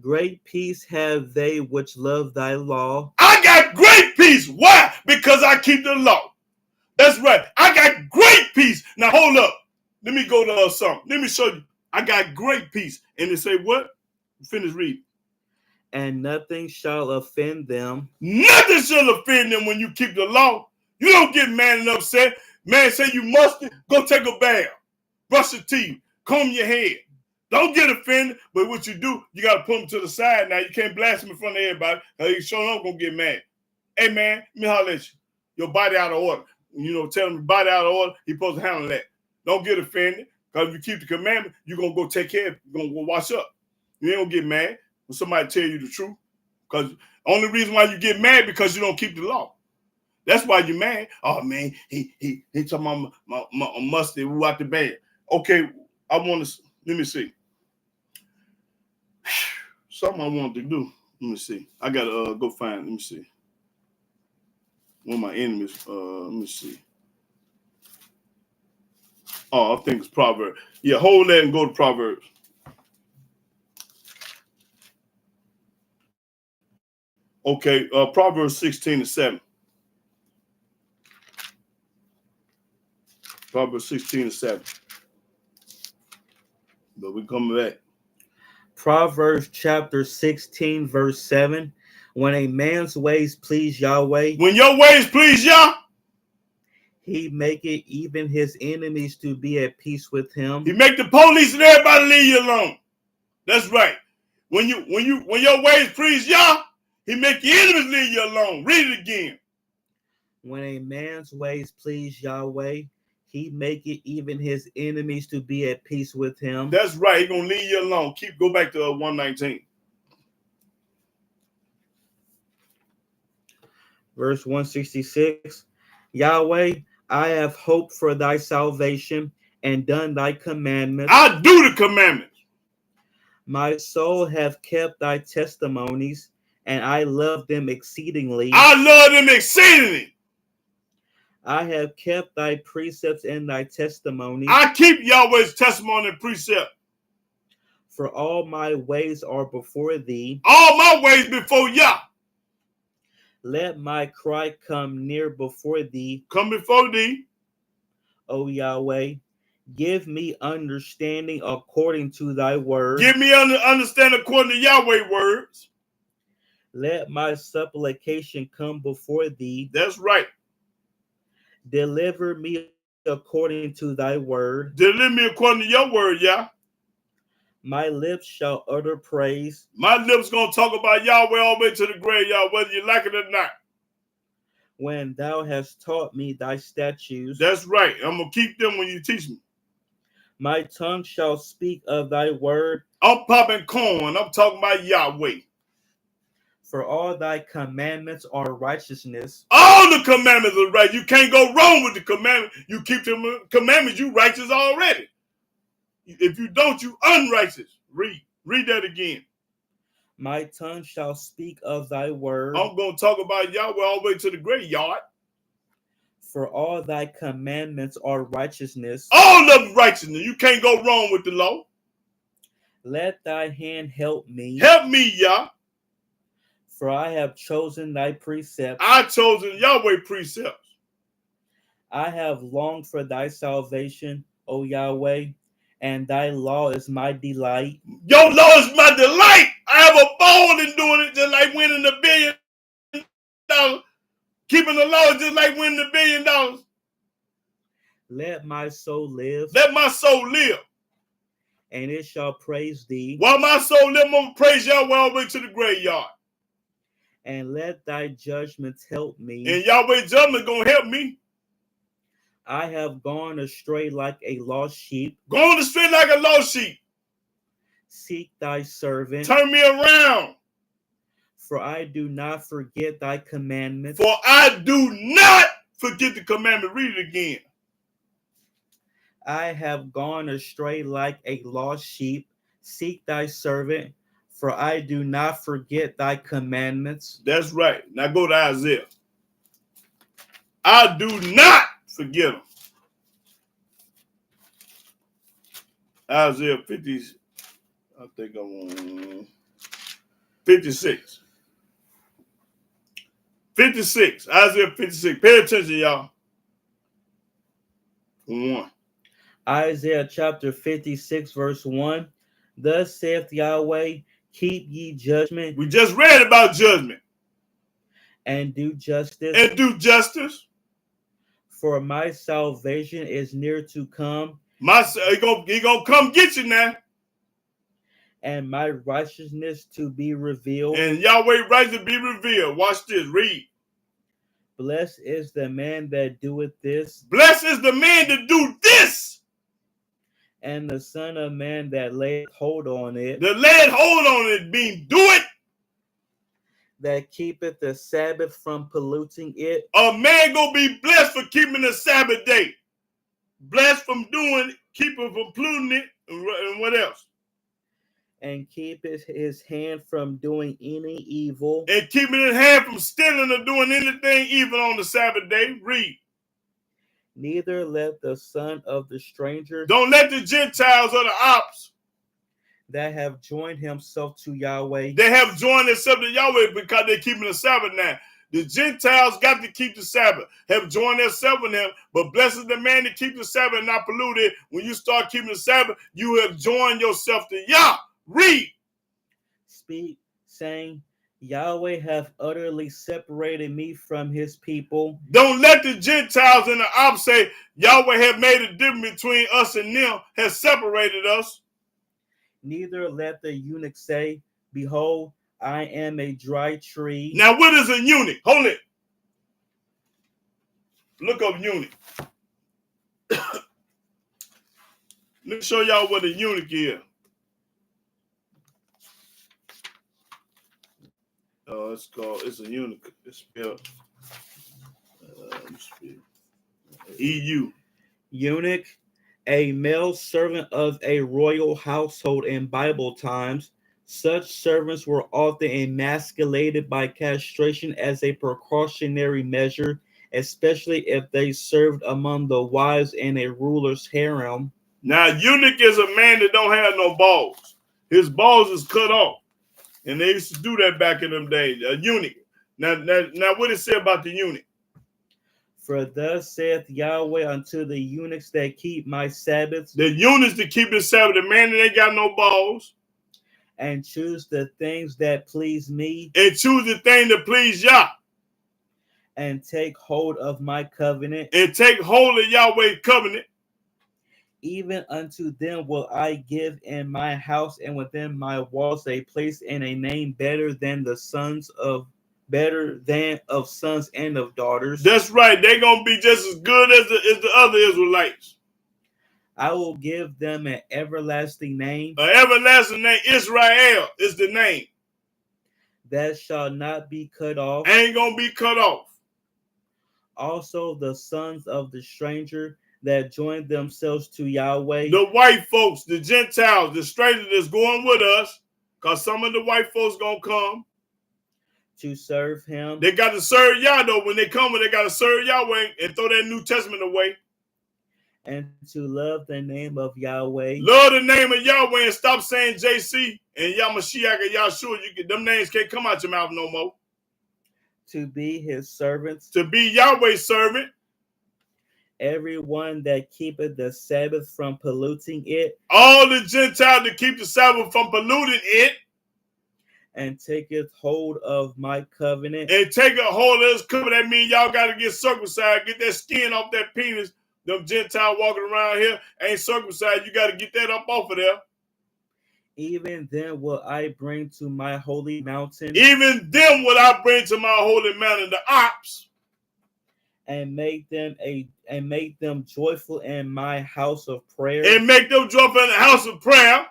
Great peace have they which love thy law. I got great peace. Why? Because I keep the law. That's right. I got great peace. Now hold up. Let me go to something. Let me show you. I got great peace. And they say what? Finish reading. And nothing shall offend them. Nothing shall offend them when you keep the law. You don't get mad and upset. Man say you musty, go take a bath. Brush your teeth. Comb your head. Don't get offended, but what you do, you got to put them to the side now. You can't blast them in front of everybody. You sure enough going to get mad. Hey, man, let me holler at you. Your body out of order. You know, tell him your body out of order. He's supposed to handle that. Don't get offended, because if you keep the commandment, you're going to go take care of it. You're going to go wash up. You ain't going to get mad when somebody tell you the truth, because only reason why you get mad because you don't keep the law. That's why you're mad. Oh, man, he talking about my musty who out the bed. Okay, I want to, let me see. Something I wanted to do. Let me see. I got to go find, let me see. One of my enemies, let me see. Oh, I think it's Proverbs. Yeah, hold that and go to Proverbs. Okay, Proverbs 16:7. Proverbs 16:7. But we coming back. Proverbs chapter 16, verse 7. When a man's ways please Yahweh, when your ways please Yah, he maketh even his enemies to be at peace with him. He make the police and everybody leave you alone. That's right. When your ways please Yah, he make your enemies leave you alone. Read it again. When a man's ways please Yahweh, he maketh even his enemies to be at peace with him. That's right. He gonna leave you alone. Go back to 119. Verse 166. Yahweh, I have hoped for thy salvation and done thy commandments. I do the commandments. My soul hath kept thy testimonies, and I love them exceedingly. I love them exceedingly. I have kept thy precepts and thy testimonies. I keep Yahweh's testimony and precept. For all my ways are before thee. All my ways before Yah. Let my cry come near before thee. Come before thee. O Yahweh, give me understanding according to thy word. Give me understanding according to Yahweh's words. Let my supplication come before thee. That's right. Deliver me according to thy word. Deliver me according to your word, Yah. My lips shall utter praise. My lips gonna talk about Yahweh all the way to the grave, Yah, whether you like it or not. When thou hast taught me thy statutes. That's right. I'm gonna keep them when you teach me. My tongue shall speak of thy word. I'm popping corn. I'm talking about Yahweh. For all thy commandments are righteousness. All the commandments are right. You can't go wrong with the commandment. You keep the commandments, you righteous already. If you don't, you unrighteous. Read that again. My tongue shall speak of thy word. I'm going to talk about Yahweh all the way to the graveyard. For all thy commandments are righteousness. All of them righteousness. You can't go wrong with the law. Let thy hand help me. Help me, Yah. For I have chosen thy precepts. I chosen Yahweh precepts. I have longed for thy salvation, O Yahweh, and thy law is my delight. Your law is my delight. I have a ball in doing it, just like winning $1 billion. Keeping the law is just like winning $1 billion. Let my soul live. Let my soul live. And it shall praise thee. While my soul live, I'm going to praise Yahweh all the way to the graveyard. And let thy judgments help me. And Yahweh's judgment going to help me. I have gone astray like a lost sheep. Going astray like a lost sheep. Seek thy servant. Turn me around. For I do not forget thy commandments. For I do not forget the commandment. Read it again. I have gone astray like a lost sheep. Seek thy servant. For I do not forget thy commandments. That's right. Now go to Isaiah. I do not forget them. Isaiah 50, I think I'm on 56. 56. Isaiah 56. Pay attention, y'all. 1. Isaiah chapter 56, verse 1. Thus saith Yahweh, keep ye judgment. We just read about judgment. And do justice. And do justice. For my salvation is near to come, He gonna come get you now. and my righteousness to be revealed. And Yahweh right to be revealed. Watch this. Read. Blessed is the man that doeth this, Blessed is the man that do this. and the son of man that layeth hold on it, The lay hold on it, being do it. that keepeth the Sabbath from polluting it, A man gonna be blessed for keeping the Sabbath day. Blessed from keeping from polluting it, and what else? and keepeth his hand from doing any evil, And keeping his hand from stealing or doing anything evil on the Sabbath day. Read. neither let the son of the stranger Don't let the Gentiles or the ops that have joined himself to Yahweh, they have joined themselves to Yahweh because they're keeping the Sabbath now. The Gentiles got to keep the Sabbath, have joined themselves with him, but blessed is the man to keep the Sabbath and not pollute it. When you start keeping the Sabbath, you have joined yourself to Yah. Read. speak, saying, Yahweh hath utterly separated me from his people. Don't let the Gentiles and the ops say Yahweh have made a difference between us and them, has separated us. Neither let the eunuch say, Behold, I am a dry tree. Now, what is a eunuch? Hold it. Look up eunuch. Let me show y'all what a eunuch is. It's a eunuch. It's spelled EU. Eunuch, a male servant of a royal household in Bible times. Such servants were often emasculated by castration as a precautionary measure, especially if they served among the wives in a ruler's harem. Now, eunuch is a man that don't have no balls. His balls is cut off. And they used to do that back in them days. A eunuch. Now what it say about the eunuch? For thus saith Yahweh unto the eunuchs that keep my Sabbaths. The eunuchs that keep the Sabbath, the man that ain't got no balls. And choose the things that please me. And choose the thing that please Yah. And take hold of my covenant. And take hold of Yahweh's covenant. Even unto them will I give in my house and within my walls a place and a name better than of sons and of daughters. That's right. They're gonna be just as good as the other Israelites. I will give them an everlasting name. An everlasting name. Israel is the name. That shall not be cut off. Ain't gonna be cut off. Also the sons of the stranger that joined themselves to Yahweh. The white folks, the Gentiles, the strangers that's going with us, because some of the white folks gonna come to serve him. They got to serve Yah though. When they come, they got to serve Yahweh and throw that New Testament away. And to love the name of Yahweh. Love the name of Yahweh and stop saying JC and Yamashiach and Yahshua. Them names can't come out your mouth no more. To be his servants. To be Yahweh's servant. Everyone that keepeth the Sabbath from polluting it. All the Gentiles that keep the Sabbath from polluting it. And taketh hold of my covenant. And take a hold of this covenant. That means y'all got to get circumcised. Get that skin off that penis. Them Gentiles walking around here ain't circumcised. You got to get that up off of there. Even them will I bring to my holy mountain. Even them will I bring to my holy mountain, the ops. And make them joyful in my house of prayer. And make them joyful in the house of prayer.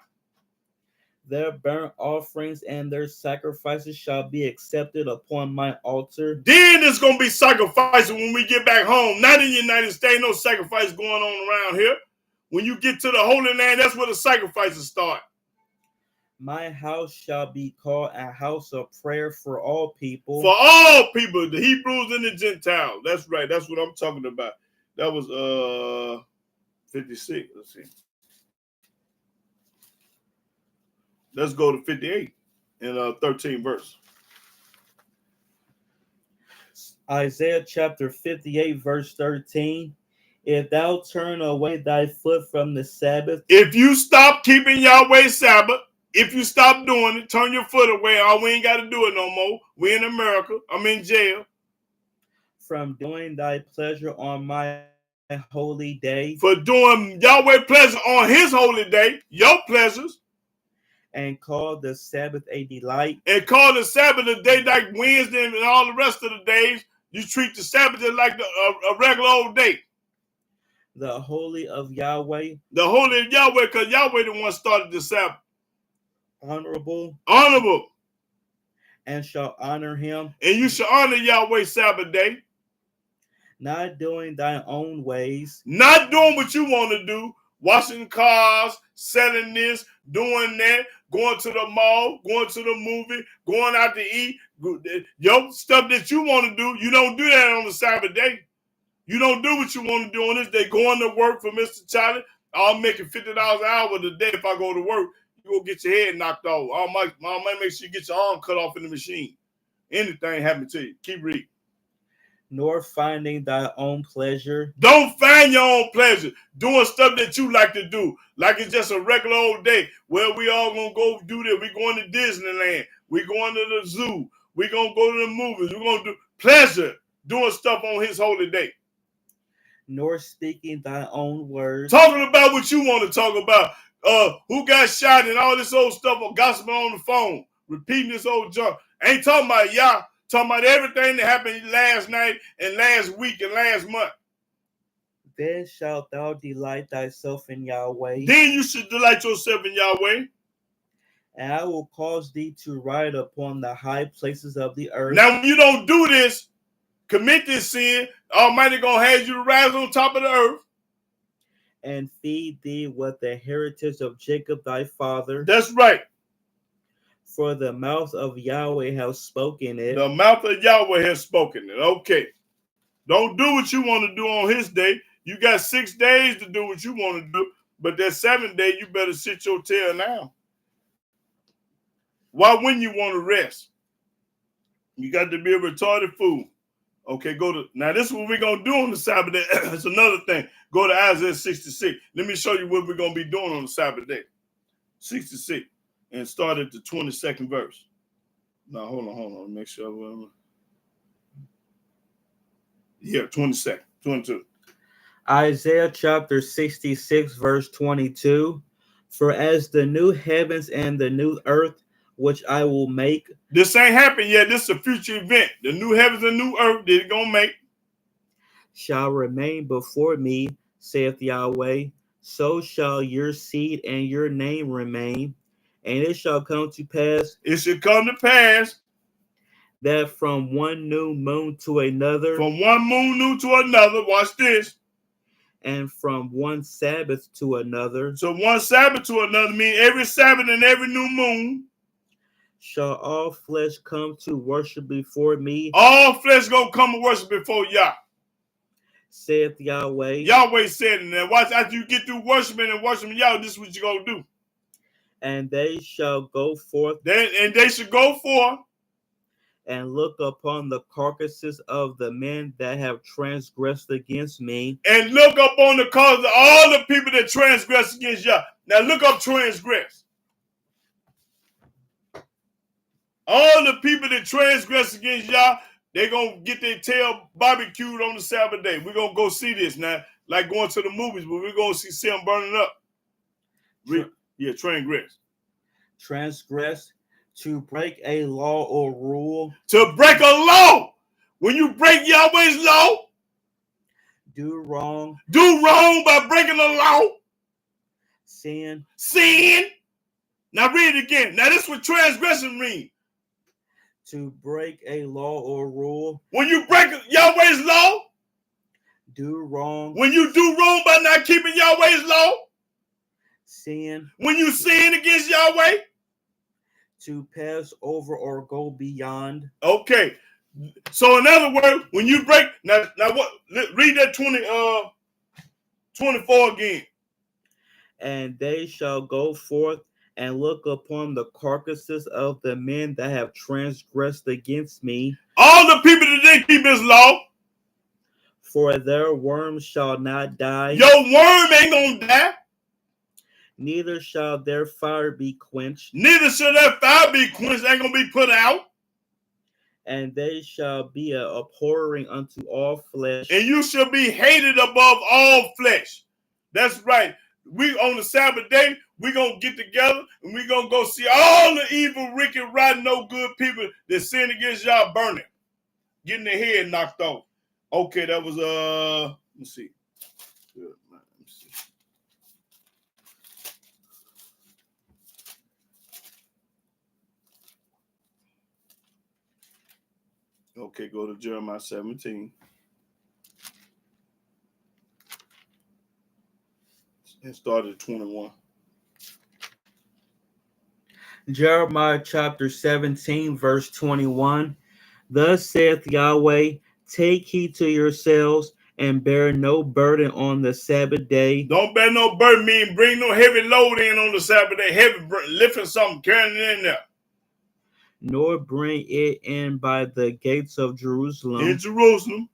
Their burnt offerings and their sacrifices shall be accepted upon my altar. Then there's going to be sacrifices when we get back home. Not in the United States, no sacrifice going on around here. When you get to the Holy Land, that's where the sacrifices start. My house shall be called a house of prayer for all people. For all people, the Hebrews and the Gentiles. That's right. That's what I'm talking about. That was 56. Let's see. Let's go to 58 and 13 verse. Isaiah chapter 58 verse 13. If thou turn away thy foot from the Sabbath. If you stop keeping Yahweh's Sabbath, if you stop doing it, turn your foot away. Oh, we ain't got to do it no more. We in America. I'm in jail. from doing thy pleasure on my holy day, for doing Yahweh pleasure on his holy day, your pleasures, and call the Sabbath a delight, and call the Sabbath a day like Wednesday and all the rest of the days. You treat the Sabbath just like a regular old day. the holy of Yahweh, The holy of Yahweh, because Yahweh the one started the Sabbath. honorable, Honorable. and shall honor him, And you should honor Yahweh Sabbath day. not doing thine own ways, Not doing what you want to do. Washing cars, selling this, doing that, going to the mall, going to the movie, going out to eat. Yo, stuff that you want to do, you don't do that on the Sabbath day. You don't do what you want to do on this day. Going to work for Mr. Charlie. I'm making $50 an hour today if I go to work. You go get your head knocked off. I might make sure you get your arm cut off in the machine. Anything happen to you. Keep reading. nor finding thy own pleasure. Don't find your own pleasure doing stuff that you like to do, like it's just a regular old day. Well, we all gonna go do this. We going to Disneyland. We going to the zoo. We gonna go to the movies. We're gonna do pleasure doing stuff on his holy day. Nor speaking thy own words. Talking about what you want to talk about. Who got shot and all this old stuff or gossiping on the phone, repeating this old junk. Ain't talking about y'all. Talking about everything that happened last night and last week and last month. Then shalt thou delight thyself in Yahweh. Then you should delight yourself in Yahweh. And I will cause thee to ride upon the high places of the earth. Now, when you don't do this, commit this sin, Almighty gonna have you to rise on top of the earth. And feed thee with the heritage of Jacob thy father. That's right. For the mouth of Yahweh has spoken it. The mouth of Yahweh has spoken it. Okay. Don't do what you want to do on his day. You got 6 days to do what you want to do, but that 7th day, you better sit your tail now. Why wouldn't you want to rest? You got to be a retarded fool. Okay, now this is what we're going to do on the Sabbath day. It's another thing. Go to Isaiah 66. Let me show you what we're going to be doing on the Sabbath day. 66. And start at the 22nd verse. Now, hold on. Make sure. Yeah, 22nd, 22. Isaiah chapter 66, verse 22. For as the new heavens and the new earth, which I will make. This ain't happened yet. This is a future event. The new heavens and new earth that it's going to make. Shall remain before me, saith Yahweh. So shall your seed and your name remain. And it shall come to pass. It should come to pass. That from one new moon to another. From one moon new to another. Watch this. And from one Sabbath to another. So one Sabbath to another means every Sabbath and every new moon. Shall all flesh come to worship before me. All flesh gonna come and worship before Yah. Saith Yahweh. Yahweh said in there. Watch, after you get through worshiping and worshiping Yah, this is what you're gonna do. And they shall go forth. And they should go forth. And look upon the carcasses of the men that have transgressed against me. And look up on the cause of all the people that transgress against Yah. Now look up transgress. All the people that transgress against Yah, they're going to get their tail barbecued on the Sabbath day. We're going to go see this now, like going to the movies, but we're going to see them burning up. Transgress. Transgress, to break a law or rule. To break a law. When you break Yahweh's law. Do wrong. Do wrong by breaking the law. Sin. Now read it again. Now this is what transgression means. To break a law or rule. When you break Yahweh's law. Do wrong. When you do wrong by not keeping Yahweh's law. Sin. When you sin against Yahweh. To pass over or go beyond. Okay. So in other words, when you break now what? Read that 24 again. And they shall go forth and look upon the carcasses of the men that have transgressed against me. All the people that didn't keep his law. For their worms shall not die. Your worm ain't gonna die. Neither shall their fire be quenched. Neither shall their fire be quenched. Ain't gonna be put out. and they shall be a abhorring unto all flesh. And you shall be hated above all flesh. That's right. We on the Sabbath day, we're going to get together and we're going to go see all the evil, wicked, rotten, no good people that sin against y'all burning. Getting their head knocked off. Okay, that was, let's see. Good, man. Let's see. Okay, go to Jeremiah 17. And start at 21. Jeremiah chapter 17, verse 21. Thus saith Yahweh, take heed to yourselves and bear no burden on the Sabbath day. Don't bear no burden, mean bring no heavy load in on the Sabbath day. Heavy lifting something, carrying it in there. Nor bring it in by the gates of Jerusalem. In Jerusalem.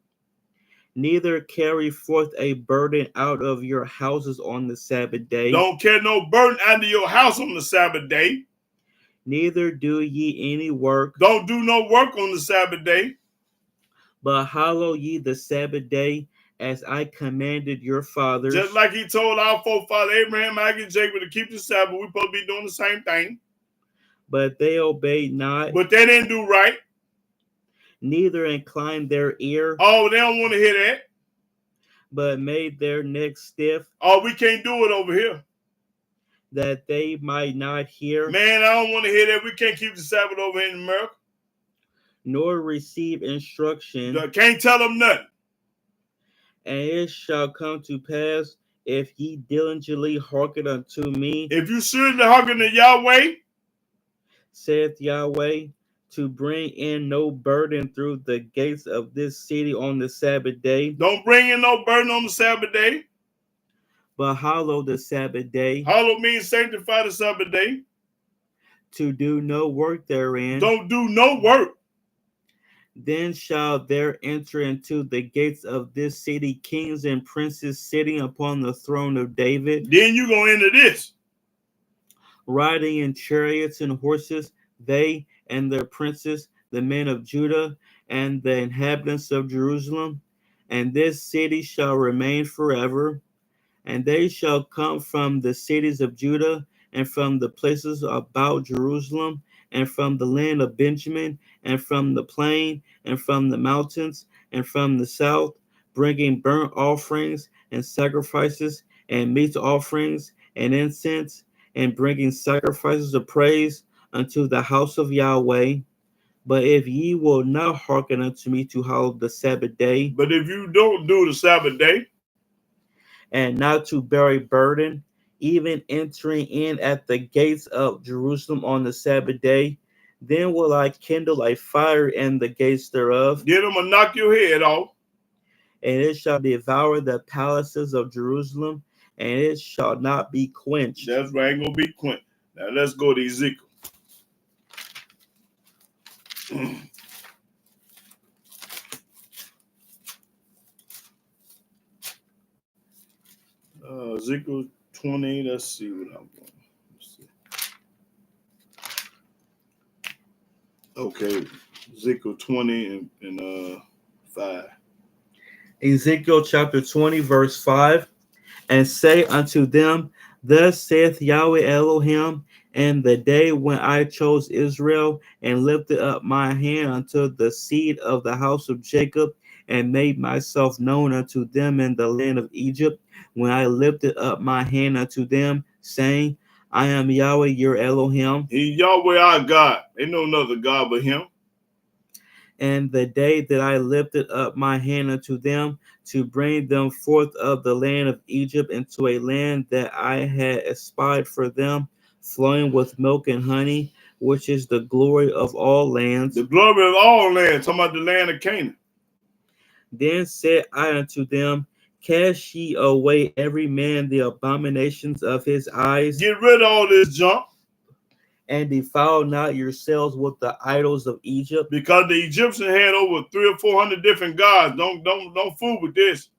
Neither carry forth a burden out of your houses on the Sabbath day. Don't carry no burden out of your house on the Sabbath day. Neither do ye any work. Don't do no work on the Sabbath day. But hallow ye the Sabbath day as I commanded your fathers. Just like he told our forefather Abraham, Isaac, and Jacob to keep the Sabbath, we're supposed to be doing the same thing. But they obeyed not. But they didn't do right. Neither inclined their ear. Oh, they don't want to hear that. But made their necks stiff. Oh, we can't do it over here. That they might not hear. Man, I don't want to hear that. We can't keep the Sabbath over here in America. Nor receive instruction. Can't tell them nothing. And it shall come to pass, if ye diligently hearken unto me. If you seriously hearken to Yahweh, saith Yahweh, to bring in no burden through the gates of this city on the Sabbath day. Don't bring in no burden on the Sabbath day. But hallow the Sabbath day. Hallow means sanctify the Sabbath day. To do no work therein. Don't do no work. Then shall there enter into the gates of this city kings and princes sitting upon the throne of David. Then you go into this. Riding in chariots and horses, they and their princes, the men of Judah, and the inhabitants of Jerusalem. And this city shall remain forever. And they shall come from the cities of Judah, and from the places about Jerusalem, and from the land of Benjamin, and from the plain, and from the mountains, and from the south, bringing burnt offerings, and sacrifices, and meat offerings, and incense, and bringing sacrifices of praise unto the house of Yahweh. But if ye will not hearken unto me to hallow the Sabbath day, but if you don't do the Sabbath day, and not to bear a burden, even entering in at the gates of Jerusalem on the Sabbath day, then will I kindle a fire in the gates thereof. Get them and knock your head off. And it shall devour the palaces of Jerusalem, and it shall not be quenched. That's right, ain't gonna be quenched. Now let's go to Ezekiel. Ezekiel 20, let's see what I'm going. Okay, Ezekiel 20 and 5. Ezekiel chapter 20, verse 5. And say unto them, thus saith Yahweh Elohim, in the day when I chose Israel and lifted up my hand unto the seed of the house of Jacob, and made myself known unto them in the land of Egypt, when I lifted up my hand unto them, saying, I am Yahweh your Elohim. He's Yahweh our God. Ain't no other God but him. And the day that I lifted up my hand unto them, to bring them forth of the land of Egypt into a land that I had espied for them, flowing with milk and honey, which is the glory of all lands. The glory of all lands, talking about the land of Canaan. Then said I unto them, cast ye away every man the abominations of his eyes. Get rid of all this junk. And defile not yourselves with the idols of Egypt. Because the Egyptians had over 300 or 400 different gods. Don't fool with this.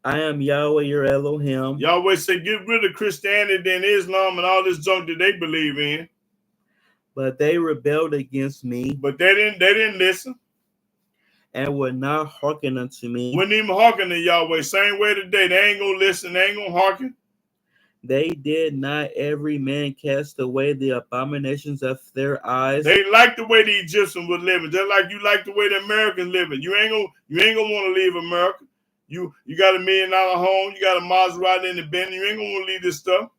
I am Yahweh your Elohim. Yahweh said, get rid of Christianity and Islam and all this junk that they believe in. But they rebelled against me But they didn't listen. and would not hearken unto me. Wouldn't even hearken to Yahweh. Same way today. They ain't gonna listen. They ain't gonna hearken. They did not every man cast away the abominations of their eyes. They like the way the Egyptians were living, just like you like the way the Americans living. You ain't gonna want to leave America. You got $1 million home. You got a Maserati in the Bentley. You ain't gonna want to leave this stuff.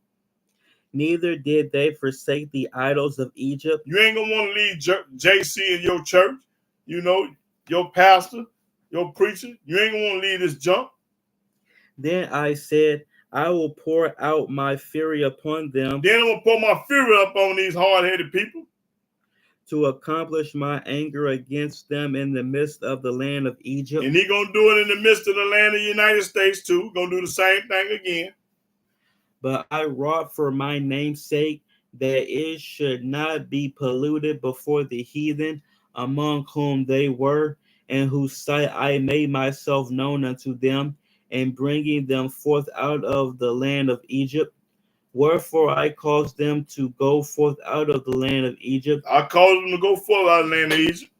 Neither did they forsake the idols of Egypt. You ain't gonna want to leave JC in your church. You know, your pastor, your preacher. You ain't gonna want to leave this junk. Then I said, I will pour out my fury upon them. Then I'm gonna pour my fury up on these hard-headed people to accomplish my anger against them in the midst of the land of Egypt. And he gonna do it in the midst of the land of the United States too. Gonna do the same thing again. But I wrought for my name's sake that it should not be polluted before the heathen among whom they were, in whose sight I made myself known unto them, and bringing them forth out of the land of Egypt. Wherefore I caused them to go forth out of the land of Egypt. I caused them to go forth out of the land of Egypt.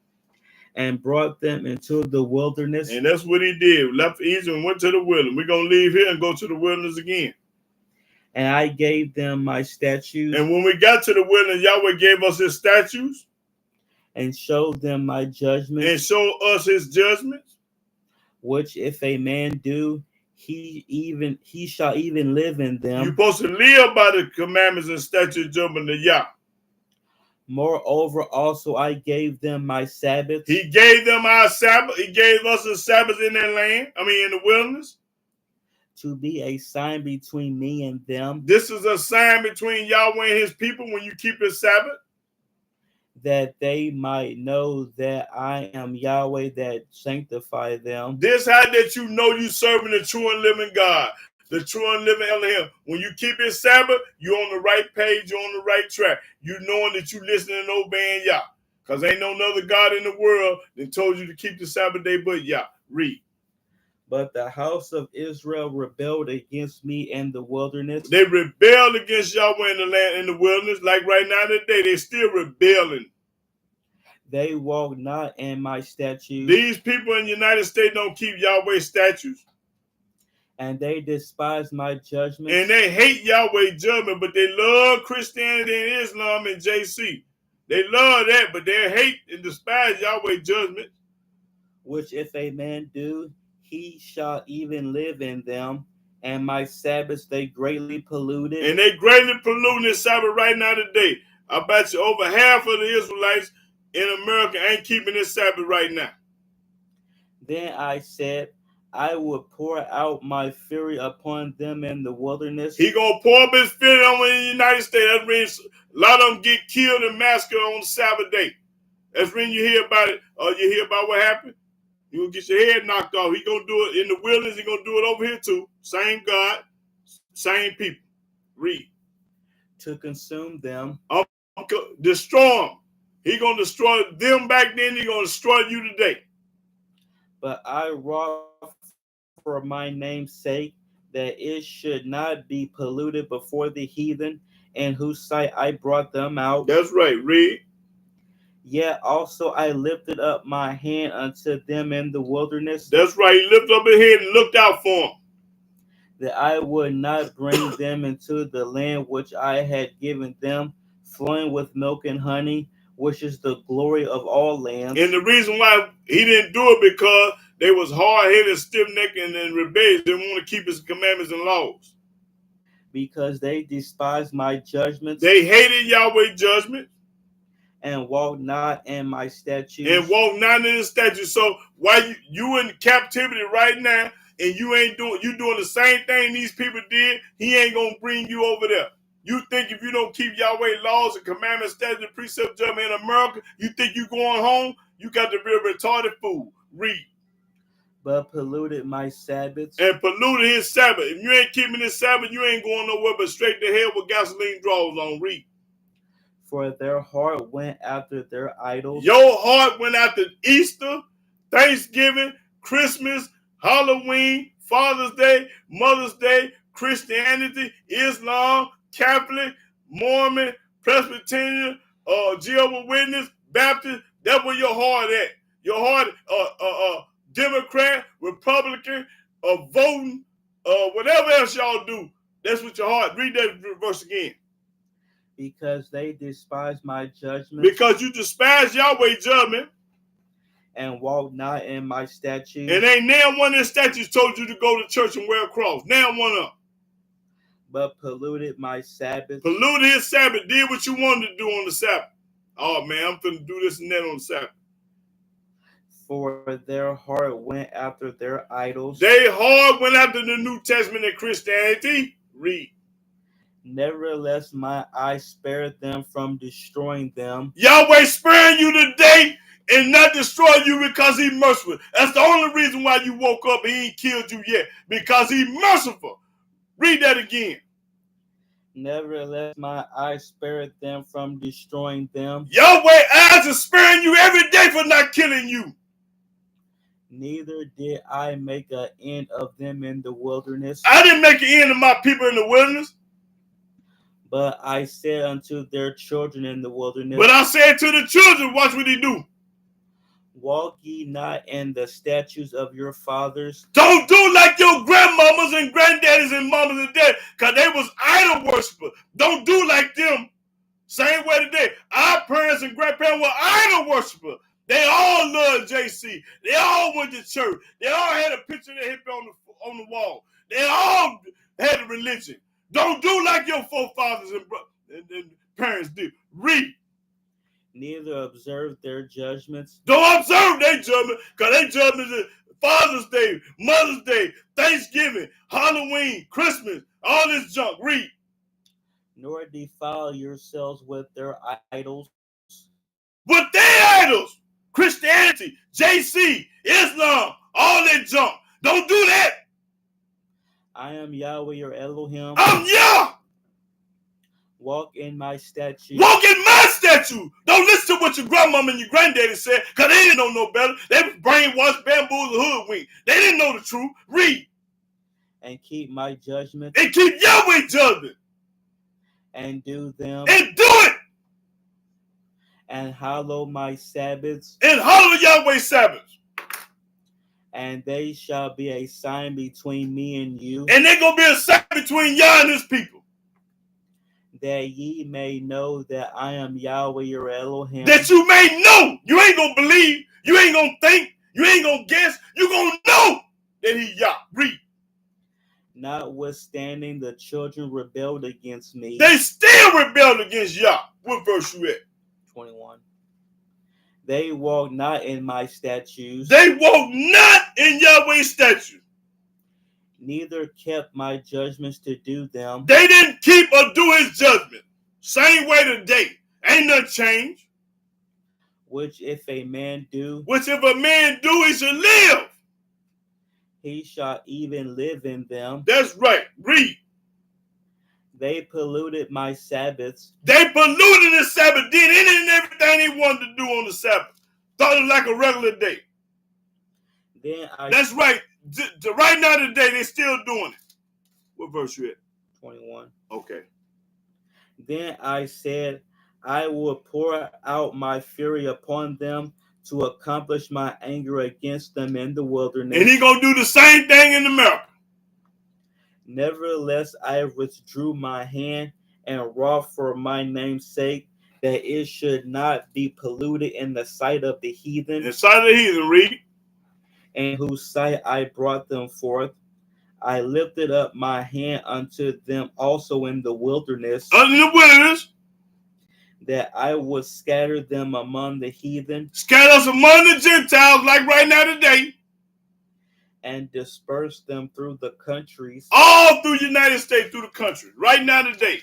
And brought them into the wilderness. And that's what he did. Left Egypt and went to the wilderness. We're going to leave here and go to the wilderness again. And I gave them my statutes. And when we got to the wilderness, Yahweh gave us his statutes. And showed them my judgments. And showed us his judgments. Which if a man do, he shall even live in them. You're supposed to live by the commandments and statutes of the Yah. Moreover, also I gave them my Sabbath. He gave them our Sabbath. He gave us a Sabbath in that land. In the wilderness. To be a sign between me and them. This is a sign between Yahweh and his people when you keep his Sabbath. That they might know that I am Yahweh that sanctify them. This how that you know you serving the true and living God, the true and living Elohim. When you keep his Sabbath, you're on the right page, you're on the right track. You knowing that you listening and obeying Yah. Because ain't no other God in the world that told you to keep the Sabbath day but Yah. Read. But the house of Israel rebelled against me in the wilderness. They rebelled against Yahweh in the land, in the wilderness. Like right now today, they still rebelling. They walk not in my statutes. These people in the United States don't keep Yahweh's statutes. And they despise my judgment. And they hate Yahweh's judgment, but they love Christianity and Islam and JC. They love that, but they hate and despise Yahweh's judgment. Which if a man do, he shall even live in them, and my Sabbaths they greatly polluted. And they greatly polluting this Sabbath right now today. I bet you over half of the Israelites in America ain't keeping this Sabbath right now. Then I said, I will pour out my fury upon them in the wilderness. He gonna pour up his fury on them in the United States. That means a lot of them get killed and massacred on the Sabbath day. That's when you hear about it. You hear about what happened. You gonna get your head knocked off. He gonna do it in the wilderness. He gonna do it over here too. Same God, same people. Read. To consume them. Destroy them. He gonna destroy them back then. He gonna destroy you today. But I wrought for my name's sake that it should not be polluted before the heathen, in whose sight I brought them out. That's right. Read. Yet also I lifted up my hand unto them in the wilderness. That's right. He lifted up his head and looked out for them. That I would not bring them into the land which I had given them, flowing with milk and honey, which is the glory of all lands. And the reason why he didn't do it because they was hard-headed, stiff-necked, and rebellious. They didn't want to keep his commandments and laws. Because they despised my judgments. They hated Yahweh's judgment. And walk not in my statutes. And walk not in his statutes. So while you in captivity right now, and you doing the same thing these people did, he ain't gonna bring you over there. You think if you don't keep Yahweh laws and commandments, statutes, and precept judgment in America, you think you going home? You got to be a retarded fool. Read. But polluted my Sabbaths. And polluted his Sabbath. If you ain't keeping his Sabbath, you ain't going nowhere but straight to hell with gasoline draws on. Read. For their heart went after their idols. Your heart went after Easter, Thanksgiving, Christmas, Halloween, Father's Day, Mother's Day, Christianity, Islam, Catholic, Mormon, Presbyterian, Jehovah's Witness, Baptist, that's where your heart at. Your heart, Democrat, Republican, voting, whatever else y'all do, that's what your heart. Read that verse again. Because they despise my judgment. Because you despise Yahweh's judgment. And walk not in my statutes. And ain't now one of the statutes told you to go to church and wear a cross. Now one up. But polluted my Sabbath. Polluted his Sabbath. Did what you wanted to do on the Sabbath. Oh man, I'm finna do this and that on the Sabbath. For their heart went after their idols. Their heart went after the New Testament and Christianity. Read. Nevertheless, my eye spared them from destroying them. Yahweh sparing you today and not destroy you because he's merciful. That's the only reason why you woke up and he ain't killed you yet. Because he's merciful. Read that again. Nevertheless, my eye spared them from destroying them. Yahweh eyes are sparing you every day for not killing you. Neither did I make an end of them in the wilderness. I didn't make an end of my people in the wilderness. But I said unto their children in the wilderness. But I said to the children, watch what he do. Walk ye not in the statutes of your fathers. Don't do like your grandmamas and granddaddies and mamas and daddies, because they was idol worshipers. Don't do like them. Same way today. Our parents and grandparents were idol worshipers. They all loved JC. They all went to church. They all had a picture of their hippie on the wall. They all had a religion. Don't do like your forefathers and parents did. Read. Neither observe their judgments. Don't observe their judgment, because their judgment is Father's Day, Mother's Day, Thanksgiving, Halloween, Christmas, all this junk. Read. Nor defile yourselves with their idols. With their idols. Christianity, JC, Islam, all that junk. Don't do that. I am Yahweh your Elohim. I'm Yah. Walk in my statutes. Walk in my statute. Don't listen to what your grandmama and your granddaddy said, because they didn't know no better. They was brainwashed, bamboozled, hoodwinked. They didn't know the truth. Read. And keep my judgments. And keep Yahweh judgment. And do them. And do it. And hallow my Sabbaths. And hallow Yahweh's Sabbaths. And they shall be a sign between me and you. And they're going to be a sign between Yah and his people. That ye may know that I am Yahweh your Elohim. That you may know. You ain't going to believe. You ain't going to think. You ain't going to guess. You going to know that he Yah. Read. Notwithstanding, the children rebelled against me. They still rebelled against Yah. What verse you at? 21. They walk not in my statutes. They walk not in Yahweh's statutes. Neither kept my judgments to do them. They didn't keep or do his judgment. Same way today. Ain't nothing changed. Which if a man do. Which if a man do, he should live. He shall even live in them. That's right. Read. They polluted my Sabbaths. They polluted the Sabbath. Did anything and everything they wanted to do on the Sabbath. Thought it was like a regular day. That's right. Right now today, they're still doing it. What verse you at? 21. Okay. Then I said, I will pour out my fury upon them to accomplish my anger against them in the wilderness. And he's going to do the same thing in America. Nevertheless, I withdrew my hand and wrought for my name's sake, that it should not be polluted in the sight of the heathen. In the sight of the heathen, read. In whose sight I brought them forth. I lifted up my hand unto them also in the wilderness. Under the wilderness. That I would scatter them among the heathen. Scatter us among the Gentiles like right now today. And disperse them through the countries. All through the United States, through the country. Right now today.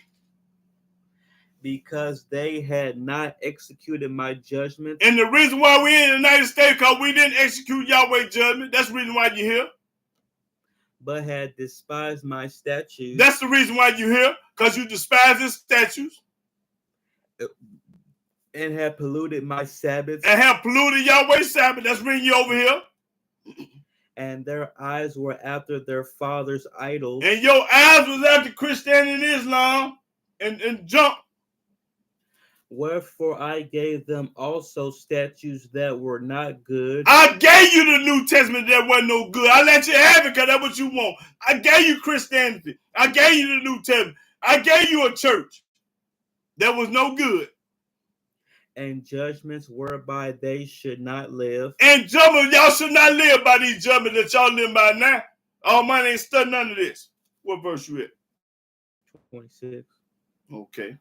Because they had not executed my judgment. And the reason why we're in the United States, because we didn't execute Yahweh's judgment. That's the reason why you're here. But had despised my statutes. That's the reason why you're here, because you despise his statutes. And have polluted my Sabbaths. And have polluted Yahweh's Sabbath. That's bringing you over here. And their eyes were after their father's idols. And your eyes was after Christianity and Islam and junk. Wherefore I gave them also statutes that were not good. I gave you the New Testament that wasn't no good. I let you have it because that's what you want. I gave you Christianity. I gave you the New Testament. I gave you a church that was no good. And judgments whereby they should not live. And judgment, y'all should not live by these judgments that y'all live by now. All mine ain't studying none of this. What verse you at? 26. Okay.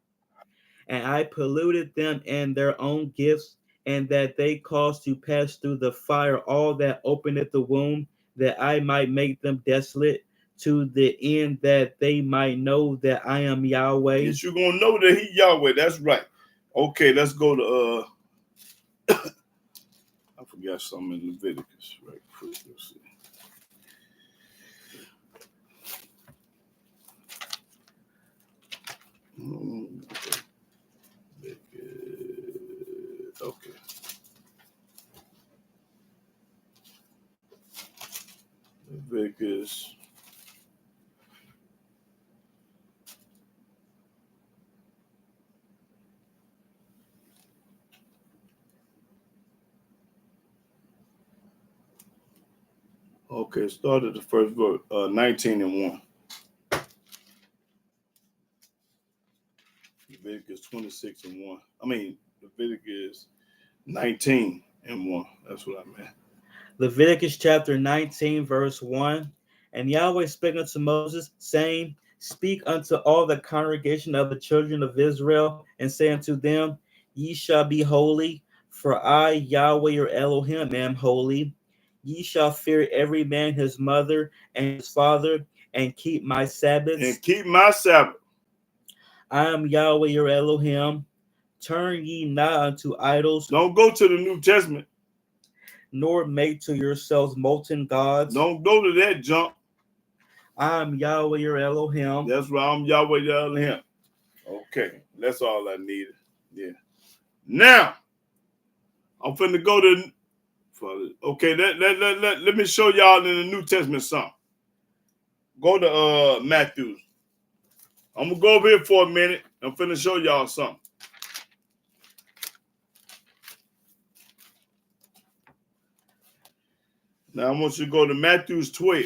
And I polluted them in their own gifts, and that they caused to pass through the fire all that openeth the womb, that I might make them desolate, to the end that they might know that I am Yahweh. Yes, you're going to know that he Yahweh. That's right. Okay, let's go to, I forgot something in Leviticus right quick. Let's see. Okay. Leviticus. Okay, start at the first verse, 19 and 1. Leviticus 26 and 1. I mean, Leviticus 19 and 1. That's what I meant. Leviticus chapter 19, verse 1. And Yahweh spake unto Moses, saying, Speak unto all the congregation of the children of Israel, and say unto them, Ye shall be holy, for I, Yahweh your Elohim, am holy. Ye shall fear every man his mother and his father, and keep my Sabbaths. And keep my Sabbath. I am Yahweh your Elohim. Turn ye not unto idols. Don't go to the New Testament. Nor make to yourselves molten gods. Don't go to that junk. I am Yahweh your Elohim. That's right. I'm Yahweh your Elohim. Okay. That's all I needed. Yeah. Now, I'm finna go to, okay, let me show y'all in the New Testament something. Go to Matthew. I'm gonna go over here for a minute. I'm finna show y'all something. Now I want you to go to Matthew 12.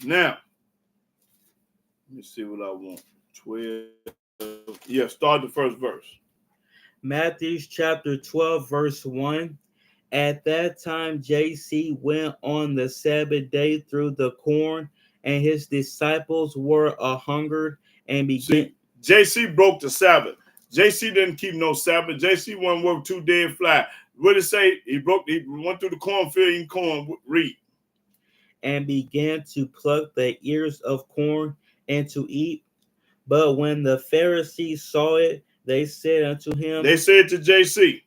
Now, let me see what I want. 12. Yeah, start the first verse. Matthew chapter 12, verse 1. At that time, JC went on the Sabbath day through the corn, and his disciples were hungered and began. See, JC broke the Sabbath. JC didn't keep no Sabbath. JC wouldn't work 2 days fly. What did it say? He went through the cornfield eating corn. Read. And began to pluck the ears of corn and to eat. But when the Pharisees saw it, they said unto him, They said to JC,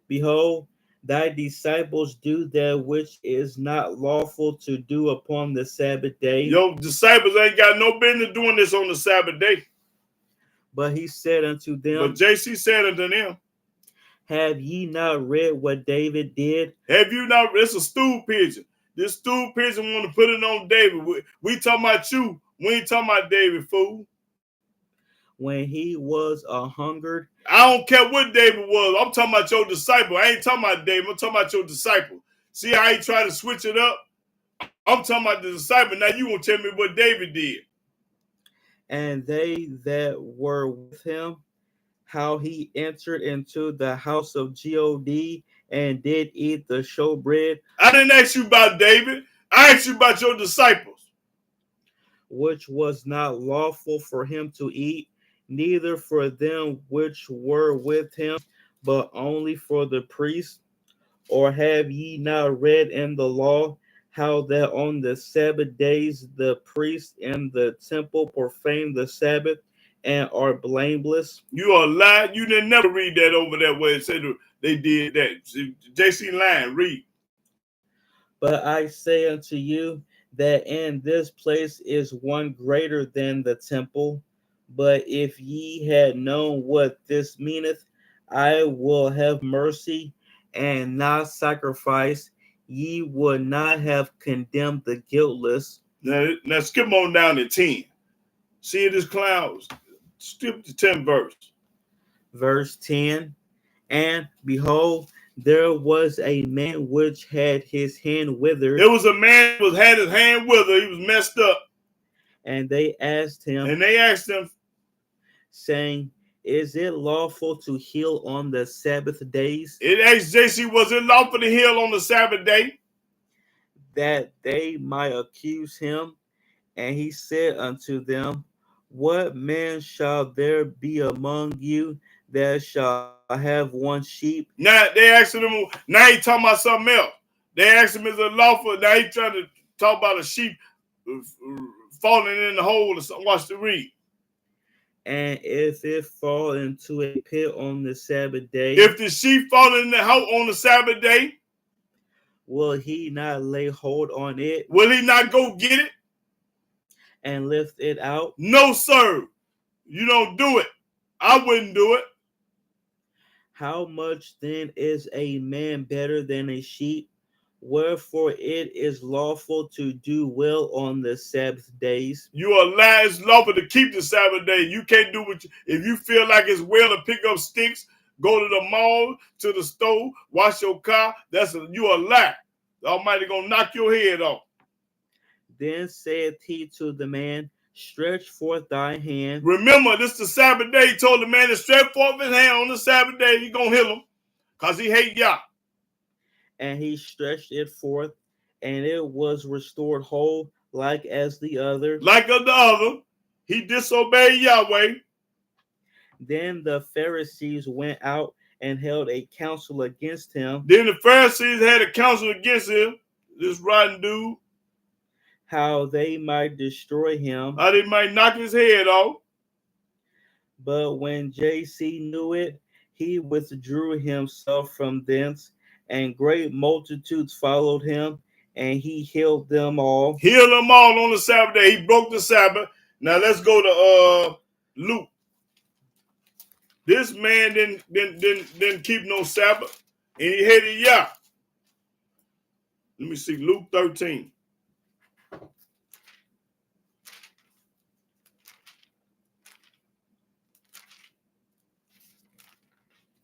Behold, thy disciples do that which is not lawful to do upon the Sabbath day. Your disciples ain't got no business doing this on the Sabbath day. But he said unto them, But JC said unto them, Have ye not read what David did? Have you not? It's a stool pigeon. This stool pigeon want to put it on David. We talking about you. We ain't talking about David, fool. When he was hungered. I don't care what David was. I'm talking about your disciple. I ain't talking about David. I'm talking about your disciple. See how he tried to switch it up? I'm talking about the disciple. Now you gonna tell me what David did. And they that were with him, how he entered into the house of God and did eat the showbread. I didn't ask you about David. I asked you about your disciples. Which was not lawful for him to eat, neither for them which were with him, but only for the priests. Or have ye not read in the law how that on the Sabbath days the priests in the temple profane the Sabbath and are blameless? You are lying. You didn't never read that over that way and said they did that. JC lying. Read. But I say unto you that in this place is one greater than the temple. But if ye had known what this meaneth, I will have mercy and not sacrifice, ye would not have condemned the guiltless. Now skip on down to 10. See this clouds. Skip to 10 verse. Verse 10. And behold, there was a man which had his hand withered. It was a man who had his hand withered. He was messed up. And they asked him, saying, is it lawful to heal on the Sabbath days? It asked JC, was it lawful to heal on the Sabbath day? That they might accuse him. And he said unto them, what man shall there be among you that shall have one sheep? Now they asked him, now he talking about something else. They asked him, is it lawful? Now he trying to talk about a sheep falling in the hole or something. Watch the read. And if it fall into a pit on the Sabbath day, if the sheep fall in the hole on the Sabbath day, will he not lay hold on it? Will he not go get it and lift it out? No, sir. You don't do it. I wouldn't do it. How much then is a man better than a sheep? Wherefore it is lawful to do well on the Sabbath days. You are allowed, it's lawful to keep the Sabbath day. You can't do what if you feel like it's well to pick up sticks, go to the mall, to the store, wash your car. You are allowed. The Almighty gonna knock your head off. Then saith he to the man, stretch forth thy hand. Remember, this is the Sabbath day. He told the man to stretch forth his hand on the Sabbath day. He gonna heal him because he hate Yah. And he stretched it forth, and it was restored whole, like as the other. Like of the other. He disobeyed Yahweh. Then the Pharisees went out and held a council against him. Then the Pharisees had a council against him, this rotten dude. How they might destroy him. How they might knock his head off. But when JC knew it, he withdrew himself from thence, and great multitudes followed him, and he healed them all. Healed them all on the Sabbath day. He broke the Sabbath. Now let's go to Luke. This man didn't keep no Sabbath, and he hated Yah. Let me see, Luke 13.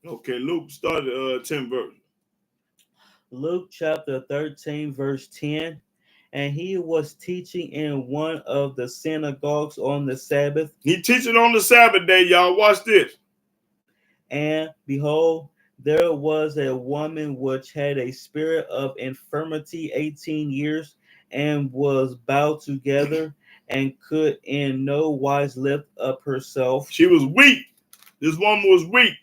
Okay, Luke started 10 verse. Luke chapter 13, verse 10. And he was teaching in one of the synagogues on the Sabbath. He teaching on the Sabbath day, y'all. Watch this. And behold, there was a woman which had a spirit of infirmity 18 years, and was bowed together, and could in no wise lift up herself. She was weak. This woman was weak.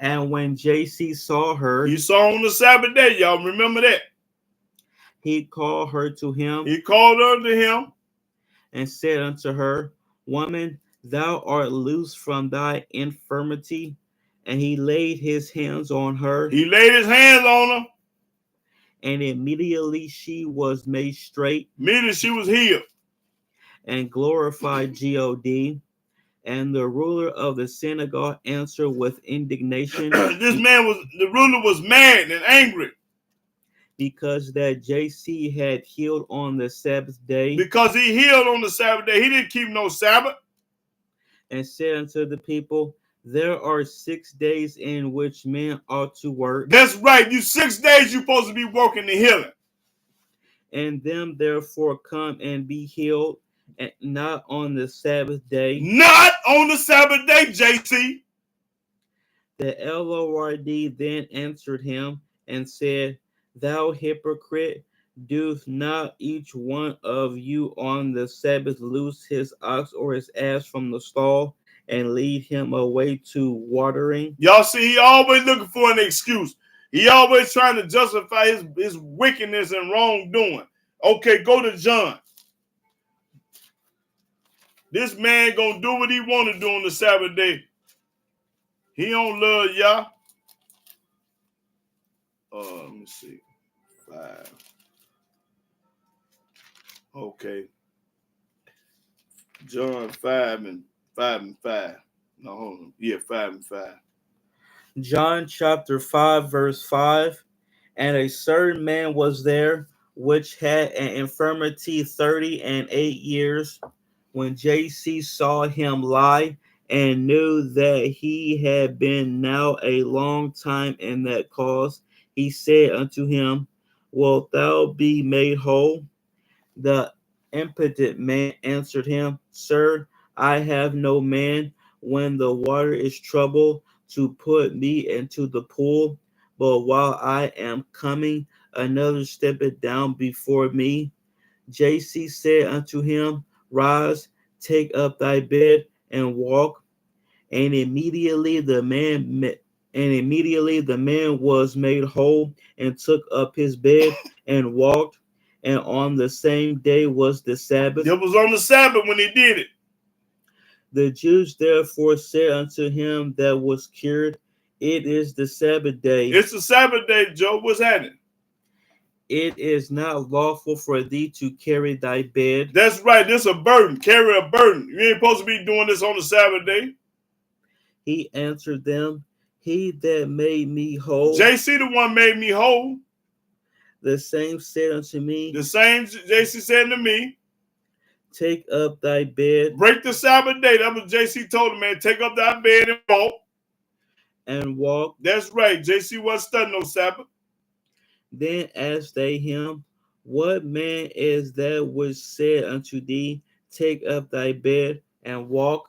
And when JC saw her, he saw on the Sabbath day, y'all remember that. He called her to him. He called her to him. And said unto her, woman, thou art loose from thy infirmity. And he laid his hands on her. He laid his hands on her. And immediately she was made straight. Immediately she was healed. And glorified God. And the ruler of the synagogue answered with indignation. The ruler was mad and angry. Because that JC had healed on the Sabbath day. Because he healed on the Sabbath day. He didn't keep no Sabbath. And said unto the people, there are 6 days in which men ought to work. That's right. 6 days you're supposed to be working the healing. And them therefore come and be healed, and not on the Sabbath day. Not on the Sabbath day, JC. The Lord then answered him and said, thou hypocrite, doth not each one of you on the Sabbath loose his ox or his ass from the stall and lead him away to watering? Y'all see, he always looking for an excuse. He always trying to justify his wickedness and wrongdoing. Okay, go to John. This man gonna do what he want to do on the Sabbath day. He don't love Yah. Let me see. 5. Okay. John 5 and 5. No, hold on. Yeah, 5 and 5. John chapter 5, verse 5. And a certain man was there, which had an infirmity 38 years. When JC saw him lie and knew that he had been now a long time in that cause, he said unto him, Wilt thou be made whole? The impotent man answered him, Sir, I have no man when the water is troubled to put me into the pool, but while I am coming, another steppeth down before me. JC said unto him, Rise, take up thy bed and walk. And immediately the man was made whole and took up his bed and walked. And on the same day was the Sabbath. It was on the Sabbath when he did it. The Jews therefore said unto him that was cured, It is the Sabbath day. It's the Sabbath day, Joe. What's happening? It is not lawful for thee to carry thy bed. That's right. This is a burden. Carry a burden. You ain't supposed to be doing this on the Sabbath day. He answered them, He that made me whole. JC the one made me whole. The same said unto me. The same JC said to me. Take up thy bed. Break the Sabbath day. That was JC told him, man. Take up thy bed and walk. And walk. That's right. JC wasn't studying no Sabbath. Then asked they him, What man is that which said unto thee, Take up thy bed and walk?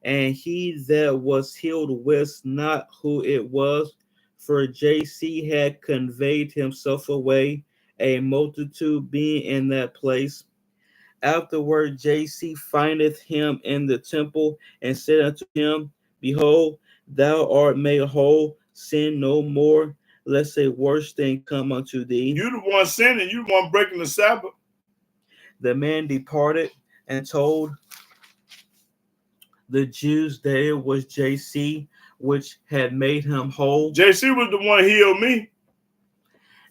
And he that was healed wist not who it was, for JC had conveyed himself away, a multitude being in that place. Afterward, JC findeth him in the temple and said unto him, Behold, thou art made whole, sin no more, lest a worse thing come unto thee. You the one sinning, you the one breaking the Sabbath. The man departed and told the Jews that it was JC which had made him whole. JC was the one healed me.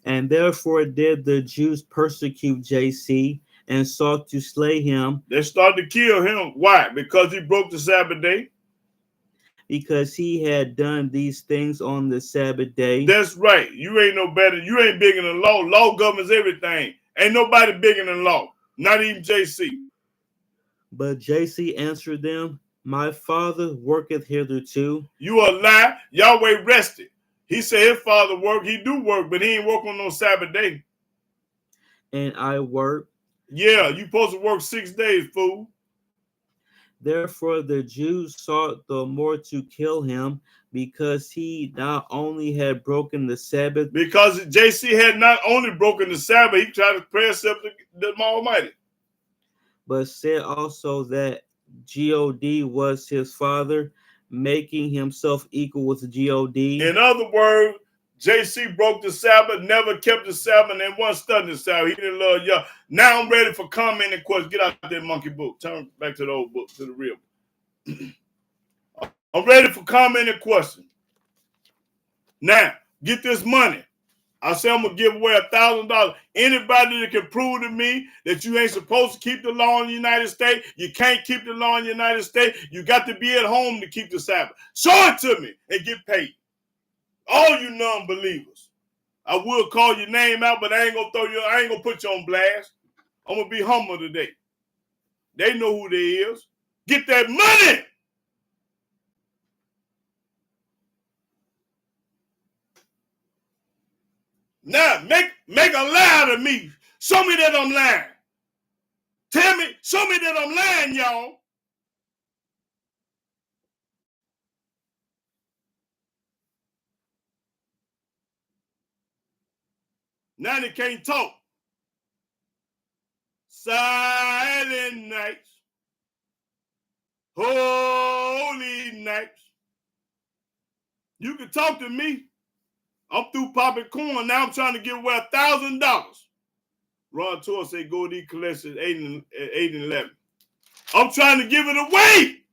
And therefore did the Jews persecute JC and sought to slay him. They started to kill him. Why? Because he broke the Sabbath day? Because he had done these things on the Sabbath day. That's right. You ain't no better. You ain't bigger than law. Law governs everything. Ain't nobody bigger than law. Not even JC. But JC answered them, My Father worketh hitherto. You a lie. Yahweh rested. He said his Father work. He do work, but he ain't work on no Sabbath day. And I work. Yeah, you supposed to work 6 days, fool. Therefore the Jews sought the more to kill him, because he not only had broken the Sabbath. Because JC had not only broken the Sabbath, he tried to pray himself to the Almighty. But said also that God was his father, making himself equal with God. In other words, JC broke the Sabbath, never kept the Sabbath, and wasn't studying the Sabbath. He didn't love y'all. Now I'm ready for comment and questions. Get out that monkey book. Turn back to the old book, to the real book. I'm ready for comment and question. Now, get this money. I say I'm going to give away $1,000. Anybody that can prove to me that you ain't supposed to keep the law in the United States, you can't keep the law in the United States, you got to be at home to keep the Sabbath. Show it to me and get paid. All you non-believers. I will call your name out, but I ain't gonna put you on blast. I'm gonna be humble today. They know who they is. Get that money. Now make a lie to me. Show me that I'm lying. Show me that I'm lying, y'all. Now they can't talk. Silent nights. Holy nights. You can talk to me. I'm through popping corn. Now I'm trying to give away $1,000. Ron Tour say go to these collections 8 and 11. I'm trying to give it away.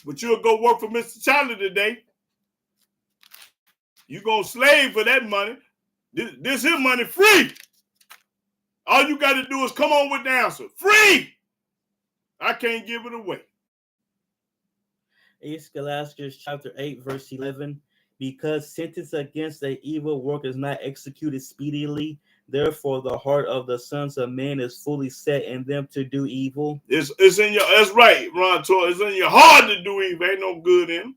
But you'll go work for Mr. Charlie today. You gonna slave for that money. This his money free. All you got to do is come on with the answer. Free. I can't give it away. Galatians chapter 8, verse 11. Because sentence against an evil work is not executed speedily, Therefore, the heart of the sons of men is fully set in them to do evil. It's in your. That's right, Ron Tor. It's in your heart to do evil. Ain't no good in them.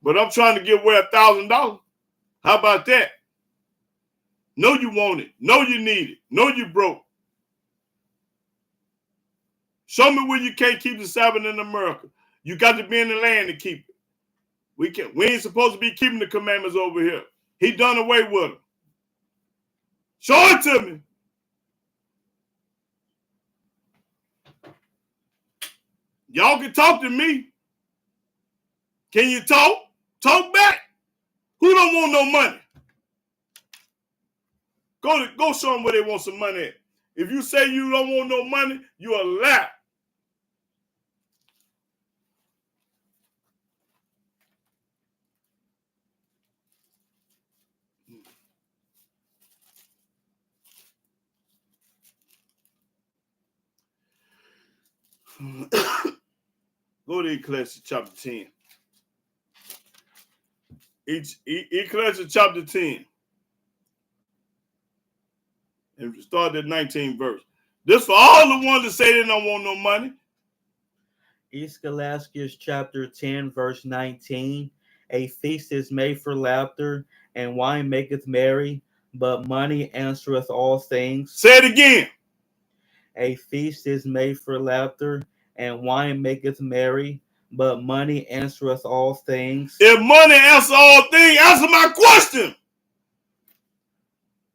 But I'm trying to give away $1,000. How about that? Know you want it. Know you need it. Know you broke. Show me where you can't keep the Sabbath in America. You got to be in the land to keep it. We ain't supposed to be keeping the commandments over here. He done away with them. Show it to me. Y'all can talk to me. Can you talk? Talk back. Who don't want no money? Go show them where they want some money at. If you say you don't want no money, you're a liar. Go to Ecclesiastes chapter 10. Ecclesiastes chapter 10. And start at 19th verse. This for all the ones that say they don't want no money. Ecclesiastes chapter 10, verse 19. A feast is made for laughter, and wine maketh merry, but money answereth all things. Say it again. A feast is made for laughter, and wine maketh merry, but money answereth all things. If money answer all things, answer my question.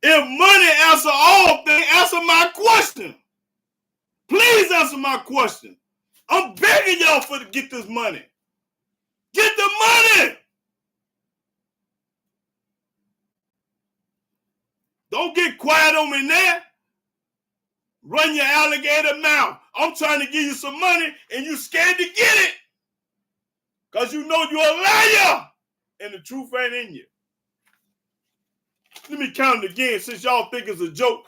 If money answer all things, answer my question. Please answer my question. I'm begging y'all to get this money. Get the money. Don't get quiet on me now. Run your alligator mouth. I'm trying to give you some money and you scared to get it. Because you know you're a liar and the truth ain't in you. Let me count it again since y'all think it's a joke.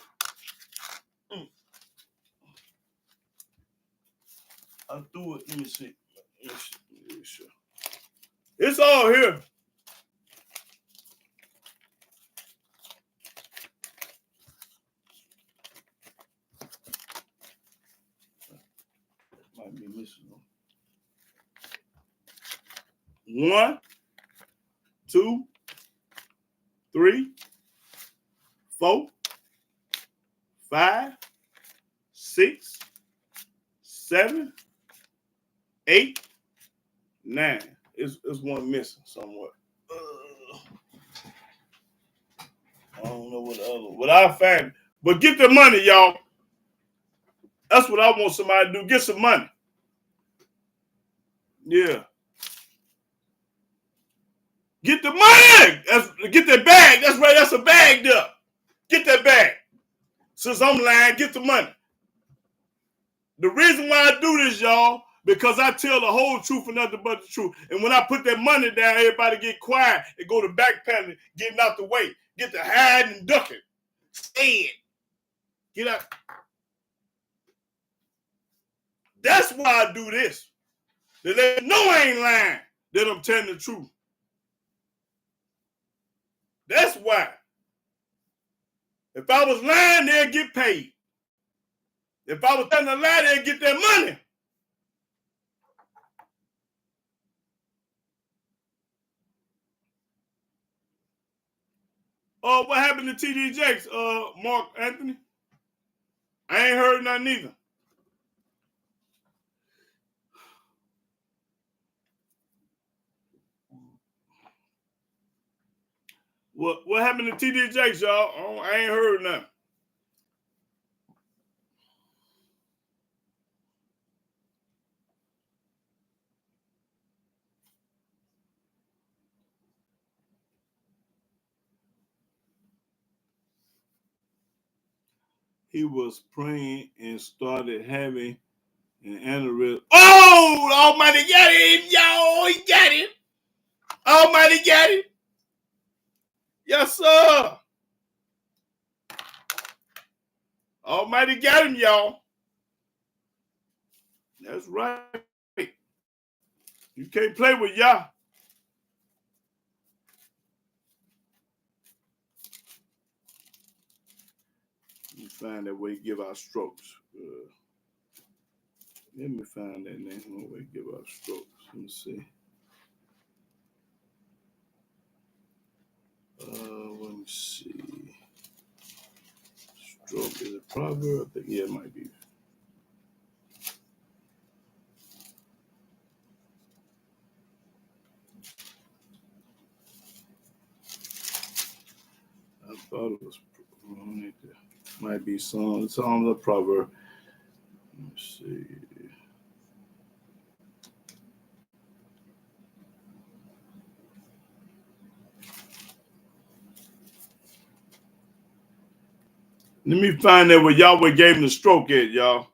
I threw it. Let me see. It's all here. Might be missing one. 1, 2, 3, 4, 5, 6, 7, 8, 9. It's one missing somewhere. I don't know what the other one. But I found it. But get the money, y'all. That's what I want somebody to do. Get some money. Yeah. Get the money. Get that bag. That's right. That's a bag there. Get that bag. Since I'm lying, get the money. The reason why I do this, y'all, because I tell the whole truth and nothing but the truth. And when I put that money down, everybody get quiet and go to backpedaling, getting out the way. Get to hiding and ducking. Stay in. Get out. That's why I do this. They let know I ain't lying, that I'm telling the truth. That's why. If I was lying, they'd get paid. If I was telling a lie, they'd get their money. Oh, what happened to TD Jakes, Mark Anthony? I ain't heard nothing either. What happened to TD Jakes, y'all? Oh, I ain't heard nothing. He was praying and started having an aneurysm. Oh, Almighty got him, y'all. He got him. Almighty got him. Yes, sir. Almighty got him, y'all. That's right. You can't play with Yah. find that way give out strokes. Let me find that name. Way give out strokes. Let me see. Let me see. Stroke is a proverb. Yeah, it might be. I thought it was. Might be Psalms of proverb. Let me see. Let me find that where Yahweh gave him the stroke at, y'all.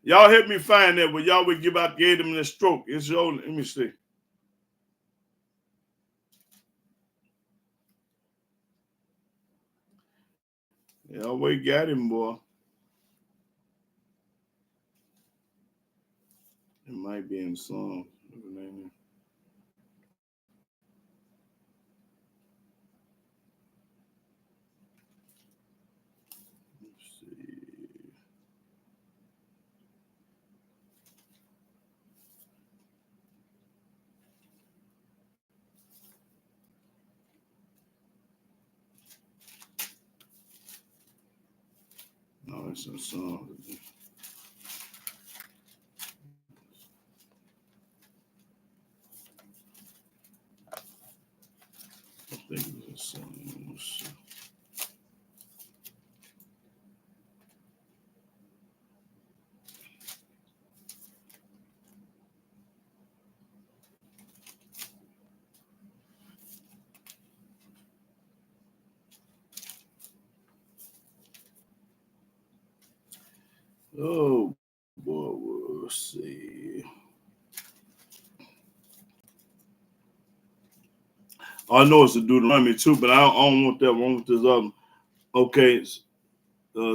Y'all help me find that where Yahweh gave him the stroke. It's your, let me see. Yahweh got him, boy. It might be in Psalms. No, it's in Psalms. I think it was in Psalms. Oh, boy, we'll see. I know it's a Deuteronomy too, but I don't want that. I want this other. Okay,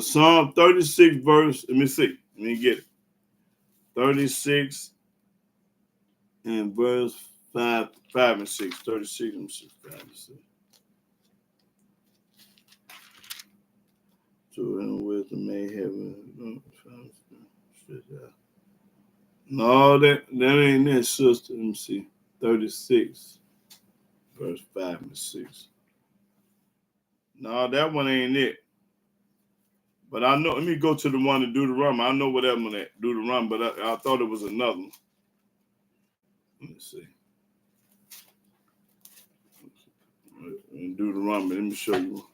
Psalm 36 verse. Let me see. Let me get it. 36 and verse 5 and 6. 36 and 6, 5 and 6. To him wisdom may have. No, that ain't it, sister. Let me see. 36 verse 5 and 6. No, that one ain't it. But I know, let me go to the one in Deuteronomy. I know what that one at, Deuteronomy, but I thought it was another one. Let me see. In Deuteronomy, let me show you.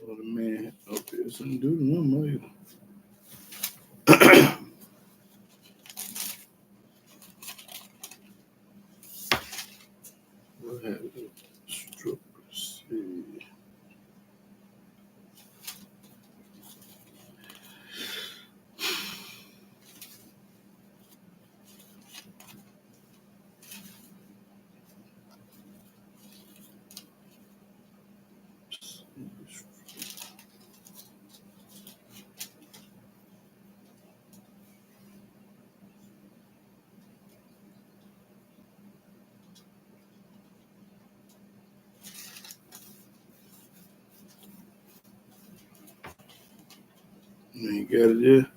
Oh, the man up here, some Deuteronomy. What happened? Stroke. See. You got it there?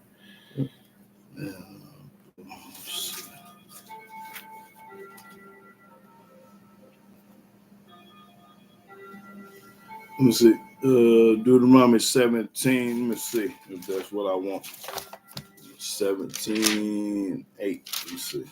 Let me see. Deuteronomy 17. Let me see if that's what I want. 17:8. Let me see.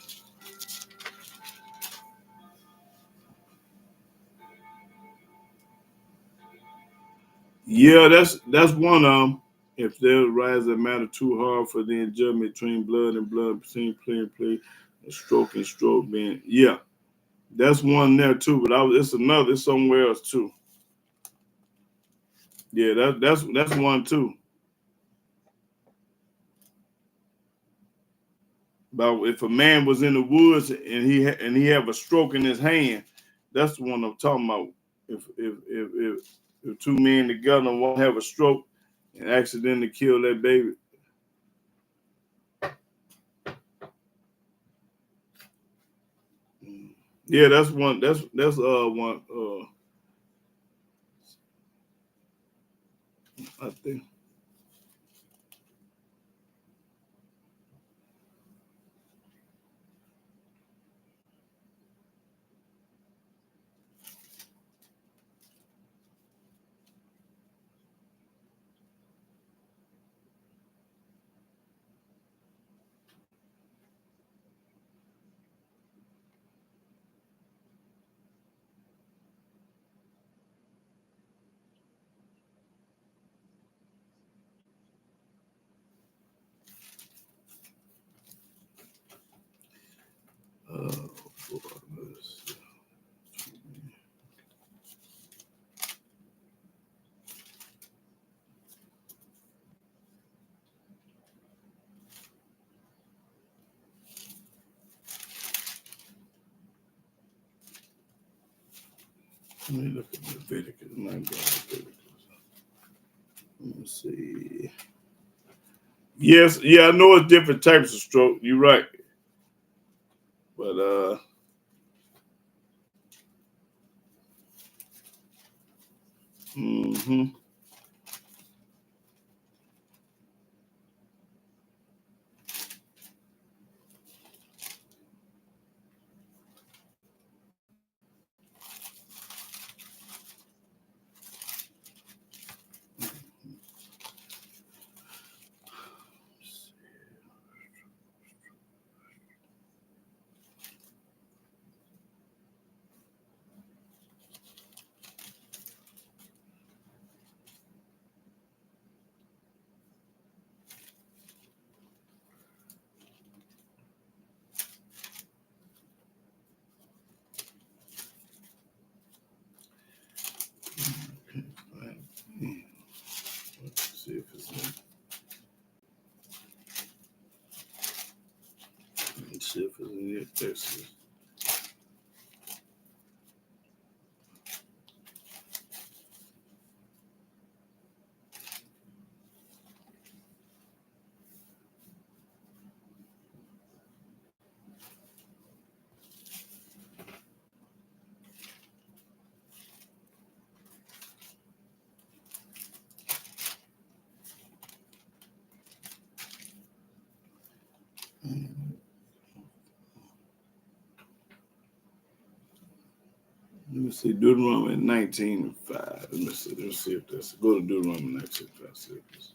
Yeah, that's one of them. If there rise a matter too hard for the adjustment between blood and blood, between play and play, and stroke being, yeah, that's one there too. But it's another, it's somewhere else too. Yeah, that's one too. But if a man was in the woods and he have a stroke in his hand, that's the one I'm talking about. If two men together won't have a stroke and accidentally kill that baby. Yeah, that's one. That's one. I think. Let me look at Leviticus. Let me see. Yes, yeah, I know it's different types of stroke. You're right, but mm-hmm. Let's see if it's in. Let's see if it's in the Texas. Let me see, Deuteronomy 19:5. Let's see if that's. Go to Deuteronomy 19:5. See if this.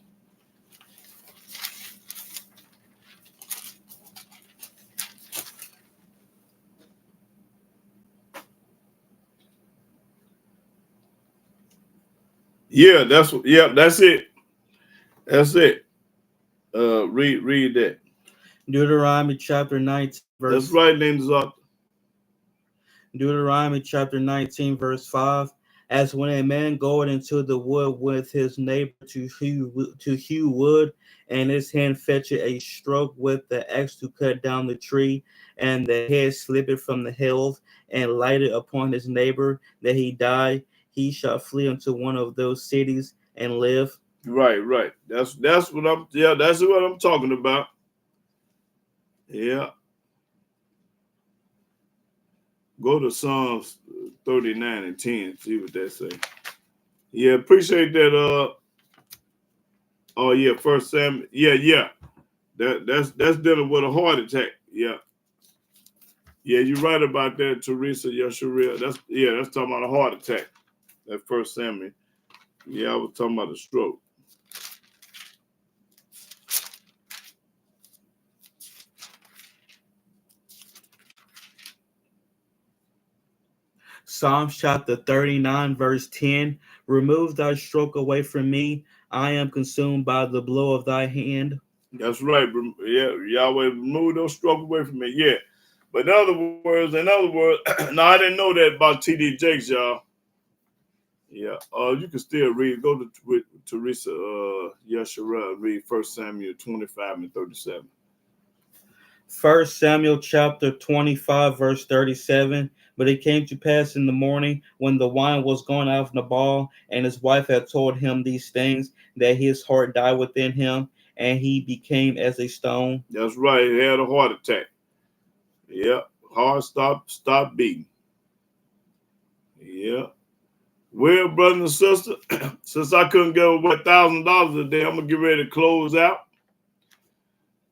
Yeah, that's it. That's it. Read that. Deuteronomy chapter 19, That's verse right, Linda. Deuteronomy chapter 19, verse 5. As when a man goeth into the wood with his neighbor to hew wood, and his hand fetcheth a stroke with the axe to cut down the tree, and the head slippeth from the helve, and lighted upon his neighbor, that he die, he shall flee unto one of those cities and live. Right. That's what I'm. Yeah, that's what I'm talking about. Yeah. Go to Psalms 39 and 10. See what they say. Yeah, appreciate that. Oh yeah, First Samuel. Yeah. That's dealing with a heart attack. Yeah. Yeah, you're right about that, Teresa Yasharil. That's talking about a heart attack. That First Samuel. Yeah, I was talking about a stroke. Psalms chapter 39, verse 10. Remove thy stroke away from me. I am consumed by the blow of thy hand. That's right. Yeah, Yahweh, remove those struggles away from me. Yeah. But in other words, now I didn't know that about TD Jakes, y'all. Yeah. You can still read. Go to Teresa Yeshua, read 1 Samuel 25 and 37. 1 Samuel chapter 25, verse 37. But it came to pass in the morning, when the wine was gone out of Nabal, and his wife had told him these things, that his heart died within him, and he became as a stone. That's right. He had a heart attack. Yeah. Heart stop beating. Yeah. Well, brother and sister, since I couldn't give away $1,000 a day, I'm gonna get ready to close out.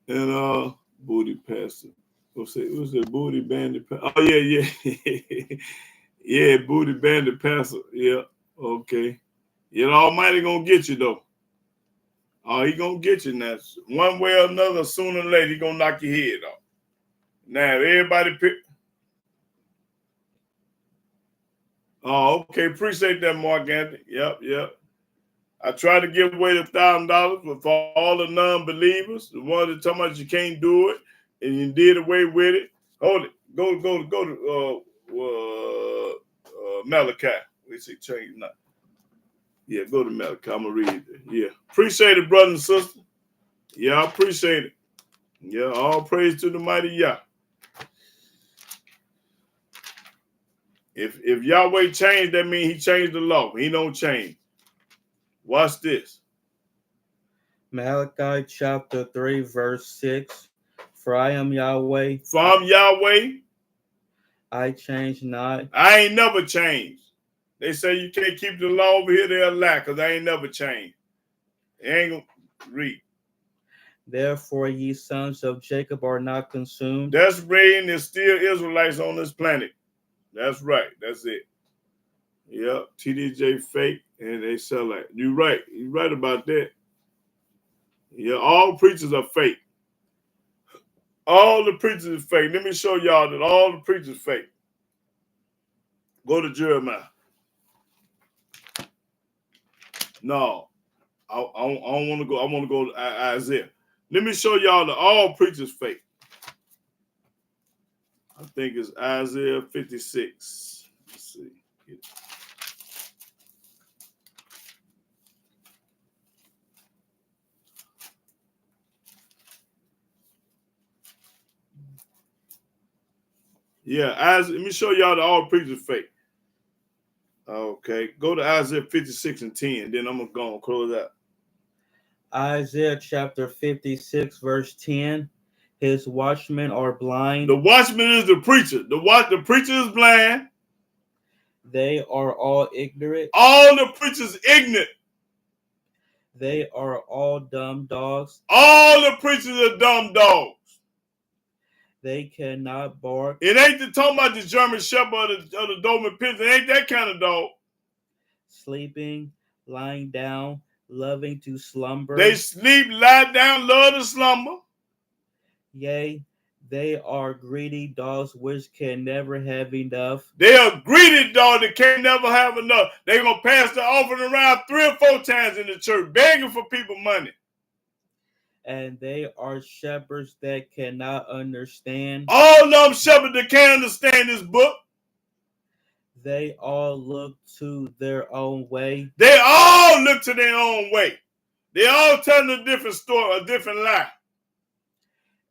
And booty pastor. What's it? Booty bandit. Oh yeah. Yeah, booty bandit pastor. Yeah. Okay. Yeah, the Almighty gonna get you though. Oh, he gonna get you now. One way or another, sooner or later, he gonna knock your head off. Now, everybody pick. Oh, okay. Appreciate that, Mark Anthony. Yep. I tried to give away the $1,000 for all the non-believers, the ones that talking about you can't do it, and you did away with it. Hold it. Go to Malachi. We say change now. Yeah, go to Malachi. I'm gonna read it. Yeah, appreciate it, brother and sister. Yeah, I appreciate it. Yeah, all praise to the mighty Yah. If Yahweh changed, that means he changed the law. He don't change. Watch this. Malachi chapter 3, verse 6. For I am Yahweh. From Yahweh, I change not. I ain't never changed. They say you can't keep the law over here, they'll lie, because I ain't never changed. They ain't gonna read. Therefore, ye sons of Jacob are not consumed. That's rain. There's still Israelites on this planet. That's right. That's it. Yep. TDJ fake, and they sell that. You're right. You're right about that. Yeah, all preachers are fake. All the preachers are fake. Let me show y'all that all the preachers fake. Go to Jeremiah. No, I don't want to go. I want to go to Isaiah. Let me show y'all that all preachers fake. I think it's Isaiah 56. Let's see. Yeah, let me show y'all that all preachers fake. Okay, go to Isaiah 56 and 10. Then I'm going to go and close out. Isaiah chapter 56, verse 10. His watchmen are blind. The watchman is the preacher. The preacher is blind. They are all ignorant. All the preachers ignorant. They are all dumb dogs. All the preachers are dumb dogs. They cannot bark. It ain't talking about the German Shepherd or the Doberman Pinscher. It ain't that kind of dog. Sleeping, lying down, loving to slumber. They sleep, lie down, love to slumber. Yea, they are greedy dogs which can never have enough. They are greedy dogs that can never have enough. They're going to pass the offering around 3 or 4 times in the church, begging for people money. And they are shepherds that cannot understand. All of them shepherds that can't understand this book. They all look to their own way. They all look to their own way. They all telling a different story, a different lie.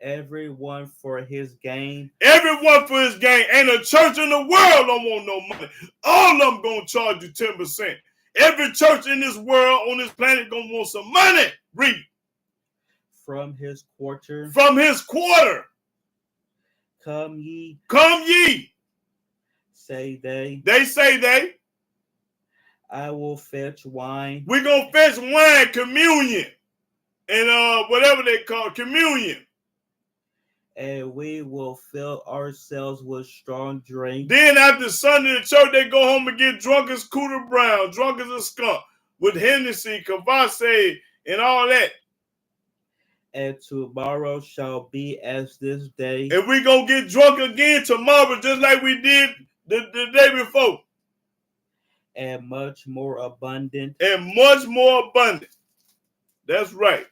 Everyone for his gain. Everyone for his gain. Ain't a church in the world don't want no money. All of them gonna charge you 10%. Every church in this world, on this planet, gonna want some money. Read. From his quarter. From his quarter. Come ye. Come ye. Say they. They say they. I will fetch wine. We're gonna fetch wine, communion. And whatever they call communion. And we will fill ourselves with strong drink. Then after Sunday in church, they go home and get drunk as Cooter Brown, drunk as a skunk, with Hennessy, Cavasse, and all that. And tomorrow shall be as this day. And we gonna get drunk again tomorrow, just like we did the day before. And much more abundant. And much more abundant. That's right.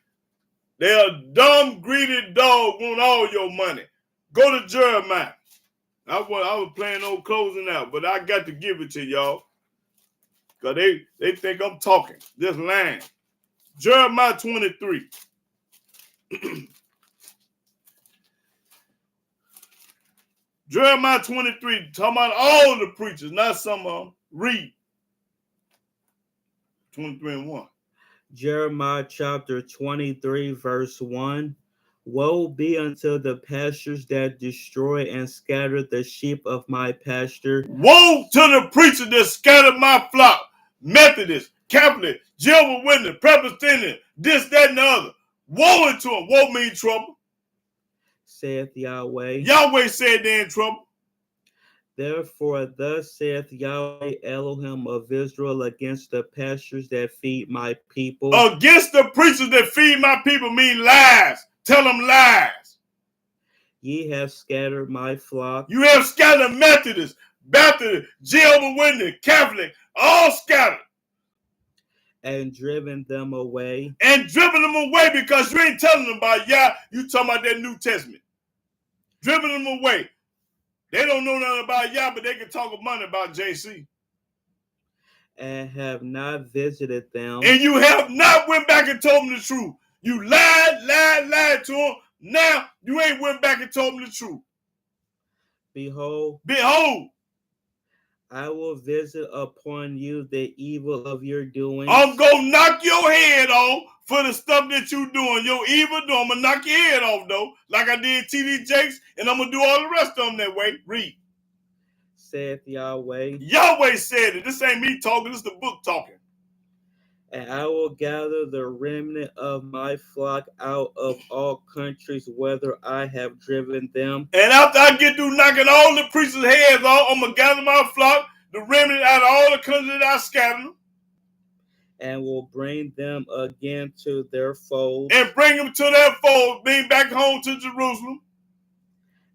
They're a dumb, greedy dog, want all your money. Go to Jeremiah. I was planning on closing out, but I got to give it to y'all. Because they think I'm talking. This line. Jeremiah 23. Jeremiah 23, talking about all the preachers, not some of them. Read. 23 and 1. Jeremiah chapter 23, verse 1. Woe be unto the pastures that destroy and scatter the sheep of my pasture. Woe to the preacher that scattered my flock. Methodist, Catholic, Jehovah's Witness, Presbyterian, this, that, and the other. Woe unto them. Woe means trouble. Saith Yahweh. Yahweh said they're in trouble. Therefore, thus saith Yahweh Elohim of Israel against the pastures that feed my people. Against the preachers that feed my people mean lies. Tell them lies. Ye have scattered my flock. You have scattered Methodists, Baptist, Jehovah's Witness, Catholic, all scattered. And driven them away. And driven them away because you ain't telling them about Yah. You talking about that New Testament. Driven them away. They don't know nothing about Yah, but they can talk money about JC. And have not visited them. And you have not went back and told them the truth. You lied to them. Now you ain't went back and told them the truth. Behold, I will visit upon you the evil of your doings. I'm going to knock your head off for the stuff that you doing. Your evil doing. I'm going to knock your head off, though, like I did T.D. Jakes, and I'm going to do all the rest of them that way. Read. Saith Yahweh. Yahweh said it. This ain't me talking. This is the book talking. And I will gather the remnant of my flock out of all countries, whither I have driven them. And after I get through knocking all the preachers' heads off, I'm going to gather my flock, the remnant out of all the countries that I scattered them. And will bring them again to their fold. And bring them to their fold, bring back home to Jerusalem.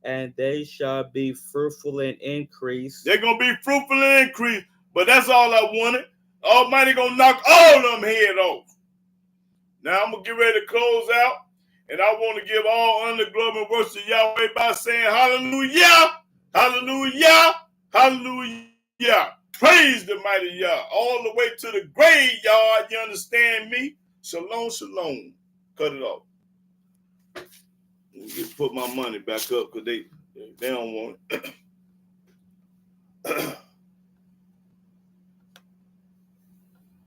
And they shall be fruitful and increase. They're going to be fruitful and increase. But that's all I wanted. Almighty going to knock all of them head off. Now I'm going to get ready to close out. And I want to give all honor, glory, and worship to Yahweh by saying hallelujah, hallelujah, hallelujah. Praise the mighty Yah. All the way to the graveyard, you understand me? Shalom, shalom. Cut it off. Put my money back up because they don't want it.